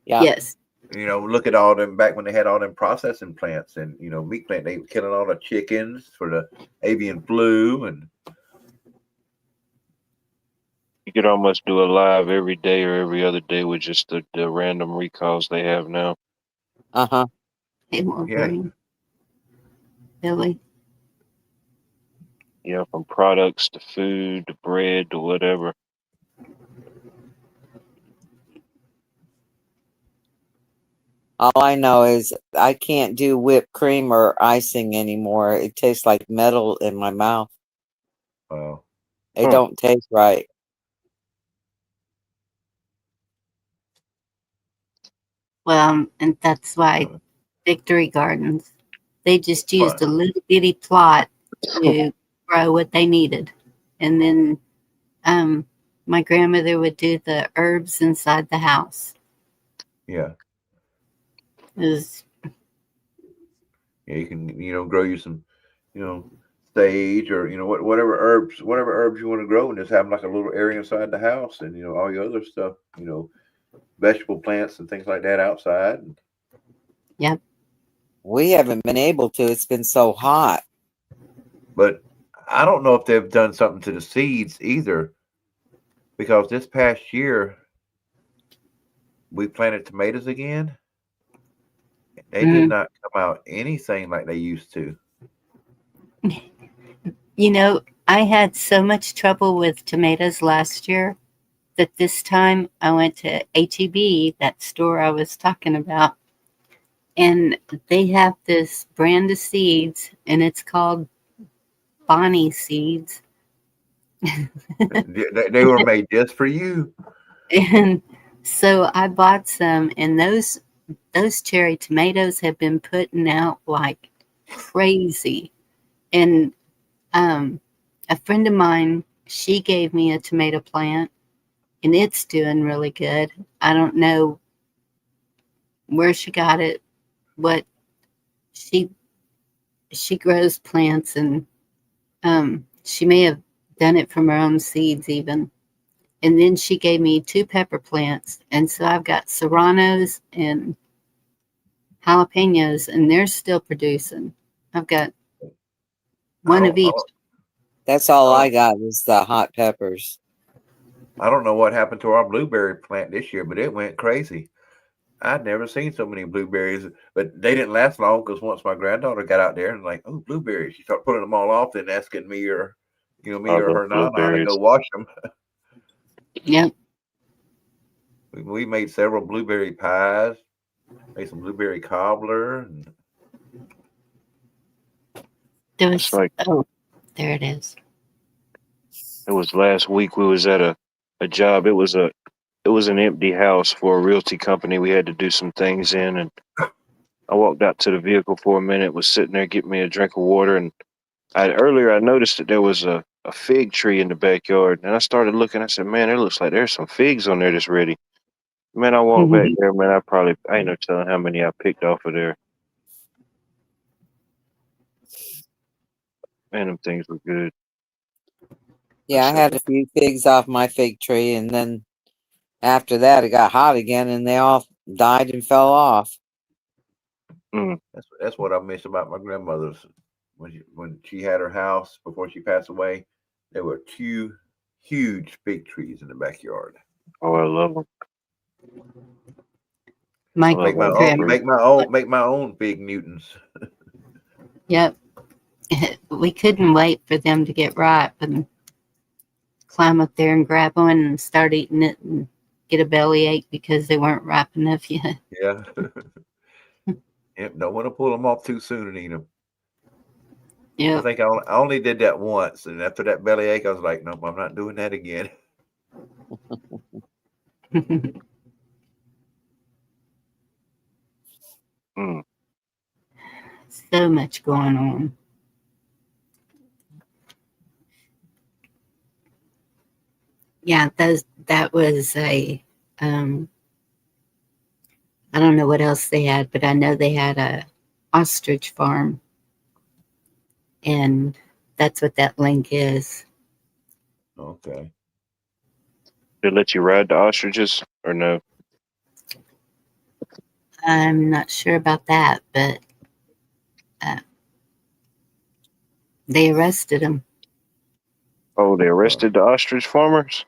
Yeah. Yes. You know, look at all them back when they had all them processing plants and meat plant. They were killing all the chickens for the avian flu, and You could almost do a live every day or every other day with just the random recalls they have now. Uh-huh. Hey, more Yeah. green. Billy. Yeah, from products to food to bread to whatever. All I know is I can't do whipped cream or icing anymore. It tastes like metal in my mouth. Wow. It don't taste right. Well, and that's why Victory Gardens, they just used a little bitty plot to grow what they needed. And then my grandmother would do the herbs inside the house. Yeah. It Yeah, you can grow you some sage or whatever herbs you want to grow, and just have like a little area inside the house, and all your other stuff, vegetable plants and things like that outside. Yep. We haven't been able to. It's been so hot. But I don't know if they've done something to the seeds either, because this past year we planted tomatoes again. They did not come out anything like they used to. I had so much trouble with tomatoes last year that this time I went to HEB, that store I was talking about, and they have this brand of seeds, and it's called Bonnie seeds. They were made just for you. And so I bought some, and those cherry tomatoes have been putting out like crazy. And a friend of mine, she gave me a tomato plant, and it's doing really good. I don't know where she got it, but she grows plants, and she may have done it from her own seeds even. And then she gave me 2 pepper plants, and so I've got serranos and jalapenos, and they're still producing. I've got one of each. That's all I got is the hot peppers. I don't know what happened to our blueberry plant this year, but it went crazy. I'd never seen so many blueberries, but they didn't last long, because once my granddaughter got out there and like, oh, blueberries, she started putting them all off and asking me or her nana to go wash them. Yep. We made several blueberry pies, made some blueberry cobbler. And there was, there it is. It was last week. We was at a job. It was an empty house for a realty company. We had to do some things in, and I walked out to the vehicle for a minute, was sitting there getting me a drink of water, and earlier I noticed that there was a fig tree in the backyard, and I started looking. I said, man, it looks like there's some figs on there that's ready. Man, I walked back there, man, I ain't no telling how many I picked off of there. Man, them things were good. Yeah, I had a few figs off my fig tree, and then after that it got hot again, and they all died and fell off. That's what I miss about my grandmother's. When she had her house before she passed away, there were 2 huge fig trees in the backyard. Oh, I love them. Make my own fig Newtons. Yep. We couldn't wait for them to get ripe and climb up there and grab one and start eating it. And get a bellyache because they weren't ripe enough yet. Yeah. Yep, don't want to pull them off too soon and eat them. I Yeah. think I only did that once, and after that bellyache, I was like, nope, I'm not doing that again. Mm. So much going on. Yeah, that was a I don't know what else they had, but I know they had a ostrich farm, and that's what that link is. Okay. They let you ride the ostriches or no? I'm not sure about that, but they arrested him. Oh, they arrested the ostrich farmers?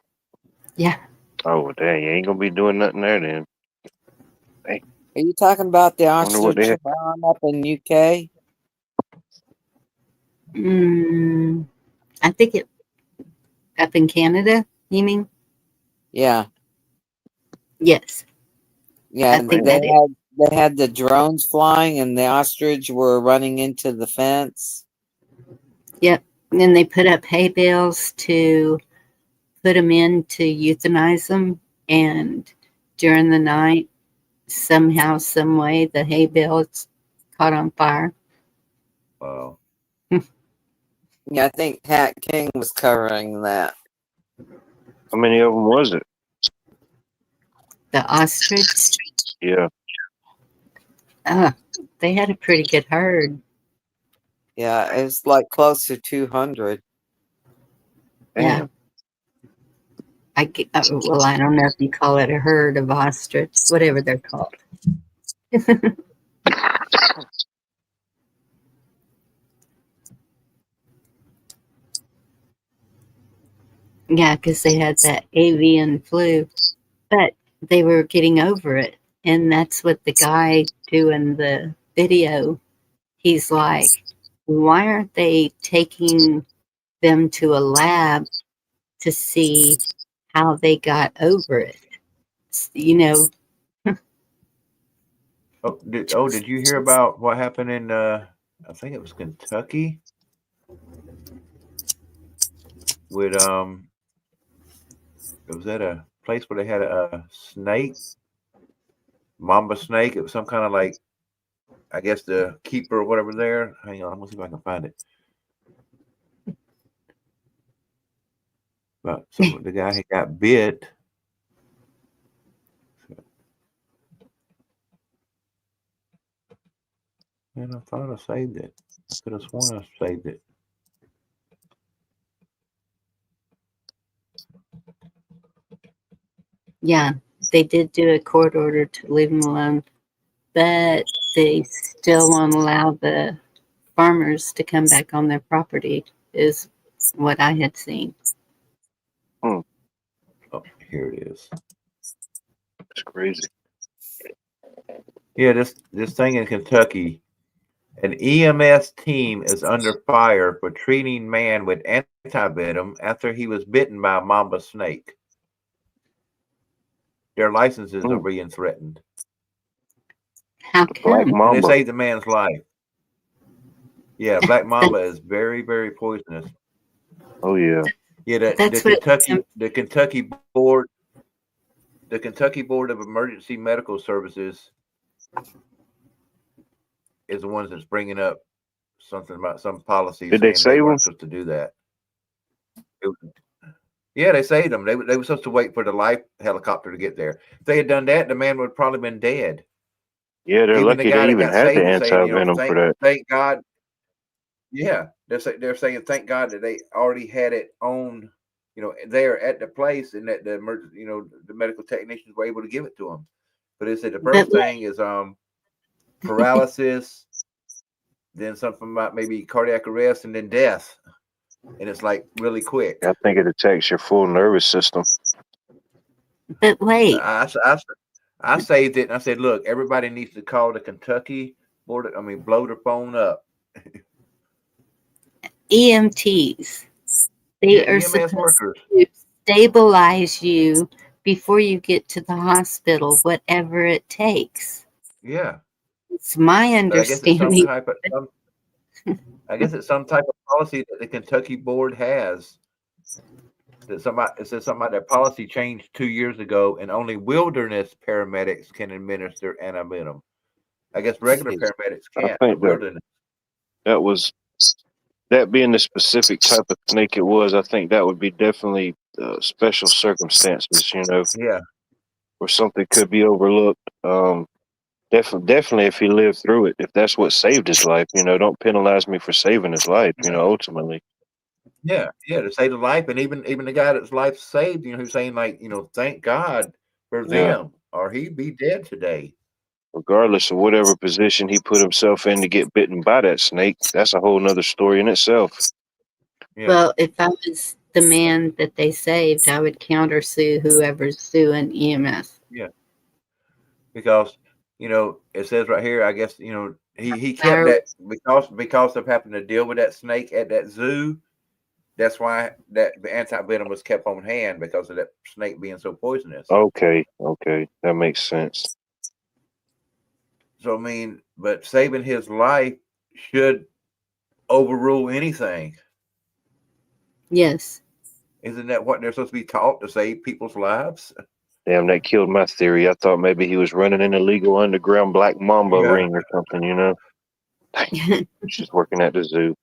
Yeah. Oh, dang, you ain't gonna be doing nothing there then. Hey, Are you talking about the wonder what they ostrich had. farm up in UK? I think it up in Canada, you mean? Yeah. Yes. Yeah, I think they that had the drones flying and the ostrich were running into the fence. Yep. And then they put up hay bales to put them in to euthanize them. And during the night, somehow, some way, the hay bales caught on fire. Wow. Yeah, I think Pat King was covering that. How many of them was it? The ostrich, Yeah. they had a pretty good herd. Yeah, it was like close to 200. Yeah. Damn. Well, I don't know if you call it a herd of ostrich, whatever they're called. Yeah, because they had that avian flu, but they were getting over it. And that's what the guy doing the video, he's like, why aren't they taking them to a lab to see how they got over it? You know, Did you hear about what happened in I think it was Kentucky with it was at a place where they had a snake, mamba snake. It was some kind of like, I guess the keeper or whatever there. Hang on, let's see if I can find it. But the guy had got bit. And I thought I saved it. I could have sworn I saved it. yeah, they did do a court order to leave them alone, but they still won't allow the farmers to come back on their property, is what I had seen. Oh, here it is. It's crazy. Yeah, this thing in Kentucky, an EMS team is under fire for treating man with antivenom after he was bitten by a mamba snake. Their licenses are being threatened. How Black come? And Mamba. they saved the man's life. Yeah, black mamba is very, very poisonous. Oh yeah. Yeah, the Kentucky Board of Emergency Medical Services is the ones that's bringing up something about some policies. Did they saying save weren't him? supposed to do that. Yeah, they saved him. They were supposed to wait for the life helicopter to get there. If they had done that, the man would have probably been dead. Yeah, they're Even lucky the guy they that even got had the saved is saying, anti-venom for that. thank God. Yeah, they're saying thank God that they already had it on, there at the place, and that the emergency, the medical technicians were able to give it to him. But they said the first thing is paralysis, then something about maybe cardiac arrest, and then death. And it's like really quick. I think it attacks your full nervous system. But wait, I saved it and I said, look, everybody needs to call the Kentucky Board. Blow their phone up. EMTs, they are EMS supposed workers. to stabilize you before you get to the hospital, whatever it takes. Yeah, It's my but I guess it's some understanding. type of I guess it's some type of policy that the Kentucky board has. That somebody it says something about that policy changed 2 years ago, and only wilderness paramedics can administer antivenom. I guess regular paramedics I can't. think Wilderness. that was that being the specific type of snake it was. I think that would be definitely special circumstances, Yeah, where something could be overlooked. Definitely if he lived through it, if that's what saved his life, don't penalize me for saving his life, ultimately. yeah, to save the life, and even the guy that's life saved, who's saying like, thank God for Yeah. them, or he'd be dead today. Regardless of whatever position he put himself in to get bitten by that snake, that's a whole nother story in itself. Yeah, Well, if I was the man that they saved, I would countersue whoever's suing EMS. yeah, because it says right here, I guess he kept Our- that because of having to deal with that snake at that zoo. That's why that the antivenom was kept on hand, because of that snake being so poisonous. Okay, that makes sense. So I mean, but saving his life should overrule anything. Yes. Isn't that what they're supposed to be taught, to save people's lives? Damn, that killed my theory. I thought maybe he was running an illegal underground black mamba Yeah. ring or something, He's just working at the zoo.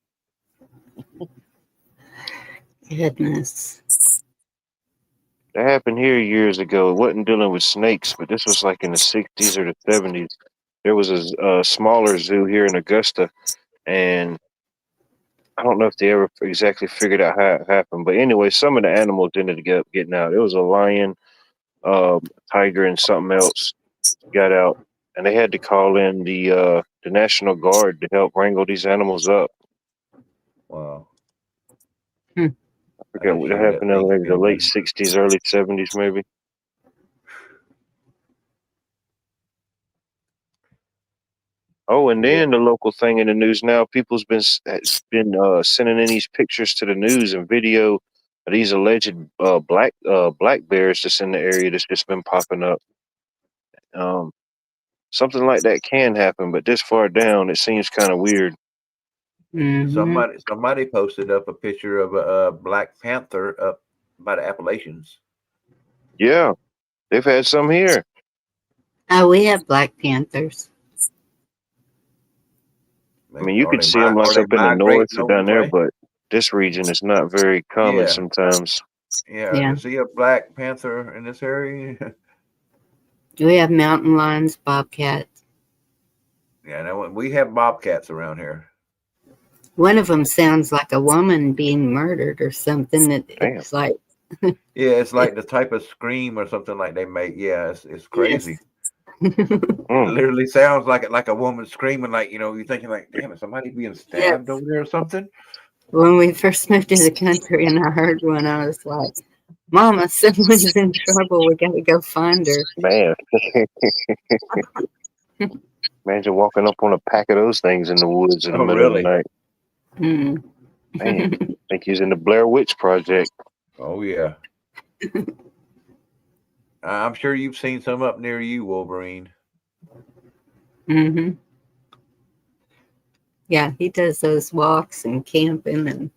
Goodness. That happened here years ago. It wasn't dealing with snakes, but this was like in the 60s or the 70s. There was a smaller zoo here in Augusta, and I don't know if they ever exactly figured out how it happened. But anyway, some of the animals ended up getting out. It was a lion, tiger, and something else got out, and they had to call in the National Guard to help wrangle these animals up. Wow. Hmm. I forget what happened in maybe the late 60s, early 70s, maybe. Oh, and then the local thing in the news now, people's been sending in these pictures to the news and video of these alleged black bears that's in the area that's just been popping up. Something like that can happen, but this far down, it seems kind of weird. Mhm. Somebody posted up a picture of a Black Panther up by the Appalachians. Yeah, they've had some here. Oh, we have Black Panthers. I mean, you can see them like up in the north or down there, way? but this region is not very common Yeah. sometimes. Yeah, to see a Black Panther in this area. We have mountain lions, bobcats. Yeah, no, we have bobcats around here. One of them sounds like a woman being murdered or something. It's like Yeah, it's like the type of scream or something like they make. Yeah, it's crazy. It literally sounds like a woman screaming, like, you're thinking like, damn, is somebody being stabbed over there or something? When we first moved to the country and I heard one, I was like, Mama, someone's in trouble. We got to go find her. Man. Imagine walking up on a pack of those things in the woods in the middle of the night. Mm. Man, I think he's in the Blair Witch Project. Oh, yeah. I'm sure you've seen some up near you, Wolverine. Mm-hmm. Yeah, he does those walks and camping, and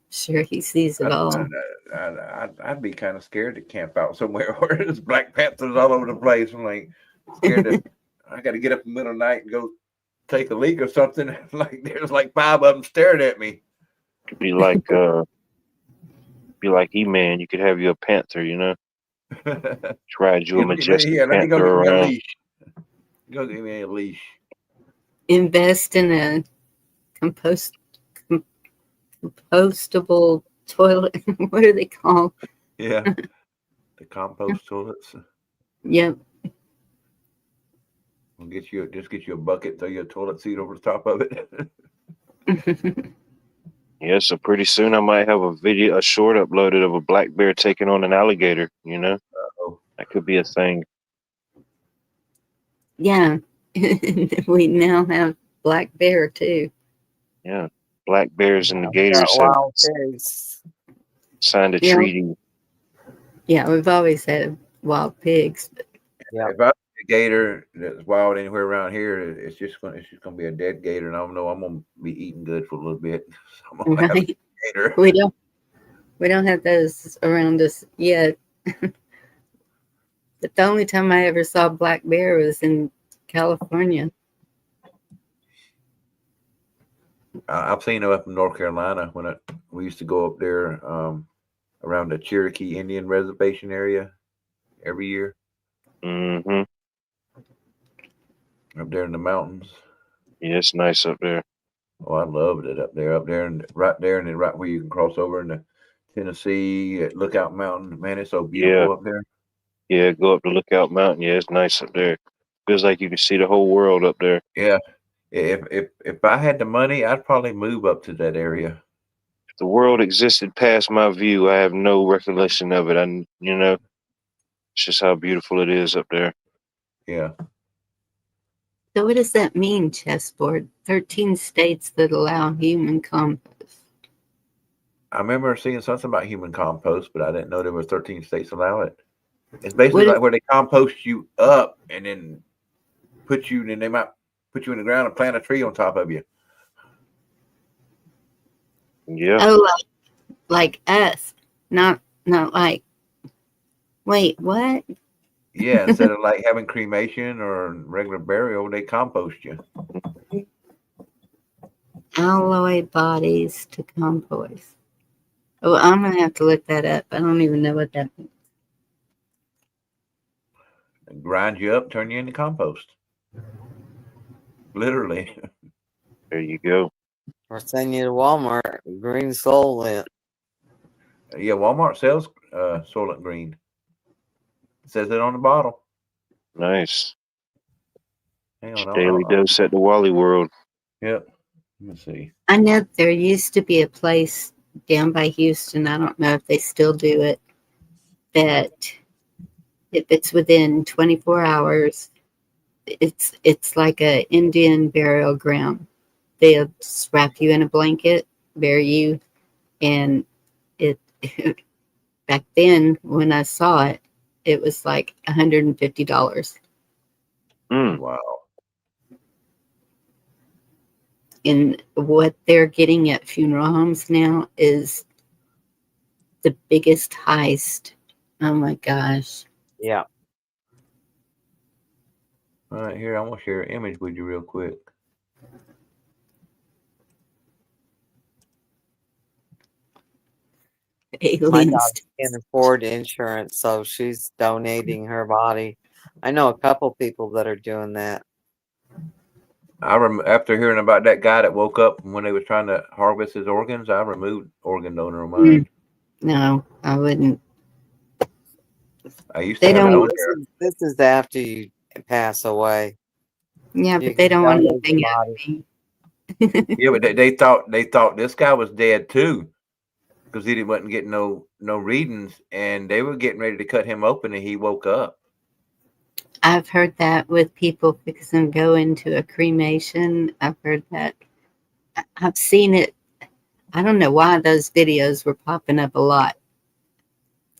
sure he sees it all. I'd be kind of scared to camp out somewhere where there's Black Panthers all over the place. I'm like scared that I got to get up in the middle of the night and go take a leak or something. Like there's like 5 of them staring at me. Could be like E-Man. You could have you a panther, Ride you a majestic panther around. Go give me a leash. Invest in a compostable toilet. What are they called? Yeah, the compost toilets. Yep. We'll get you a bucket, throw your toilet seat over the top of it. Yeah, so pretty soon I might have a short uploaded of a black bear taking on an alligator, Uh-oh. That could be a thing. Yeah. We now have black bear too. Yeah. Black bears and the gators have signed a treaty. Yeah, we've always had wild pigs. But Yeah. If I see a gator that's wild anywhere around here, it's just gonna be a dead gator, and I know I'm gonna be eating good for a little bit. So I'm gonna have a right? gator. We don't have those around us yet. But the only time I ever saw black bear was in California. I've seen them up in North Carolina when we used to go up there around the Cherokee Indian Reservation area every year Mm-hmm. up there in the mountains. Yeah, it's nice up there. Oh, I loved it up there, and right there, and then right where you can cross over into Tennessee at Lookout Mountain. Man, it's so beautiful Yeah. up there. Yeah, go up to Lookout Mountain. Yeah, it's nice up there. Feels like you can see the whole world up there. Yeah. If I had the money, I'd probably move up to that area. If the world existed past my view, I have no recollection of it. It's just how beautiful it is up there. Yeah. So what does that mean, chessboard? 13 states that allow human compost. I remember seeing something about human compost, but I didn't know there were 13 states allow it. It's basically like where they compost you up and then they might put you in the ground and plant a tree on top of you. Yeah. Oh, like us, not like. Wait, what? Yeah, instead of like having cremation or regular burial, they compost you. Alloy bodies to compost. Oh, I'm gonna have to look that up. I don't even know what that means. And grind you up, turn you into compost. Literally. There you go. Or send you to Walmart, green Soylent. Yeah, Walmart sells Soylent Green. It says it on the bottle. Nice. Hang on, Daily dose at the Wally World. Yep. Let me see. I know there used to be a place down by Houston. I don't know if they still do it. That if it's within 24 hours, it's like a Indian burial ground. They'll just wrap you in a blanket, bury you, and it back then when I saw it, it was like $150. Wow. And what they're getting at funeral homes now is the biggest heist. Oh my gosh. Yeah. All right, here, I'm going to share an image with you real quick. My daughter can't afford insurance, so she's donating her body. I know a couple people that are doing that. After hearing about that guy that woke up when they was trying to harvest his organs, I removed organ donor on mine. No, I wouldn't. I used to have it on there. This is after you pass away. Yeah, You but they can don't want donate anything your out of body. me. Yeah, but they thought this guy was dead too, because he wasn't getting no readings, and they were getting ready to cut him open, and he woke up. I've heard that with people fixing to go into a cremation. I've heard that. I've seen it. I don't know why those videos were popping up a lot.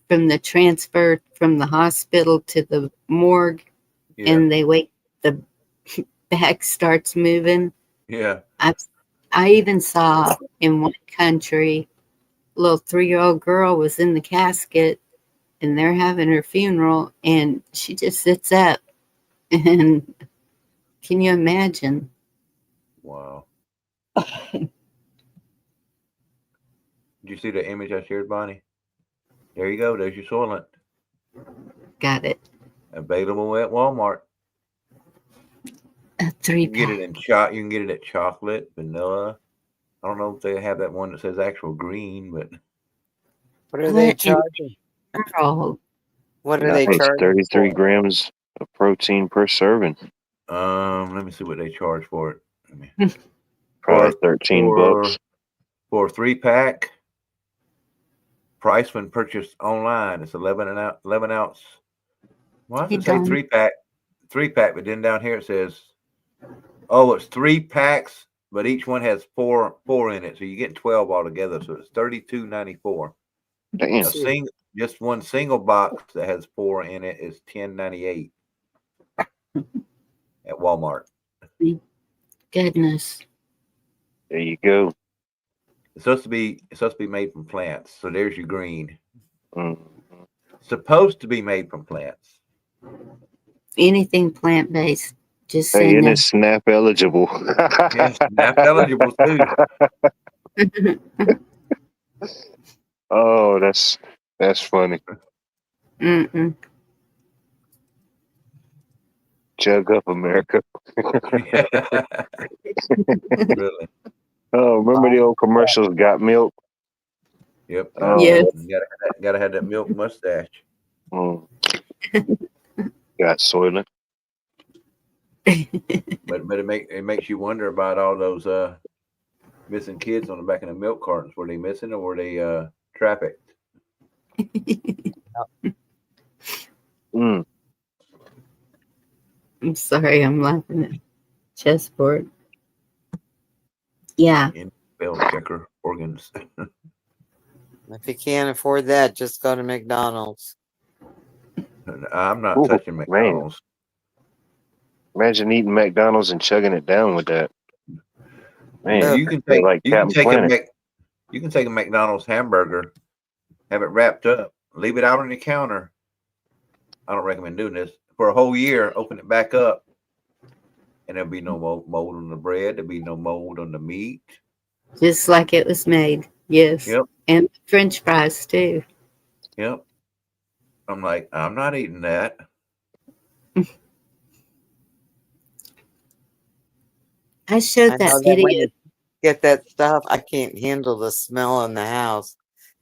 From the transfer from the hospital to the morgue, and they wait, the back starts moving. Yeah. I even saw in one country, a little 3-year-old girl was in the casket, and they're having her funeral, and she just sits up. And can you imagine? Wow. Did you see the image I shared, Bonnie? There you go. There's your Soylent. Got it. Available at Walmart. A 3-pack. You can get it in You can get it at chocolate, vanilla. I don't know if they have that one that says actual green, but what are they charging? What are they It's charging? 33 grams of protein per serving. Let me see what they charge for it. Probably 13 bucks. For a 3-pack. Price when purchased online, it's 11 ounce. Why does it say 3-pack? 3-pack, but then down here it says, oh, it's 3 packs, but each one has four in it, so you get 12 altogether. So it's $32.94. Damn. just one single box that has 4 in it is $10.98 at Walmart. Goodness. There you go. It's supposed to be made from plants. So there's your green. Mm. Supposed to be made from plants. Anything plant based. Just Hey, saying and that. it's SNAP eligible. Yes, SNAP eligible too. Oh, that's funny. Mm-mm. Jug up, America. Really. Oh, remember the old commercials? Got milk. Yep. Yes. You gotta have that milk mustache. Mm. Got Soylent. But it makes you wonder about all those missing kids on the back of the milk cartons. Were they missing or were they trafficked? Mm. I'm sorry, I'm laughing at chessboard. Yeah. In bell checker organs. If you can't afford that, just go to McDonald's. I'm not Ooh, touching man. McDonald's. Imagine eating McDonald's and chugging it down with that. Man, You can feel take like Captain Planet. you can take a McDonald's hamburger, have it wrapped up, leave it out on the counter. I don't recommend doing this for a whole year. Open it back up, and there'll be no mold on the bread. There'll be no mold on the meat. Just like it was made. Yes. Yep. And French fries too. Yep. I'm like, I'm not eating that. I showed I that know that when video. you get that stuff, I can't handle the smell in the house.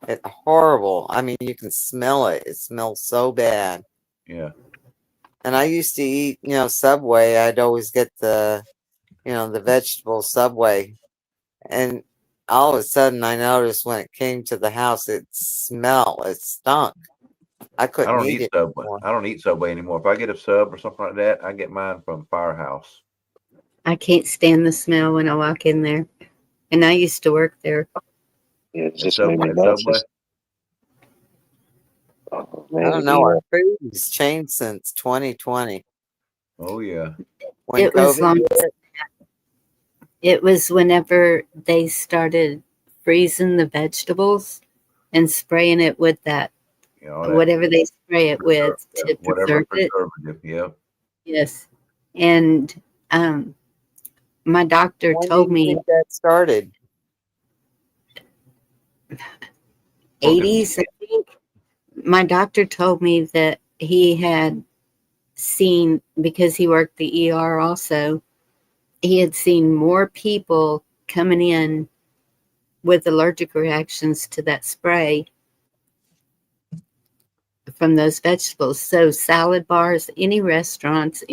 It's horrible. I mean, you can smell it. It smells so bad. Yeah. And I used to eat, Subway. I'd always get the vegetable Subway. And all of a sudden, I noticed when it came to the house, it stunk. I I couldn't don't eat eat it Subway. anymore. I don't eat Subway anymore. If I get a sub or something like that, I get mine from Firehouse. I can't stand the smell when I walk in there. And I used to work there. Yeah, it At just made me Subway. nauseous. Oh, I man, don't know. Our food has changed since 2020. Oh yeah. When It was COVID long. hit, It was whenever they started freezing the vegetables and spraying it with that, You know, that whatever they spray it with to whatever preserve it. preservative. Yep. Yes. And my doctor when do told you me think that started? 80s, I think. My doctor told me that he had seen, because he worked the ER also, he had seen more people coming in with allergic reactions to that spray from those vegetables. So salad bars, any restaurants,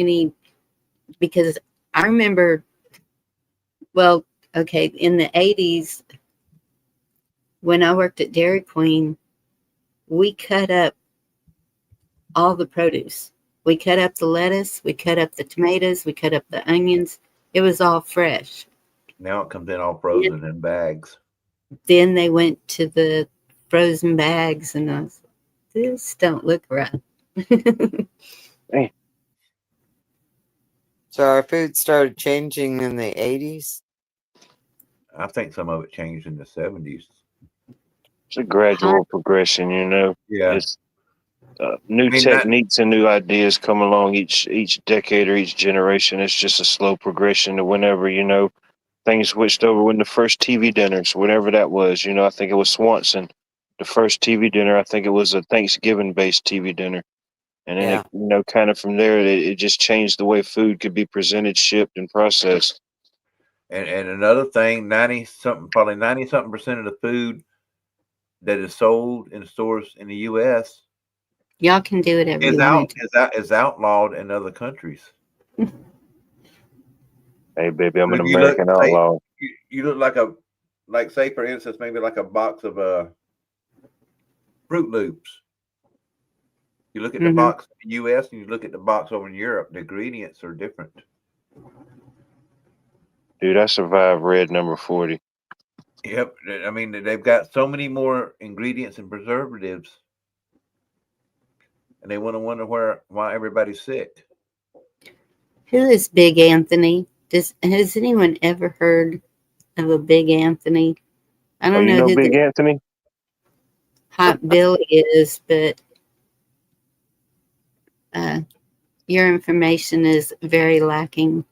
because I remember, well, okay, in the 80s, when I worked at Dairy Queen, we cut up all the produce. We cut up the lettuce, we cut up the tomatoes, we cut up the onions. It was all fresh. Now it comes in all frozen in bags. Then they went to the frozen bags, and I was, this don't look right. So our food started changing in the 80s. I think some of it changed in the 70s. It's a gradual progression, Yeah. It's new I mean, techniques and new ideas come along each decade or each generation. It's just a slow progression to whenever, things switched over when the first TV dinners, whatever that was. I think it was Swanson. The first TV dinner, I think it was a Thanksgiving-based TV dinner. And then, kind of from there, it just changed the way food could be presented, shipped, and processed. And another thing, probably 90-something% of the food that is sold in stores in the U.S. Y'all can do whatever you want to. is outlawed in other countries. Hey, baby, I'm an You look American outlaw. You look like say for instance, maybe like a box of Fruit Loops. You look at the box in the U.S. and you look at the box over in Europe. The ingredients are different. Dude, I survived Red Number 40. Yep. I mean, they've got so many more ingredients and preservatives and they want to wonder why everybody's sick. Who is Big Anthony? Has anyone ever heard of a Big Anthony? I Oh, don't you know know who Big the Anthony? Hot Billy is, but your information is very lacking,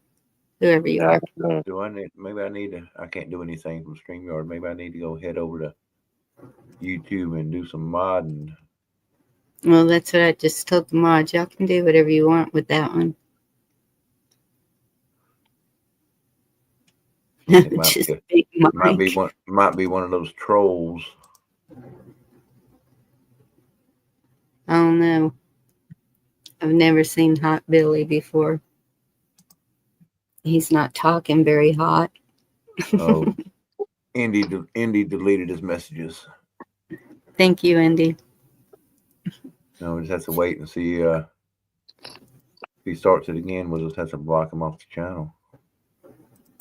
whoever you are. Do I need? Maybe I need to. I can't do anything from StreamYard. Maybe I need to go head over to YouTube and do some modding. Well, that's what I just told the mods. Y'all can do whatever you want with that one. It might Just be, big might be Mike. one of those trolls. I don't know. I've never seen Hot Billy before. He's not talking very hot. Oh, Indy deleted his messages. Thank you, Andy. No, we just have to wait and see if he starts it again. We'll just have to block him off the channel.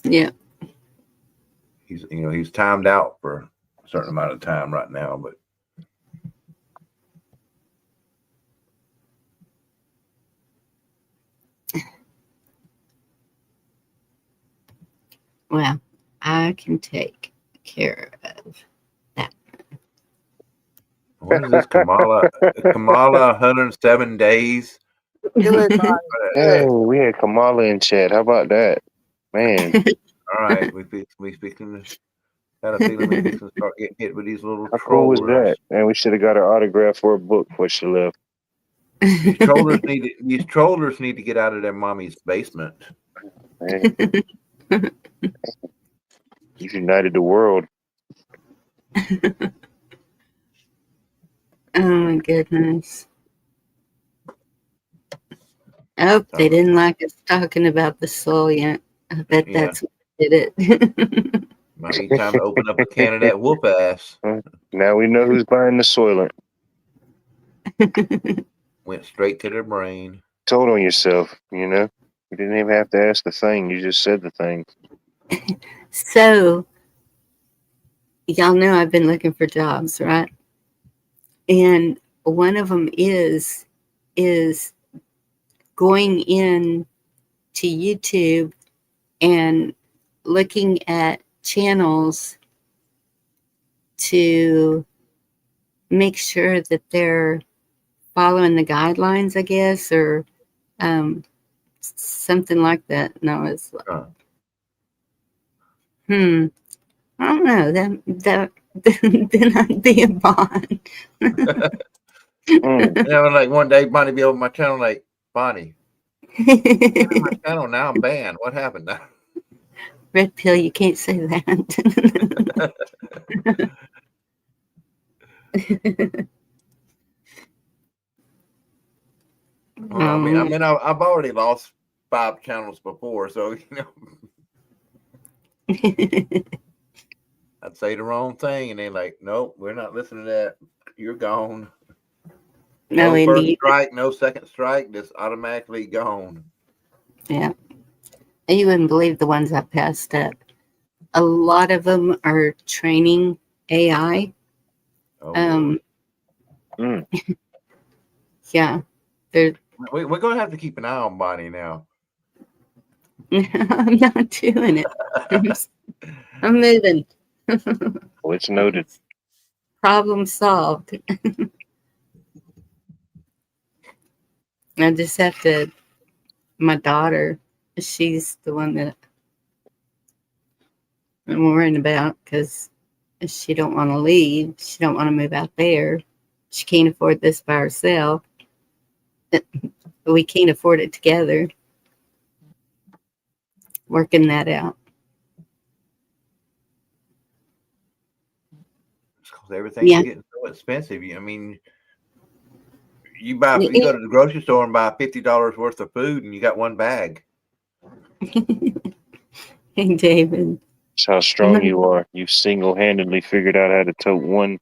Yeah. He's timed out for a certain amount of time right now, but Well, I can take care of that. what is this? Kamala 107 days. Dang, we had Kamala in chat. How about that? Man, All right, we speaking. Got a feeling we fixing to start getting hit with these little how cool was trollers. that? And we should have got her autograph for a book before she left. These trollers need to get out of their mommy's basement. Man. You've united the world. Oh my goodness. Oh, they didn't like us talking about the soul yet. I bet Yeah. that's what did it. Might be time to open up a can of that whoop ass. Now we know who's buying the Soylent. Went straight to their brain. Told on yourself, you know. You didn't even have to ask the thing. You just said the thing. So, y'all know I've been looking for jobs, right? And one of them is going in to YouTube and looking at channels to make sure that they're following the guidelines, I guess, or something like that. No, it's like, I don't know. That then I'd be a bond. Like one day Bonnie be over my channel like, Bonnie, I'm on my channel now, I'm banned. What happened now? Red pill, you can't say that. Well, I've already lost 5 channels before, so I'd say the wrong thing, and they're like, "Nope, we're not listening to that. You're gone. No, first Indy. strike, no second strike, just automatically gone." Yeah. You wouldn't believe the ones I passed up. A lot of them are training AI. Oh, Yeah. They're we're gonna have to keep an eye on Bonnie now. I'm not doing it. I'm moving. Well, it's noted. Problem solved. I just have to, my daughter, she's the one that I'm worrying about because she don't want to leave. She don't want to move out there. She can't afford this by herself. We can't afford it together. Working that out. Because everything's getting so expensive. You go to the grocery store and buy $50 worth of food, and you got one bag. Hey, David. That's how strong you are. You've single-handedly figured out how to tote one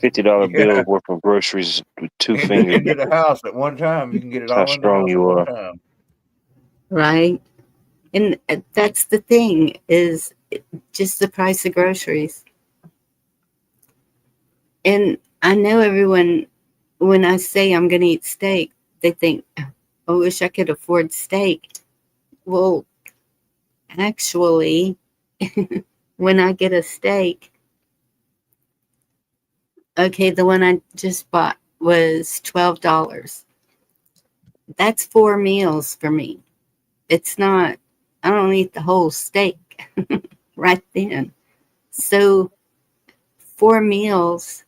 $50 bill worth of groceries with 2 fingers. Into the house at one time. You can get it all How in the house strong you at one are. time. Right. And that's the thing, is just the price of groceries. And I know everyone when I say I'm going to eat steak, they think, I wish I could afford steak. Well, actually, when I get a steak, okay, the one I just bought was $12. That's 4 meals for me. It's not, I don't eat the whole steak right then. So 4 meals.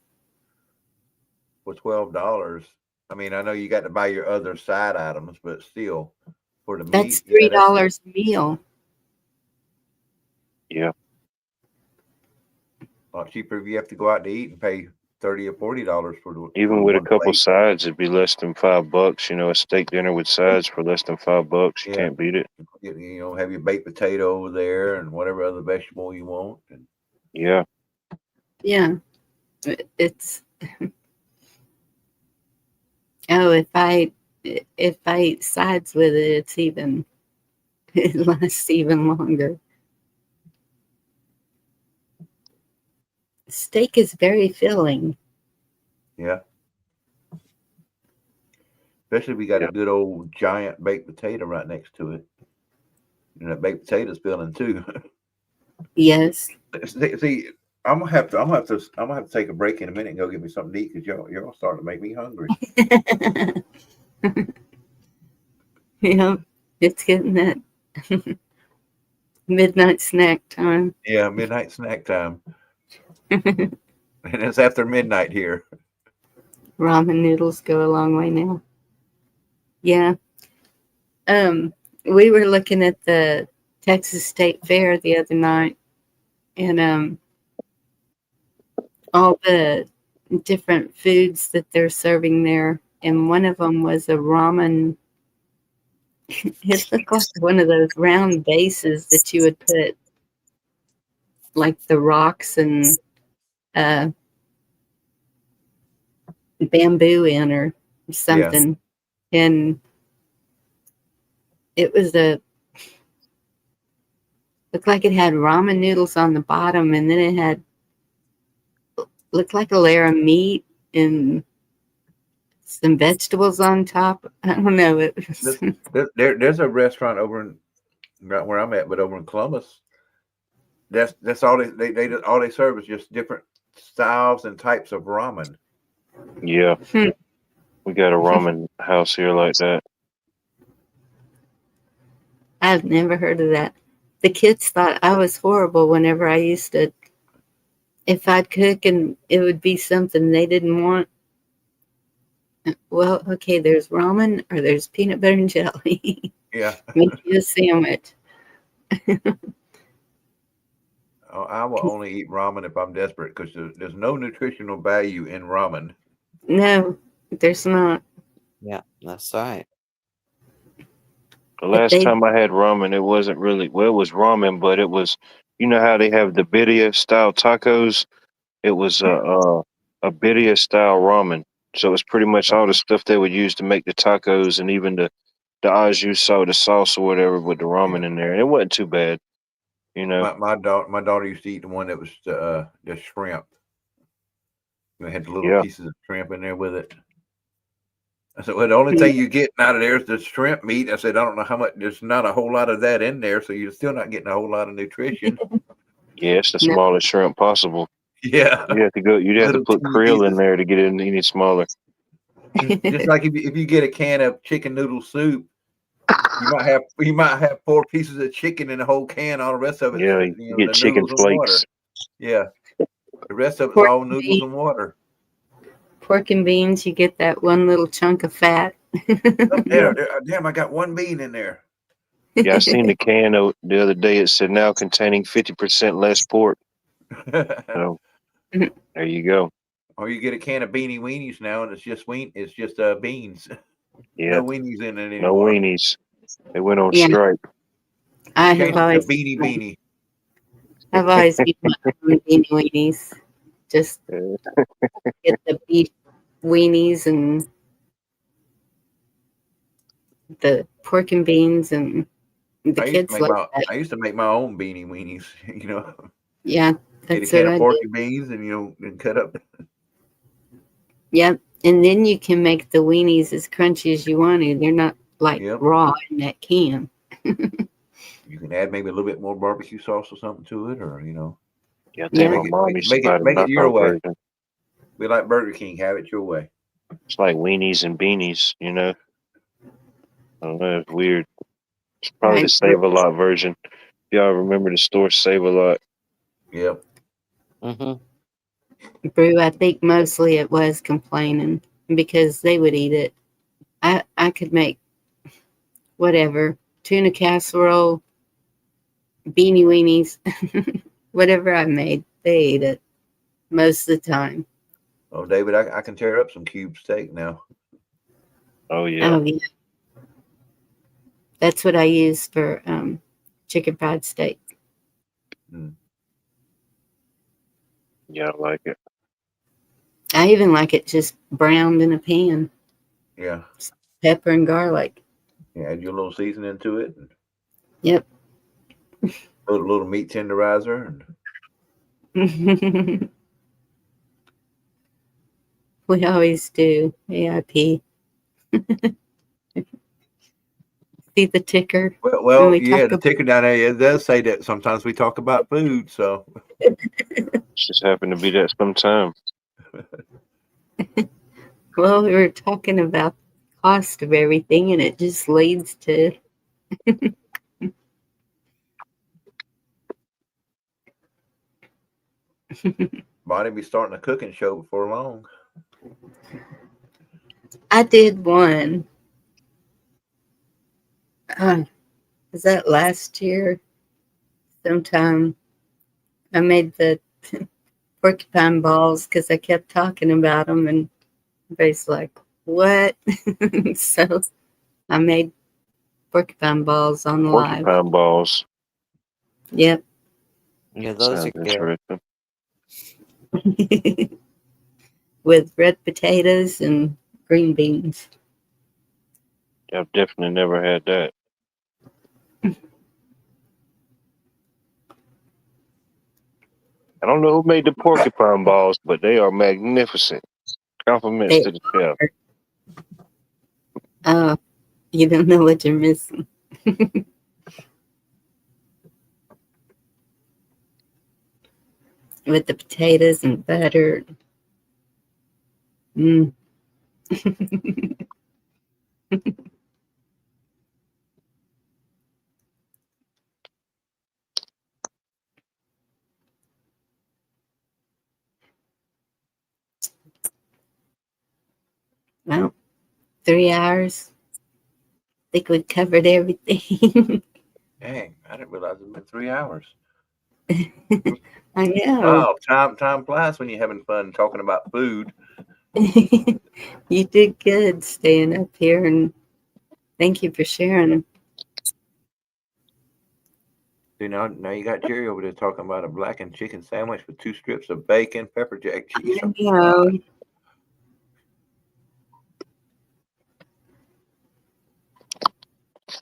For $12. I mean, I know you got to buy your other side items, but still, for the That's meat, yeah, $3 a meal. Yeah. a lot cheaper if you have to go out to eat and pay $30 or $40 for the Even for with a one couple plate. sides, it'd be less than $5. You know, a steak dinner with sides for less than $5. You Yeah. can't beat it. You know, have your baked potato over there and whatever other vegetable you want. And Yeah. Yeah. It's oh, if I eat sides with it, it's even it lasts even longer. Steak is very filling. yeah, especially if we got Yeah. a good old giant baked potato right next to it. And that baked potato's filling too. Yes. See, I'm gonna have to take a break in a minute and go get me something to eat because y'all starting to make me hungry. Yeah, it's getting that midnight snack time. Yeah, midnight snack time, and it's after midnight here. Ramen noodles go a long way now. Yeah. We were looking at the Texas State Fair the other night, and all the different foods that they're serving there, and one of them was a ramen. It looked like one of those round bases that you would put like the rocks and bamboo in or something. And it was looked like it had ramen noodles on the bottom, and then it had looked like a layer of meat and some vegetables on top. I don't know. It was, There's a restaurant over in right where I'm at, but over in Columbus. That's all they all they serve is just different styles and types of ramen. Yeah. We got a ramen house here like that. I've never heard of that. The kids thought I was horrible whenever I used to, if I'd cook and it would be something they didn't want. Well, okay, there's ramen or there's peanut butter and jelly. Yeah. Make you a sandwich. I will only eat ramen if I'm desperate because there's no nutritional value in ramen. No, there's not. Yeah, that's right. The last time I had ramen, it wasn't really, well, it was ramen, but it was, you know how they have the birria style tacos? It was a birria style ramen. So it was pretty much all the stuff they would use to make the tacos and even the au jus, the sauce or whatever with the ramen in there. And it wasn't too bad, you know. My daughter used to eat the one that was the shrimp. It had the little pieces of shrimp in there with it. I said, well, the only thing you're getting out of there is the shrimp meat. I said, I don't know how much. There's not a whole lot of that in there, so you're still not getting a whole lot of nutrition. Yeah, it's the smallest shrimp possible. Yeah, you'd have to put krill in there to get it any smaller. Just like if you get a can of chicken noodle soup, you might have 4 pieces of chicken in the whole can. All the rest of it, Yeah, you get chicken flakes. Yeah, the rest of it's all noodles and water. Pork and beans, you get that one little chunk of fat. Damn, I got 1 bean in there. Yeah, I seen the can the other day. It said now containing 50% less pork. So there you go. Or you get a can of beanie weenies now, and it's just beans. Yeah, no weenies in it anymore. No weenies. They went on strike. I have always beanie. I've always eaten my own beanie weenies. Just get the beef weenies and the pork and beans, and the kids like that. I used to make my own beanie weenies. You know. Yeah, Get a that's can what of I pork did. and beans, and and cut up. Yep, And then you can make the weenies as crunchy as you want to. They're not like Yep. raw in that can. You can add maybe a little bit more barbecue sauce or something to it, or Yeah, I think Yeah. my make it mom make, used to make buy it the make it your knockoff way. version. Be like Burger King, have it your way. It's like weenies and beanies, you know. I don't know, it's weird. It's probably the Right. Save a Lot version. Y'all remember the store Save a Lot? Yep. Mm-hmm. Brew, I think mostly it was complaining because they would eat it. I could make whatever, tuna casserole, beanie weenies, whatever I made, they ate it most of the time. Oh, David, I can tear up some cube steak now. Oh yeah. Oh, yeah. That's what I use for chicken fried steak. Yeah, I like it. I even like it just browned in a pan, Yeah. pepper and garlic. Yeah, add your little seasoning to it. And Yep. little meat tenderizer. And We always do. AIP. See the ticker when well, we yeah, talk the about ticker down there, it does say that sometimes we talk about food. So Just happened to be that sometime. well, we were talking about cost of everything and it just leads to Bonnie be starting a cooking show before long. I did one. Was that last year? Sometime I made the porcupine balls because I kept talking about them and everybody's like, what? So I made porcupine balls on the live. Porcupine balls. Yep. Yeah, those Sounds are good. interesting. With red potatoes and green beans. I've definitely never had that. I don't know who made the porcupine balls, but they are magnificent. Compliments They to the chef. are. You don't know what you're missing. With the potatoes and butter. Mm. Well, 3 hours. I think we covered everything. Dang, I didn't realize it's been 3 hours. I know. Wow, time flies when you're having fun talking about food. You did good staying up here, and thank you for sharing. You know, now you got Jerry over there talking about a blackened chicken sandwich with 2 strips of bacon, pepper jack cheese. I know.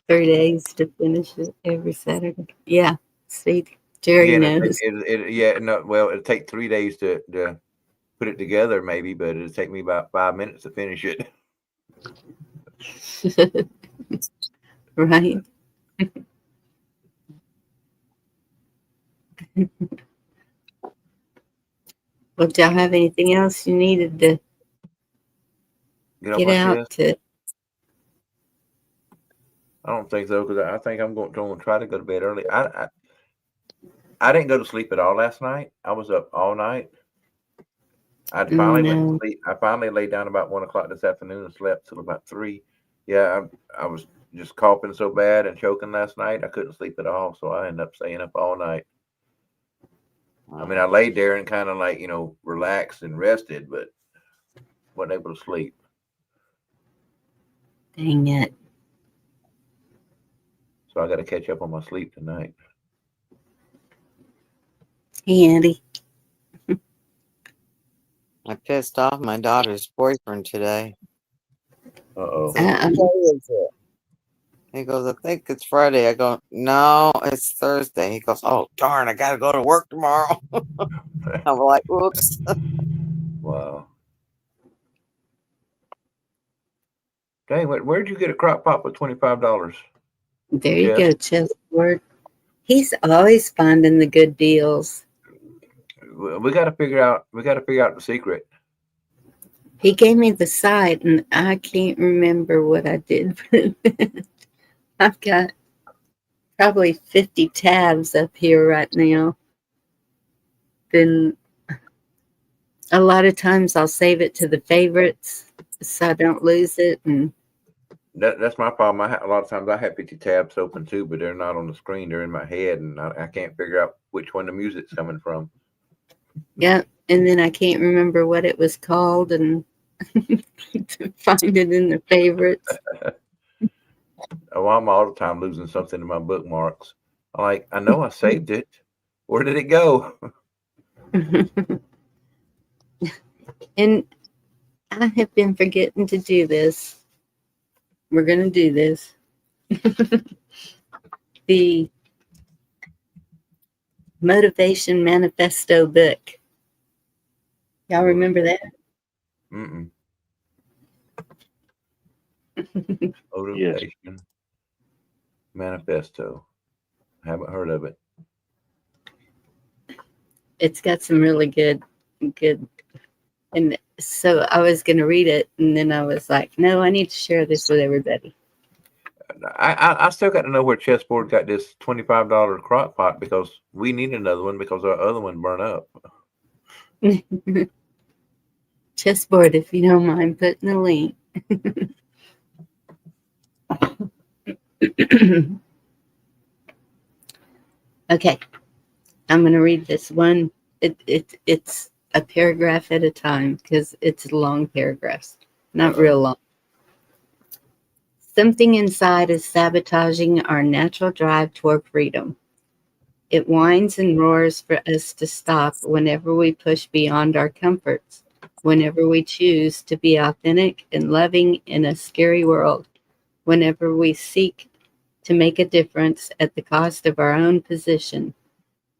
3 days to finish it every Saturday. Yeah, see, Jerry Yeah, knows. It'll take 3 days to put it together, maybe, but it'll take me about 5 minutes to finish it. Right. Well, do y'all have anything else you needed to Get off get my out chest? to? I don't think so, because I think I'm going to try to go to bed early. I didn't go to sleep at all last night. I was up all night. I finally went to sleep. I finally laid down about 1 o'clock this afternoon and slept till about 3. Yeah, I was just coughing so bad and choking last night. I couldn't sleep at all, so I ended up staying up all night. I mean, I laid there and kind of like, relaxed and rested, but wasn't able to sleep. Dang it. So I got to catch up on my sleep tonight. Hey, Andy. I pissed off my daughter's boyfriend today. Uh-oh. What day is it? He goes, I think it's Friday. I go, no, it's Thursday. He goes, oh, darn, I got to go to work tomorrow. I'm like, oops. Wow. Dang, where'd you get a crock pot for $25? There you Yes. go, Chessboard. He's always finding the good deals. We got to figure out. We got to figure out the secret. He gave me the site, and I can't remember what I did. I've got probably 50 tabs up here right now. Then a lot of times I'll save it to the favorites so I don't lose it. And That's my problem. A lot of times I have 50 tabs open too, but they're not on the screen. They're in my head, and I can't figure out which one the music's coming from. yeah, and then I can't remember what it was called and to find it in the favorites. Oh, I'm all the time losing something in my bookmarks. I'm like, I know I saved it. Where did it go? And I have been forgetting to do this. We're going to do this. The Motivation Manifesto book. Y'all remember that? Mm-mm. Yes. Motivation Manifesto. Haven't heard of it. It's got some really good. And so I was going to read it, and then I was like, no, I need to share this with everybody. I still got to know where Chessboard got this $25 crock pot, because we need another one because our other one burned up. Chessboard, if you don't mind putting the link. Okay, I'm going to read this one. It's a paragraph at a time because it's long paragraphs, not real long. Something inside is sabotaging our natural drive toward freedom. It whines and roars for us to stop whenever we push beyond our comforts, whenever we choose to be authentic and loving in a scary world, whenever we seek to make a difference at the cost of our own position,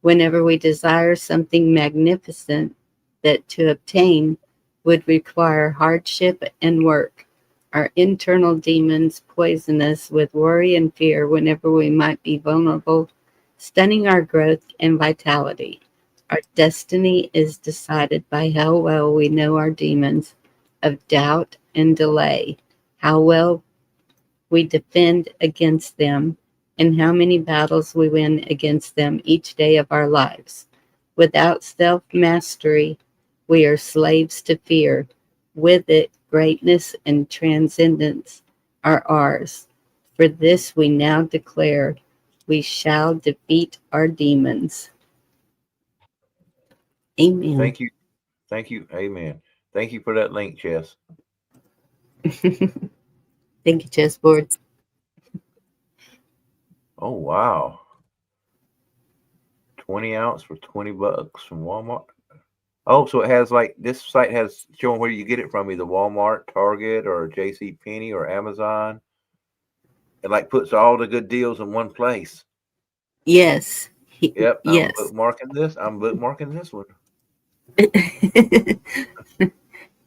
whenever we desire something magnificent that to obtain would require hardship and work. Our internal demons poison us with worry and fear whenever we might be vulnerable, stunning our growth and vitality. Our destiny is decided by how well we know our demons of doubt and delay, how well we defend against them, and how many battles we win against them each day of our lives. Without self-mastery, we are slaves to fear. With it, greatness and transcendence are ours. For this we now declare, we shall defeat our demons. Amen. Thank you. Thank you. Amen. Thank you for that link, Chess. Thank you, Chessboard. Oh, wow. 20 ounce for $20 from Walmart. Oh, so it has like, this site has showing where you get it from, either Walmart, Target, or JCPenney or Amazon. It like puts all the good deals in one place. Yes. Yep. Yes. I'm bookmarking this. I'm bookmarking this one.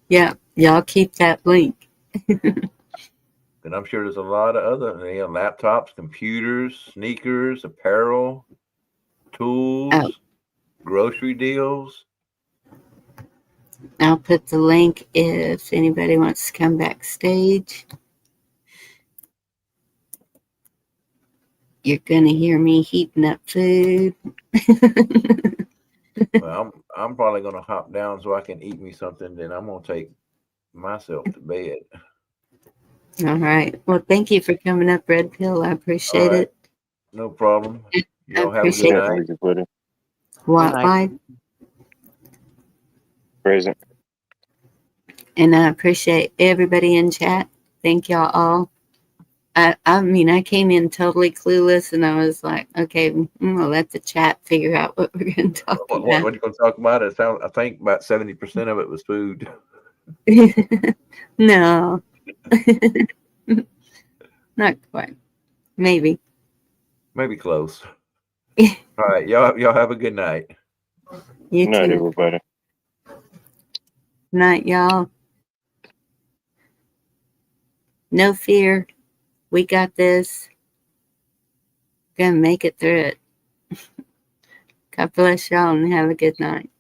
Yeah, y'all keep that link. And I'm sure there's a lot of other, laptops, computers, sneakers, apparel, tools, grocery deals. I'll put the link if anybody wants to come backstage. You're going to hear me heating up food. Well, I'm probably going to hop down so I can eat me something. Then I'm going to take myself to bed. All right. Well, thank you for coming up, Red Pill. I appreciate it. No problem. Y'all have a appreciate good it. night. Definitely, buddy. What night. life? Present. And I appreciate everybody in chat. Thank y'all all. I mean, I came in totally clueless, and I was like, okay, I'm gonna let the chat figure out what we're gonna talk What about. are you going to talk about? I think about 70% of it was food. No, not quite. Maybe. Maybe close. All right, y'all have a good night. You Night, too. everybody. Night, y'all. No fear. We got this. Gonna make it through it. God bless y'all and have a good night.